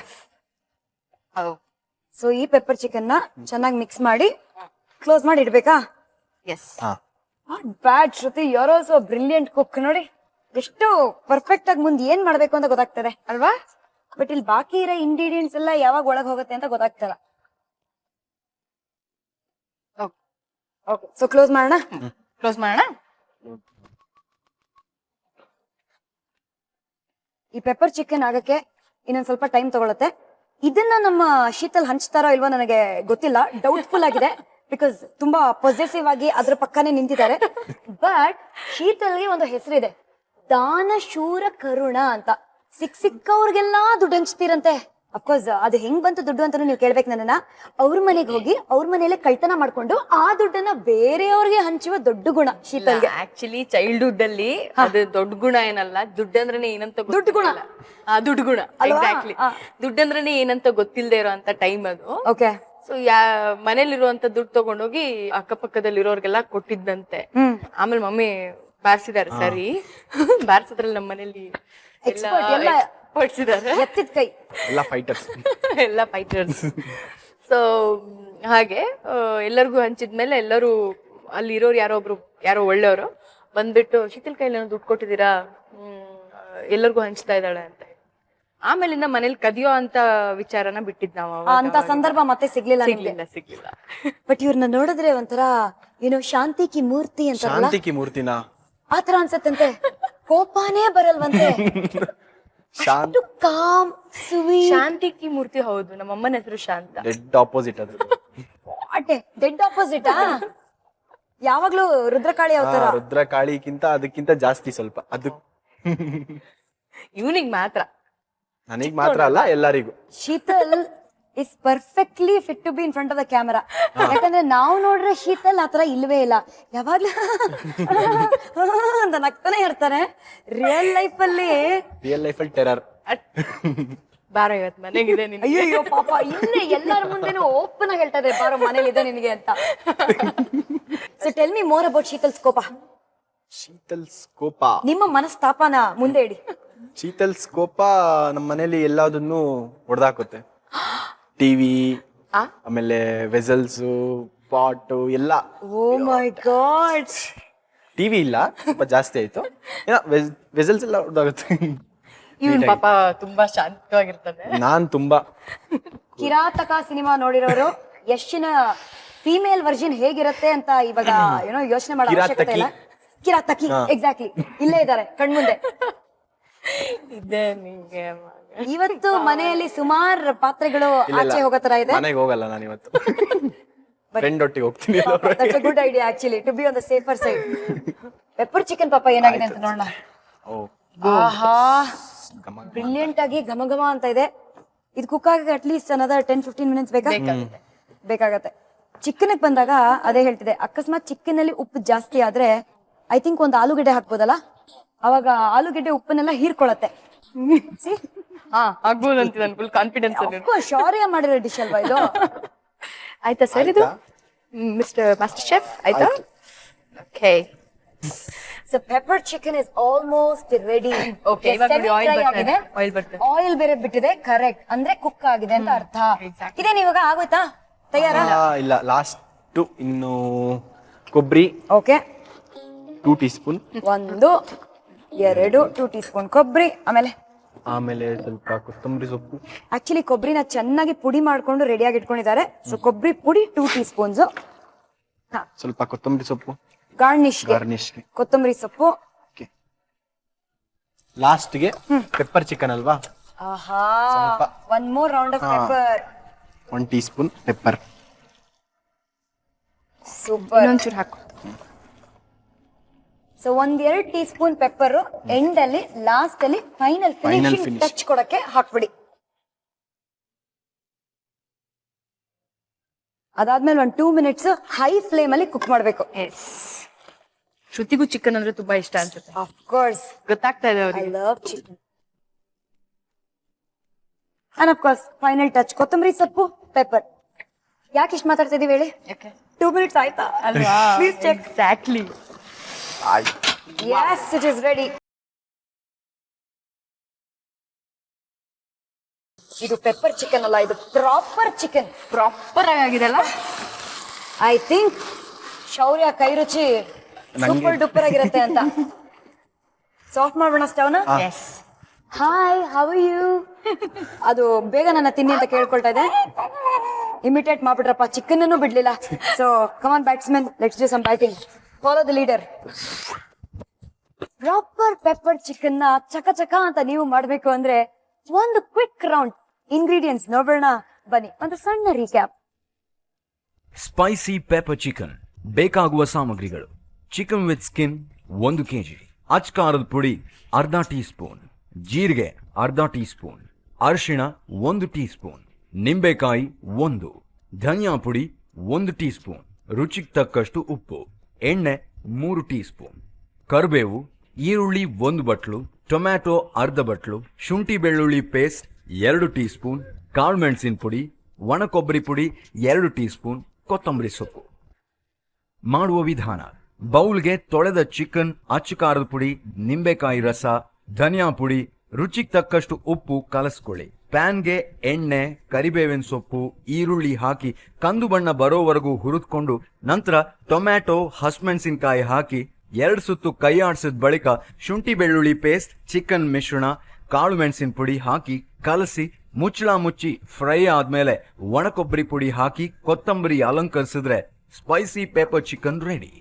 [SPEAKER 1] ಸೊ ಈ ಪೆಪ್ಪರ್ ಚಿಕನ್ ನ ಚೆನ್ನಾಗಿ ಮಿಕ್ಸ್ ಮಾಡಿ ಕ್ಲೋಸ್ ಮಾಡಿ ಇಡ್ಬೇಕಾ?
[SPEAKER 3] Yes.
[SPEAKER 1] Bad Shruti, you are also brilliant cook. ನೋಡಿ ಎಷ್ಟು ಪರ್ಫೆಕ್ಟ್ ಆಗಿ ಮುಂದೆ ಏನ್ ಮಾಡ್ಬೇಕು ಅಂತ ಗೊತ್ತಾಗ್ತದೆ ಅಲ್ವಾ? ಬಟ್ ಇಲ್ಲಿ ಬಾಕಿ ಇರೋ ಇಂಗ್ರೀಡಿಯೆಂಟ್ಸ್ ಎಲ್ಲ ಯಾವಾಗ ಒಳಗ್ ಹೋಗುತ್ತೆ ಅಂತ ಗೊತ್ತಾಗ್ತಲ್ಲ. ಓಕೆ, ಸೊ ಕ್ಲೋಸ್ ಮಾಡೋಣ.
[SPEAKER 3] ಕ್ಲೋಸ್ ಮಾಡೋಣ.
[SPEAKER 1] ಈ ಪೆಪ್ಪರ್ ಚಿಕನ್ ಆಗಕ್ಕೆ ಇನ್ನೊಂದ್ ಸ್ವಲ್ಪ ಟೈಮ್ ತಗೊಳತ್ತೆ. ಇದನ್ನ ನಮ್ಮ ಶೀತಲ್ ಹಂಚ್ತಾರೋ ಇಲ್ವೋ ನನಗೆ ಗೊತ್ತಿಲ್ಲ, ಡೌಟ್ಫುಲ್ ಆಗಿದೆ. ಬಿಕಾಸ್ ತುಂಬಾ ಪೊಸೆಸಿವ್ ಆಗಿ ಅದ್ರ ಪಕ್ಕನೇ ನಿಂತಿದ್ದಾರೆ. ಬಟ್ ಶೀತಲ್ಗೆ ಒಂದು ಹೆಸರಿದೆ, ದಾನ ಶೂರ ಕರುಣ ಅಂತ. ಸಿಕ್ಕವ್ರಿಗೆಲ್ಲಾ ದುಡ್ಡು ಹಂಚ್ತೀರಂತೆ. ಅಫ್ಕೋರ್ಸ್ ಅದು ಹೆಂಗ್ ಬಂತು ದುಡ್ಡು ಅಂತ ನೀವು ಕೇಳ್ಬೇಕು ನನ್ನನ್ನ. ಅವ್ರ ಮನೆಗೆ ಹೋಗಿ ಅವ್ರ ಮನೇಲೆ ಕಳ್ತನ ಮಾಡ್ಕೊಂಡು ಆ ದುಡ್ಡನ್ನ ಬೇರೆಯವ್ರಿಗೆ ಹಂಚುವ ದೊಡ್ಡ ಗುಣ ಶೀತಲ್ಗೆ.
[SPEAKER 5] ಆಕ್ಚುಲಿ ಚೈಲ್ಡ್ಹುಡ್ ಅಲ್ಲಿ ಅದು ದೊಡ್ಡ ಗುಣ ಏನಲ್ಲ, ದುಡ್ಡಂದ್ರೆ ಏನಂತ
[SPEAKER 1] ದುಡ್ಡು ಗುಣ.
[SPEAKER 5] ದುಡ್ಡು ಗುಣ, ಎಕ್ಸಾಕ್ಟ್ಲಿ. ದುಡ್ಡಂದ್ರೆ ಏನಂತ ಗೊತ್ತಿಲ್ದೇ ಇರೋ ಅಂತ ಟೈಮ್ ಅದು.
[SPEAKER 1] ಓಕೆ,
[SPEAKER 5] ಸೊ ಮನೇಲಿರುವಂತ ದುಡ್ಡು ತಗೊಂಡೋಗಿ ಅಕ್ಕಪಕ್ಕದಲ್ಲಿರೋರ್ಗೆಲ್ಲ ಕೊಟ್ಟಿದ್ದಂತೆ. ಆಮೇಲೆ ಮಮ್ಮಿ ಬಾರ್ಸಿದಾರೆ, ಸರಿ ಬಾರ್ಸಿದ್ರಲ್ಲಿ ನಮ್ಮ ಮನೇಲಿ
[SPEAKER 1] ಎಲ್ಲ
[SPEAKER 5] ಪಡಿಸಿದಾರೆ,
[SPEAKER 1] ಎತ್ತಿದ ಕೈ
[SPEAKER 6] ಎಲ್ಲ ಫೈಟರ್ಸ್.
[SPEAKER 5] ಎಲ್ಲ ಫೈಟರ್ಸ್. ಸೊ ಹಾಗೆ ಎಲ್ಲರಿಗೂ ಹಂಚಿದ್ಮೇಲೆ ಎಲ್ಲರೂ ಅಲ್ಲಿ ಇರೋರು ಯಾರೋ ಒಳ್ಳೆಯವರು ಬಂದ್ಬಿಟ್ಟು ಶೀತಲ್ ಕೈಲಿ ದುಡ್ಡು ಕೊಟ್ಟಿದ್ದೀರಾ, ಎಲ್ಲರಿಗೂ ಹಂಚ್ತಾ ಇದ್ದಾಳೆ ಅಂತ. ಆಮೇಲಿಂದ ಮನೇಲಿ ಕದಿಯೋ ಅಂತ ವಿಚಾರನ ಬಿಟ್ಟಿದ್ ನಾವು.
[SPEAKER 1] ಅಂತ ಸಂದರ್ಭ ಮತ್ತೆ ಸಿಗ್ಲಿಲ್ಲ. ಬಟ್ ಇವ್ರನ್ನ ನೋಡಿದ್ರೆ ಒಂಥರ ಏನೋ ಶಾಂತಿ ಕಿ ಮೂರ್ತಿ ಅಂತಾರಲ್ಲ,
[SPEAKER 6] ಶಾಂತಿ ಕಿ ಮೂರ್ತಿನ
[SPEAKER 1] ಆತರ ಅನ್ಸತ್ತಂತೆ. ಕೋಪಾನೇ ಬರಲ್ವಂತೆ.
[SPEAKER 6] ಶಾಂತಿ
[SPEAKER 1] ಕಾಮ್ ಸ್ವೀಟ್.
[SPEAKER 5] ಶಾಂತಿಕಿ ಮೂರ್ತಿ. ಹೌದು, ನಮ್ಮ ಅಮ್ಮನ ಹೆಸರು ಶಾಂತ.
[SPEAKER 6] ಡೆಡ್ ಆಪೋಸಿಟ್ ಅದು.
[SPEAKER 1] Dead opposite. ಯಾವಾಗ್ಲೂ ರುದ್ರಕಾಳಿ ಅವತಾರ.
[SPEAKER 6] ರುದ್ರಕಾಳಿಗಿಂತ ಅದಕ್ಕಿಂತ ಜಾಸ್ತಿ ಸ್ವಲ್ಪ. ಅದು
[SPEAKER 5] ಇವನಿಗೆ ಮಾತ್ರ,
[SPEAKER 6] ನನಗ್ ಮಾತ್ರ ಅಲ್ಲ, ಎಲ್ಲರಿಗೂ.
[SPEAKER 1] Sheetal is perfectly fit to be in front of the camera. ಯಾಕಂದ್ರೆ ನಾವು ನೋಡ್ರೆ ಶೀತಲ್ ಆತರ ಇಲ್ವೇ ಇಲ್ಲ, ಯಾವಾಗ್ಲೂ ಅಂತ ನಗ್ತಾನೆ ಇರ್ತಾರೆ. ರಿಯಲ್ ಲೈಫ್ ಅಲ್ಲಿ
[SPEAKER 6] ಟೆರರ್.
[SPEAKER 5] ಬಾರೋ ಇವತ್ತು ಮನೆಗಿದೆ ನಿನ್ಗೆ.
[SPEAKER 1] ಅಯ್ಯೋ ಪಾಪ, ಇನ್ನೇ ಎಲ್ಲರ ಮುಂದೆನೂ ಓಪನ್ ಆಗಿ ಹೇಳ್ತಾ ಇದ್ದಾರೆ, ಬಾರೋ ಮನೇಲಿ ಇದೆ ನಿನಗೆ ಅಂತ. So tell me more about Sheetal's ಕೋಪ.
[SPEAKER 6] ಶೀತಲ್ಸ್ ಕೋಪ,
[SPEAKER 1] ನಿಮ್ಮ ಮನಸ್ತಾಪನ ಮುಂದೆ ಇಡಿ.
[SPEAKER 6] ಶೀತಲ್ಸ್ ಕೋಪ ನಮ್ಮ ಮನೇಲಿ ಎಲ್ಲದನ್ನು ಹೊಡೆದಾಕುತ್ತೆ. ಟಿವಿ, ಆಮೇಲೆ ವೆಸಲ್ಸ್, ಪಾಟ್ ಎಲ್ಲ.
[SPEAKER 1] ಓ ಮೈ ಗಾಡ್.
[SPEAKER 6] ಟಿವಿ ಇಲ್ಲ, ಸ್ವಲ್ಪ ಜಾಸ್ತಿ ಆಯ್ತು. ವೆಸಲ್ಸ್ ಎಲ್ಲ ಹೊಡೆದಾಗುತ್ತೆ.
[SPEAKER 5] ಇವನ್ ಪಾಪ ತುಂಬಾ ಶಾಂತವಾಗಿರ್ತಾನೆ.
[SPEAKER 6] ನಾನ್ ತುಂಬಾ
[SPEAKER 1] ಕಿರಾತಕ ಸಿನಿಮಾ ನೋಡಿರೋರು ಯಶಿನ ಫೀಮೇಲ್ ವರ್ಜನ್ ಹೇಗಿರುತ್ತೆ ಅಂತ ಇವಾಗ ಏನೋ ಯೋಚನೆ ಮಾಡೋ ಅವಶ್ಯಕತೆ ಇಲ್ಲ. ಕಿರಾತಕಿ, ಎಕ್ಸಾಕ್ಟ್ಲಿ, ಇಲ್ಲೇ ಇದ್ದಾರೆ ಕಣ್ಮುಂದೆ.
[SPEAKER 5] ಇದೆ ನಿಂಗೆ
[SPEAKER 1] ಇವತ್ತು ಮನೆಯಲ್ಲಿ ಸುಮಾರು ಪಾತ್ರೆಗಳು ಆಚೆ ಹೋಗೋ ತರ ಇದೆ.
[SPEAKER 6] ಮನೆಗೆ ಹೋಗಲ್ಲ ನಾನು ಇವತ್ತು, ಫ್ರೆಂಡ್ ಒಟ್ಟಿಗೆ ಹೋಗ್ತೀನಿ.
[SPEAKER 1] That's a good idea actually, to be on the safer side. Pepper chicken ಪಾಪ ಏನಾಗಿದೆ ಅಂತ ನೋಡೋಣ. ಆಹಾ, ಬ್ರಿಲಿಯಂಟ್ ಆಗಿ ಘಮ ಘಮ ಅಂತ ಇದೆ. ಇದು ಕುಕ್ ಆಗಿ ಅಟ್ಲೀಸ್ಟ್ ಅನದರ್ 10-15 ಮಿನಿಟ್ಸ್ ಬೇಕಾಗತ್ತೆ. ಚಿಕನ್ ಬಂದಾಗ ಅದೇ ಹೇಳ್ತಿದೆ, ಅಕಸ್ಮಾತ್ ಚಿಕನ್ ಅಲ್ಲಿ ಉಪ್ಪು ಜಾಸ್ತಿ ಆದ್ರೆ ಐ ಥಿಂಕ್ ಒಂದು ಆಲೂಗಡ್ಡೆ ಹಾಕ್ಬೋದಲ್ಲ, ಅವಾಗ ಆಲೂಗಡ್ಡೆ ಉಪ್ಪನ್ನೆಲ್ಲ ಹೀರ್ಕೊಳತ್ತೆ.
[SPEAKER 5] ಆಗ್ಬೋದು ಅಂತ ನಾನು ಫುಲ್ ಕಾನ್ಫಿಡೆನ್ಸ್ ಅಲ್ಲಿ.
[SPEAKER 1] ಶೌರ್ಯ ಮಾಡಿರೋ ಡಿಶ್ ಅಲ್ವಾ ಇದು?
[SPEAKER 5] ಆಯ್ತಾ ಸರ್ ಇದು ಮಿಸ್ಟರ್ ಮಾಸ್ಟರ್ ಶೆಫ್? ಆಯ್ತಾ? Okay,
[SPEAKER 1] so pepper chicken is almost ready.
[SPEAKER 5] Okay, ಇವಾಗ ನೋಡಿ ಆಯಿಲ್ ಬರ್ತದೆ.
[SPEAKER 1] ಆಯಿಲ್ ಬೇರೆ ಬಿಟ್ಟಿದೆ, ಕರೆಕ್ಟ್. ಅಂದ್ರೆ ಕುಕ್ ಆಗಿದೆ ಅಂತ ಅರ್ಥ. ಇದೇನು ಇವಾಗ ಆಗೋಯ್ತಾ ತಯಾರ?
[SPEAKER 6] ಇಲ್ಲ, ಲಾಸ್ಟ್ ಇನ್ನು ಕೊಬ್ಬರಿ.
[SPEAKER 1] Okay,
[SPEAKER 6] 2 tea spoon.
[SPEAKER 1] 1 2 2 tea spoon ಕೊಬ್ಬರಿ.
[SPEAKER 6] ಆಮೇಲೆ ಸ್ವಲ್ಪ ಕೊತ್ತಂಬರಿ ಸೊಪ್ಪು.
[SPEAKER 1] ಆಕ್ಚುಲಿ ಕೊಬ್ಬರಿನ ಚೆನ್ನಾಗಿ ಪುಡಿ ಮಾಡ್ಕೊಂಡು ರೆಡಿಯಾಗಿ ಇಟ್ಕೊಂಡಿದ್ದಾರೆ. ಸೊ ಕೊಬ್ಬರಿ ಪುಡಿ 2 ಟೀ ಸ್ಪೂನ್ಸ್.
[SPEAKER 6] ಸ್ವಲ್ಪ ಕೊತ್ತಂಬರಿ ಸೊಪ್ಪು
[SPEAKER 1] ಗಾರ್ನಿಶ್ಗೆ ಕೊತ್ತಂಬರಿ ಸೊಪ್ಪು.
[SPEAKER 6] ಲಾಸ್ಟ್ಗೆ ಪೆಪ್ಪರ್ ಚಿಕನ್ ಅಲ್ವಾ?
[SPEAKER 1] ಆಹಾ, one more round of pepper.
[SPEAKER 6] 1 teaspoon pepper.
[SPEAKER 1] Super.
[SPEAKER 3] ಇನ್ನೊಂಚೂರು ಹಾಕು.
[SPEAKER 1] So 1-2 teaspoon pepper end ಅಲ್ಲಿ, ಲಾಸ್ಟ್ ಅಲ್ಲಿ ಫೈನಲ್ ಫಿನಿಶಿಂಗ್ ಟಚ್ ಕೊಡಕ್ಕೆ ಹಾಕ್ಬಿಡಿ. ಅದಾದ್ಮೇಲೆ ಒಂದು 2 minutes ಹೈ ಫ್ಲೇಮ್ ಅಲ್ಲಿ ಕುಕ್ ಮಾಡ್ಬೇಕು.
[SPEAKER 3] ಶ್ರುತಿಗೂ ಚಿಕನ್ ಅಂದ್ರೆ ತುಂಬಾ ಇಷ್ಟ ಅನ್ಸುತ್ತೆ.
[SPEAKER 1] ಆಫ್ ಕೋರ್ಸ್,
[SPEAKER 3] ಗೊತ್ತಾಗ್ತಾ ಇದೆ
[SPEAKER 1] ಐ
[SPEAKER 3] ಅವ್ರಿಗೆ.
[SPEAKER 1] Love chicken. And of course final touch ಕೊತ್ತಂಬರಿ ಸೊಪ್ಪು, ಪೆಪ್ಪರ್. ಯಾಕೆ ಇಷ್ಟು ಮಾತಾಡ್ತಾ ಇದೀವಿ ಹೇಳಿ? 2 minutes ಆಯ್ತಾ? Please check.
[SPEAKER 3] Exactly.
[SPEAKER 1] Yes, it is ready. ಇದು ಪೆಪ್ಪರ್ ಚಿಕನ್ ಅಲ್ಲ, ಇದು ಪ್ರಾಪರ್ ಚಿಕನ್.
[SPEAKER 3] ಪ್ರಾಪರ್ ಆಗಿದೆಲ್ಲ.
[SPEAKER 1] ಐ ಥಿಂಕ್ ಶೌರ್ಯ ಕೈ ರುಚಿ ಸೂಪರ್ ಡೂಪರ್ ಆಗಿರುತ್ತೆ ಅಂತ. ಸಾಫ್ಟ್ ಮಾಡೋಣ ಸ್ಟವ್ನ. Hi, how are you? ಅದು ಬೇಗ ನನ್ನ ತಿನ್ನಿ ಅಂತ ಕೇಳ್ಕೊಳ್ತಾ ಇದೆ. ಇಮಿಟೇಟ್ ಮಾಡ್ಬಿಟ್ರಪ್ಪ, ಚಿಕನ್ ಅನ್ನು ಬಿಡ್ಲಿಲ್ಲ. So come on batsman, let's do some batting. Follow the leader. Proper pepper chicken ನ ಚಕ ಚಕ ಅಂತ ನೀವು ಮಾಡ್ಬೇಕು ಅಂದ್ರೆ ಒಂದು ಕ್ವಿಕ್ ರೌಂಡ್ ಇಂಗ್ರೀಡಿಯೆಂಟ್ಸ್ ನೋಡೋಣ ಬನ್ನಿ. ಒಂದು ಸಣ್ಣ ರೀಕ್ಯಾಪ್.
[SPEAKER 7] ಸ್ಪೈಸಿ ಪೆಪ್ಪರ್ ಚಿಕನ್ ಬೇಕಾಗುವ ಸಾಮಗ್ರಿಗಳು: ಚಿಕನ್ ವಿತ್ ಸ್ಕಿನ್ 1 kg, ಅಚ್ಕಾರದ ಪುಡಿ ಅರ್ಧ ಟೀ ಸ್ಪೂನ್, ಜೀರಿಗೆ ಅರ್ಧ ಟೀ ಸ್ಪೂನ್, ಅರಿಶಿಣ 1 ಟೀ ಸ್ಪೂನ್, ನಿಂಬೆಕಾಯಿ 1, ಧನಿಯಾ ಪುಡಿ 1 ಟೀ ಸ್ಪೂನ್, ರುಚಿಗೆ ತಕ್ಕಷ್ಟು ಉಪ್ಪು, ಎಣ್ಣೆ 3 ಟೀ ಸ್ಪೂನ್, ಕರಿಬೇವು, ಈರುಳ್ಳಿ 1 ಬಟ್ಲು, ಟೊಮ್ಯಾಟೊ ಅರ್ಧ ಬಟ್ಲು, ಶುಂಠಿ ಬೆಳ್ಳುಳ್ಳಿ ಪೇಸ್ಟ್ 2 ಟೀ ಸ್ಪೂನ್, ಕಾಳು ಮೆಣಸಿನ ಪುಡಿ, ಒಣ ಕೊಬ್ಬರಿ ಪುಡಿ 2 ಟೀ ಸ್ಪೂನ್, ಕೊತ್ತಂಬರಿ ಸೊಪ್ಪು. ಮಾಡುವ ವಿಧಾನ: ಬೌಲ್ಗೆ ತೊಳೆದ ಚಿಕನ್, ಅಚ್ಚ ಖಾರದ ಪುಡಿ, ನಿಂಬೆಕಾಯಿ ರಸ, ಧನಿಯಾ ಪುಡಿ, ರುಚಿಗೆ ತಕ್ಕಷ್ಟು ಉಪ್ಪು ಕಲಸ್ಕೊಳ್ಳಿ. ಪ್ಯಾನ್ಗೆ ಎಣ್ಣೆ, ಕರಿಬೇವಿನ ಸೊಪ್ಪು, ಈರುಳ್ಳಿ ಹಾಕಿ ಕಂದು ಬಣ್ಣ ಬರೋವರೆಗೂ ಹುರಿದುಕೊಂಡು ನಂತರ ಟೊಮ್ಯಾಟೊ, ಹಸಿಮೆಣಸಿನಕಾಯಿ ಹಾಕಿ 2 ಸುತ್ತು ಕೈ ಆಡಿಸಿದ ಬಳಿಕ ಶುಂಠಿ ಬೆಳ್ಳುಳ್ಳಿ ಪೇಸ್ಟ್, ಚಿಕನ್ ಮಿಶ್ರಣ, ಕಾಳು ಮೆಣಸಿನ ಪುಡಿ ಹಾಕಿ ಕಲಸಿ ಮುಚ್ಚಳ ಮುಚ್ಚಿ ಫ್ರೈ ಆದ್ಮೇಲೆ ಒಣ ಕೊಬ್ಬರಿ ಪುಡಿ ಹಾಕಿ ಕೊತ್ತಂಬರಿ ಅಲಂಕರಿಸಿದ್ರೆ ಸ್ಪೈಸಿ ಪೆಪ್ಪರ್ ಚಿಕನ್ ರೆಡಿ.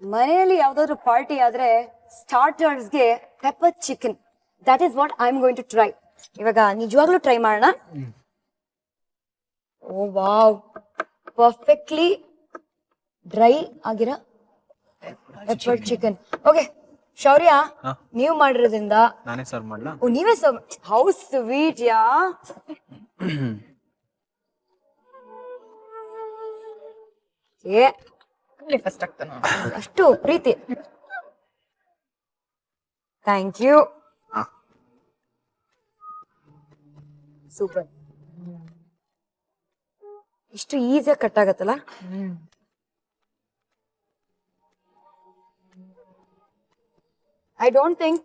[SPEAKER 1] ಮನೆಯಲ್ಲಿ ಯಾವ್ದಾದ್ರು ಪಾರ್ಟಿ ಆದ್ರೆ ಸ್ಟಾರ್ಟರ್ಸ್ಗೆ pepper chicken, that is what I am going to try. ಇವಾಗ ನಿಜವಾಗ್ಲೂ ಟ್ರೈ ಮಾಡೋಣ. ಓ ವಾವ್, ಪರ್ಫೆಕ್ಟ್ಲಿ ಡ್ರೈ ಆಗಿರೋ ಪೆಪ್ಪರ್ ಚಿಕನ್. ಓಕೆ ಶೌರ್ಯ, ನೀವು ಮಾಡಿರೋದ್ರಿಂದ
[SPEAKER 6] ನಾನೇ ಸರ್ವ್ ಮಾಡ್ಲಾ?
[SPEAKER 1] ಓ ನೀವೇ ಹೌ ಸ್ವೀಟ್ ಯಾ. ಏ
[SPEAKER 3] ಫಸ್ಟ್ ಆಗ್ತಾನ
[SPEAKER 1] ಅಷ್ಟು ಪ್ರೀತಿ. Thank you. ಸೂಪರ್. ಇಷ್ಟು ಈಸಿಯಾಗಿ ಕಟ್ ಆಗತ್ತಲ್ಲ. ಐ ಡೋಂಟ್ ಥಿಂಕ್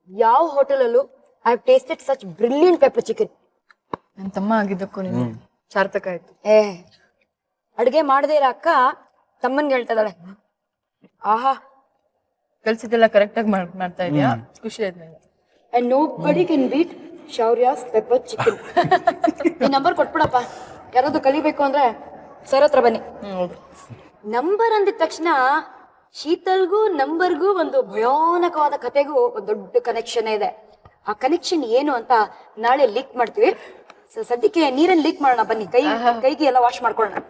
[SPEAKER 1] ಯಾವ ಹೋಟೆಲ್ ಅಲ್ಲೂ I have tasted such brilliant pepper chicken.
[SPEAKER 3] ನನ್ನ ತಮ್ಮ ಆಗಿದ್ದಕ್ಕೂ ನೀನು ಸಾರ್ಥಕ ಆಯ್ತು.
[SPEAKER 1] ಏ ಅಡ್ಗೆ ಮಾಡದೇ ಇರೋ ಅಕ್ಕ ತಮ್ಮನ್ಗೆ ಹೇಳ್ತಾ ಇದ್ದಾಳೆ, ಆಹಾ
[SPEAKER 3] ಕಲ್ಸಿದ್ದೆಲ್ಲ ಕರೆಕ್ಟ್ ಆಗಿ ಮಾಡ್ತಾ ಇದೀಯಾ, ಖುಷಿ ಆಯ್ತು ನಂಗೆ.
[SPEAKER 1] and nobody can beat Shaurya's pepper chicken. ಈ ನಂಬರ್ ಕೊಟ್ಬಿಡಪ್ಪ, ಯಾರಾದ್ರೂ ಕಲಿಬೇಕು ಅಂದ್ರೆ ಸರ್ ಹತ್ರ ಬನ್ನಿ. ನಂಬರ್ ಅಂದಿದ ತಕ್ಷಣ ಶೀತಲ್ಗೂ ನಂಬರ್ಗೂ ಒಂದು ಭಯಾನಕವಾದ ಕತೆಗೂ ಒಂದು ದೊಡ್ಡ ಕನೆಕ್ಷನ್ ಇದೆ. ಆ ಕನೆಕ್ಷನ್ ಏನು ಅಂತ ನಾಳೆ ಲೀಕ್ ಮಾಡ್ತೀವಿ. ಸದ್ಯಕ್ಕೆ ನೀರನ್ನು ಲೀಕ್ ಮಾಡೋಣ ಬನ್ನಿ. ಕೈಗೆ ಎಲ್ಲ ವಾಶ್ ಮಾಡ್ಕೊಳ್ಳೋಣ.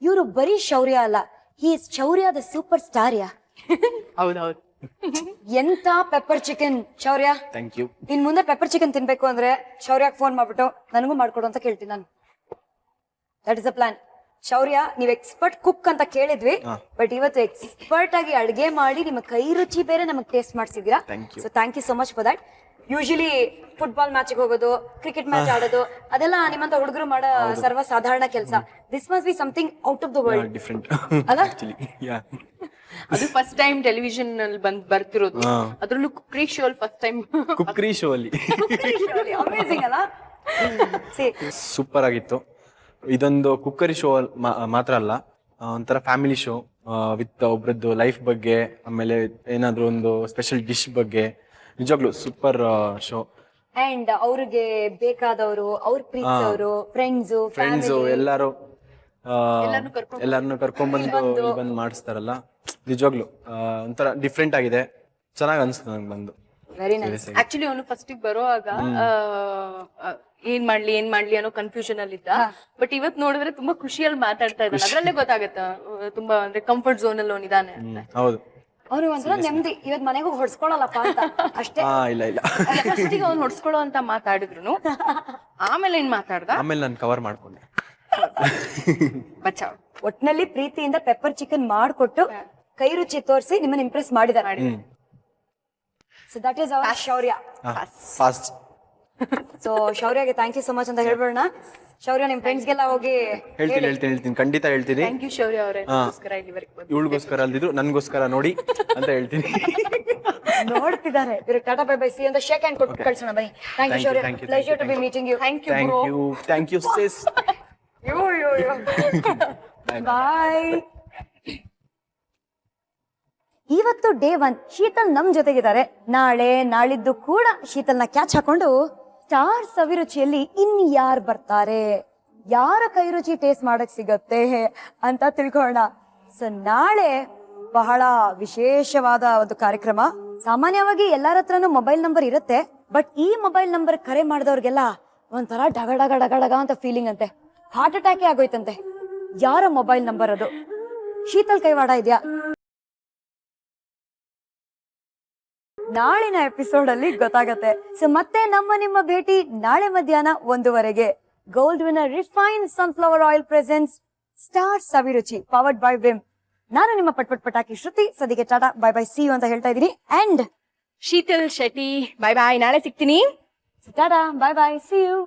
[SPEAKER 1] ಇವರು ಬರೀ ಶೌರ್ಯ ಅಲ್ಲ, he is Shaurya the superstar. Yeah
[SPEAKER 3] ಹೌದೌದು.
[SPEAKER 1] ಎಂತ pepper chicken Shaurya.
[SPEAKER 6] Thank you.
[SPEAKER 1] ಇನ್ ಮುಂದೆ ಪೆಪ್ಪರ್ ಚಿಕನ್ ತಿನ್ಬೇಕು ಅಂದ್ರೆ ಶೌರ್ಯಕ್ಕೆ ಫೋನ್ ಮಾಡ್ಬಿಟ್ಟು ನನಗೂ ಮಾಡ್ಕೊಡು ಅಂತ ಕೇಳ್ತೀನಿ ನಾನು. That is a plan. ಶೌರ್ಯ, ನೀವ್ ಎಕ್ಸ್ಪರ್ಟ್ ಕುಕ್ ಅಂತ ಕೇಳಿದ್ವಿ, ಬಟ್ ಇವತ್ತು ಎಕ್ಸ್ಪರ್ಟ್ ಆಗಿ ಅಡ್ಗೆ ಮಾಡಿ ನಿಮ್ಮ ಕೈ ರುಚಿ ಬೇರೆ ನಮಗ್ ಟೇಸ್ಟ್ ಮಾಡ್ಸಿದೀರಾ. So thank you so much for that. Usually football match ಹೋಗೋದು, ಕ್ರಿಕೆಟ್ ಮ್ಯಾಚ್ ಆಡೋದು, ಅದೆಲ್ಲ ನಿಮ್ಮಂತ ಹುಡುಗರು ಮಾಡೋ ಸರ್ವ ಸಾಧಾರಣ ಕೆಲಸ. This must be something out of the world.
[SPEAKER 6] Different
[SPEAKER 1] ಅಲ್ಲ?
[SPEAKER 3] ಅದು ಫಸ್ಟ್ ಟೈಮ್ ಟೆಲಿವಿಷನ್ ಅಲ್ಲಿ ಬರ್ತಿರೋದು, ಅದ್ರಲ್ಲೂ ಕುಕ್ರಿ ಶೋ ಅಲ್ಲಿ ಫಸ್ಟ್ ಟೈಮ್.
[SPEAKER 6] ಕುಕ್ರಿ ಶೋ ಅಲ್ಲಿ
[SPEAKER 1] ಅಮೇಜಿಂಗ್ ಅಲ್ಲ?
[SPEAKER 6] ಸೂಪರ್ ಆಗಿತ್ತು. ಇದೊಂದು ಕುಕ್ಕರಿ ಶೋ ಮಾತ್ರ ಅಲ್ಲ, ಒಂಥರ ಫ್ಯಾಮಿಲಿ ಶೋ ವಿತ್ ಒಬ್ರದ್ದು ಲೈಫ್ ಬಗ್ಗೆ, ಆಮೇಲೆ ಏನಾದ್ರು ಒಂದು ಸ್ಪೆಷಲ್ ಡಿಶ್ ಬಗ್ಗೆ. ನಿಜವಾಗ್ಲು ಸೂಪರ್ ಶೋ.
[SPEAKER 1] ಅಂಡ್ ಅವ್ರಿಗೆ ಬೇಕಾದವರು, ಅವ್ರ ಪ್ರೀತಿಸವರು, ಫ್ರೆಂಡ್ಸು
[SPEAKER 6] ಎಲ್ಲಾರು ಎಲ್ಲಾರನ್ನು ಕರ್ಕೊಂಡ್ಬಂದು ಇಲ್ಲಿ ಬಂದು ಮಾಡಿಸ್ತಾರಲ್ಲ, ನಿಜವಾಗ್ಲು ಒಂಥರ ಡಿಫ್ರೆಂಟ್ ಆಗಿದೆ. ಚೆನ್ನಾಗಿ ಅನ್ಸ್ತು ನಂಗೆ ಬಂದು.
[SPEAKER 1] Very nice.
[SPEAKER 3] ಆಕ್ಚುಲಿ ಅವನು ಫಸ್ಟ್ ಬರೋವಾಗ ಏನ್ ಮಾಡ್ಲಿ ಅನ್ನೋ ಕನ್ಫ್ಯೂಷನ್ ಅಲ್ಲಿ ಇದ್ದ. ಬಟ್ ಇವತ್ ನೋಡಿದ್ರೆ ತುಂಬಾ ಖುಷಿಯಲ್ಲಿ ಮಾತಾಡ್ತಾ ಇದ್ದಾನೆ. ಅದ್ರಲ್ಲೇ ಗೊತ್ತಾಗತ್ತ ತುಂಬಾ ಅಂದ್ರೆ ಕಂಫರ್ಟ್ ಝೋನ್ ಅಲ್ಲಿ ಅವನಿದಾನೆ ಅಂತ.
[SPEAKER 6] ಹೌದು.
[SPEAKER 1] ಅವ್ರು ಒಂಥರ ನೆಮ್ಮದಿ, ಇವತ್ ಮನೆಗೂ ಹೊಡ್ಸ್ಕೊಳಲ್ಲಪ್ಪ ಅಂತ ಅಷ್ಟೇ.
[SPEAKER 6] ಇಲ್ಲ ಇಲ್ಲ
[SPEAKER 2] ಫಸ್ಟಿಗೆ ಅವ್ನು ಹೊಡ್ಸ್ಕೊಳ್ಳೋ ಅಂತ ಮಾತಾಡಿದ್ರು, ಆಮೇಲೆ ಏನ್ ಮಾತಾಡ್ದ?
[SPEAKER 6] ಆಮೇಲೆ ನಾನು ಕವರ್ ಮಾಡ್ಕೊಂಡೆ.
[SPEAKER 2] ಬಚಾವ್.
[SPEAKER 1] ಒಟ್ನಲ್ಲಿ ಪ್ರೀತಿಯಿಂದ ಪೆಪ್ಪರ್ ಚಿಕನ್ ಮಾಡ್ಕೊಟ್ಟು ಕೈ ರುಚಿ ತೋರಿಸಿ ನಿಮ್ಮನ್ನ ಇಂಪ್ರೆಸ್ ಮಾಡಿದಾರೆ. So that is our Shaurya.
[SPEAKER 6] Fast.
[SPEAKER 1] So ಶೌರ್ಯಗೆ ಥ್ಯಾಂಕ್ ಯು ಸೊ ಮಚ್ ಅಂತ ಹೇಳ್ಬಿಡೋಣ. ಶೌರ್ಯ ನಿಮ್ ಫ್ರೆಂಡ್ಸ್ ಗೆಲ್ಲ ಹೋಗಿ
[SPEAKER 6] ಹೇಳ್ತೀನಿ ಖಂಡಿತ ಹೇಳ್ತೀನಿ.
[SPEAKER 2] ಥ್ಯಾಂಕ್ ಯು ಶೌರ್ಯ ಅವರೇ,
[SPEAKER 6] ಇವಳಿಗೋಸ್ಕರ ಅಲ್ದಿದ್ರು ನನ್ಗೋಸ್ಕರ ನೋಡಿ ಅಂತ ಹೇಳ್ತೀನಿ.
[SPEAKER 1] ನೋಡ್ತಿದ್ದಾರೆ. ಇವ್ರಿಗೆ ಟಾಟಾ ಬೈ ಬೈ ಸಿ ಅಂತ ಶೇಕ್ ಹ್ಯಾಂಡ್ ಕೊಟ್ಟು ಕಳ್ಸೋಣ ಬನ್ನಿ. Thank you Shaurya, pleasure to be meeting you. Thank
[SPEAKER 6] thank you sis.
[SPEAKER 1] Bye. ಇವತ್ತು ಡೇ 1 ಶೀತಲ್ ನಮ್ ಜೊತೆಗಿದ್ದಾರೆ. ನಾಳೆ ನಾಳಿದ್ದು ಕೂಡ ಶೀತಲ್ನ ಕ್ಯಾಚ್ ಹಾಕೊಂಡು ಸ್ಟಾರ್ ಸವಿರುಚಿಯಲ್ಲಿ ಇನ್ ಯಾರು ಬರ್ತಾರೆ, ಯಾರ ಕೈ ರುಚಿ ಟೇಸ್ಟ್ ಮಾಡಕ್ ಸಿಗತ್ತೆ ಅಂತ ತಿಳ್ಕೊಳ್ಳೋಣ. ಸೊ ನಾಳೆ ಬಹಳ ವಿಶೇಷವಾದ ಒಂದು ಕಾರ್ಯಕ್ರಮ. ಸಾಮಾನ್ಯವಾಗಿ ಎಲ್ಲರ ಹತ್ರನೂ ಮೊಬೈಲ್ ನಂಬರ್ ಇರುತ್ತೆ, ಬಟ್ ಈ ಮೊಬೈಲ್ ನಂಬರ್ ಕರೆ ಮಾಡಿದವ್ರಿಗೆಲ್ಲ ಒಂಥರ ಡಗ ಡಗ ಡಗ ಅಂತ ಫೀಲಿಂಗ್ ಅಂತೆ, ಹಾರ್ಟ್ ಅಟ್ಯಾಕೇ ಆಗೋಯ್ತಂತೆ. ಯಾರ ಮೊಬೈಲ್ ನಂಬರ್ ಅದು? ಶೀತಲ್ ಕೈವಾಡ ಇದೆಯಾ? ನಾಳಿನ ಎಪಿಸೋಡ್ ಅಲ್ಲಿ ಗೊತ್ತಾಗತ್ತೆ. ಸೊ ಮತ್ತೆ ನಿಮ್ಮ ಭೇಟಿ ನಾಳೆ ಮಧ್ಯಾಹ್ನ 1:00 Gold Winner refine sunflower oil presence star Saviruchi powered by Vim. ನಾನು ನಿಮ್ಮ ಪಟಾಕಿ ಶ್ರುತಿ. ಸದ್ಯಕ್ಕೆ Tata bye bye see you ಅಂತ ಹೇಳ್ತಾ ಇದೀನಿ. And
[SPEAKER 5] Sheetal Shetty, bye bye, ನಾಳೆ ಸಿಗ್ತೀನಿ.
[SPEAKER 1] Tata bye bye see you.